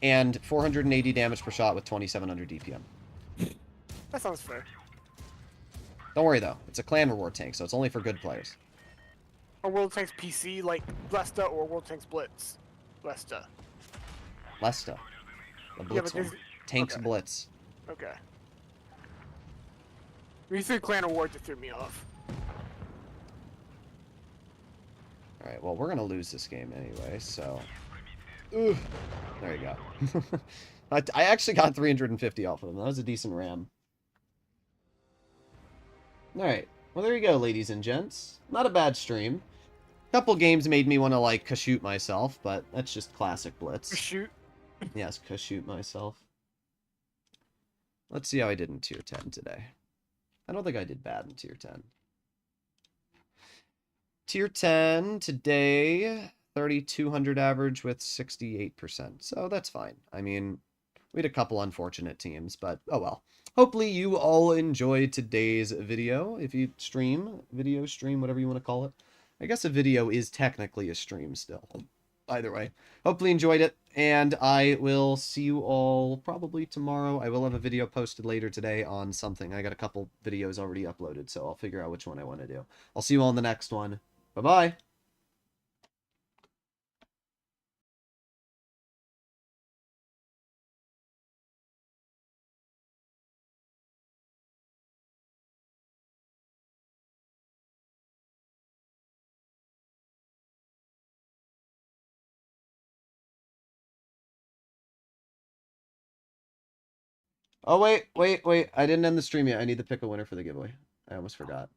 and 480 damage per shot with 2,700 DPM. That sounds fair. Don't worry, though. It's a clan reward tank, so it's only for good players. Or World Tanks PC like Lesta or World Tanks Blitz. Lesta. Lesta. The Blitz one. Tanks okay. Blitz. Okay. When you said clan awards, it threw me off. Alright, well, we're gonna lose this game anyway, so... Ugh. There you go. I actually got 350 off of them. That was a decent ram. Alright. Well, there you go, ladies and gents. Not a bad stream. Couple games made me want to, like, Kashoot myself, but that's just classic Blitz. Shoot. Yes, Kashoot myself. Let's see how I did in Tier 10 today. I don't think I did bad in Tier 10. Tier 10 today, 3,200 average with 68%. So that's fine. I mean, we had a couple unfortunate teams, but oh well. Hopefully you all enjoyed today's video. If you stream, video stream, whatever you want to call it. I guess a video is technically a stream still. Either way. Hopefully you enjoyed it, and I will see you all probably tomorrow. I will have a video posted later today on something. I got a couple videos already uploaded, so I'll figure out which one I want to do. I'll see you all in the next one. Bye-bye. Oh, wait. I didn't end the stream yet. I need to pick a winner for the giveaway. I almost forgot.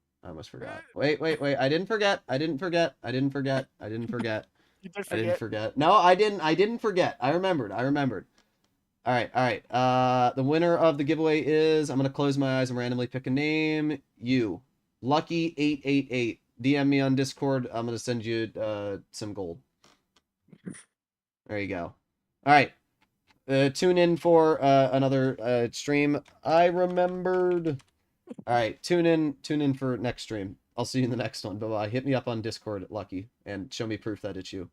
Wait. I didn't forget. I didn't forget. You did forget. No, I didn't forget. I remembered. All right. The winner of the giveaway is, I'm going to close my eyes and randomly pick a name. You. Lucky888. DM me on Discord. I'm going to send you some gold. There you go. All right. Tune in for another stream. I remembered. All right, tune in for next stream. I'll see you in the next one. Bye-bye. Hit me up on Discord, Lucky, and show me proof that it's you.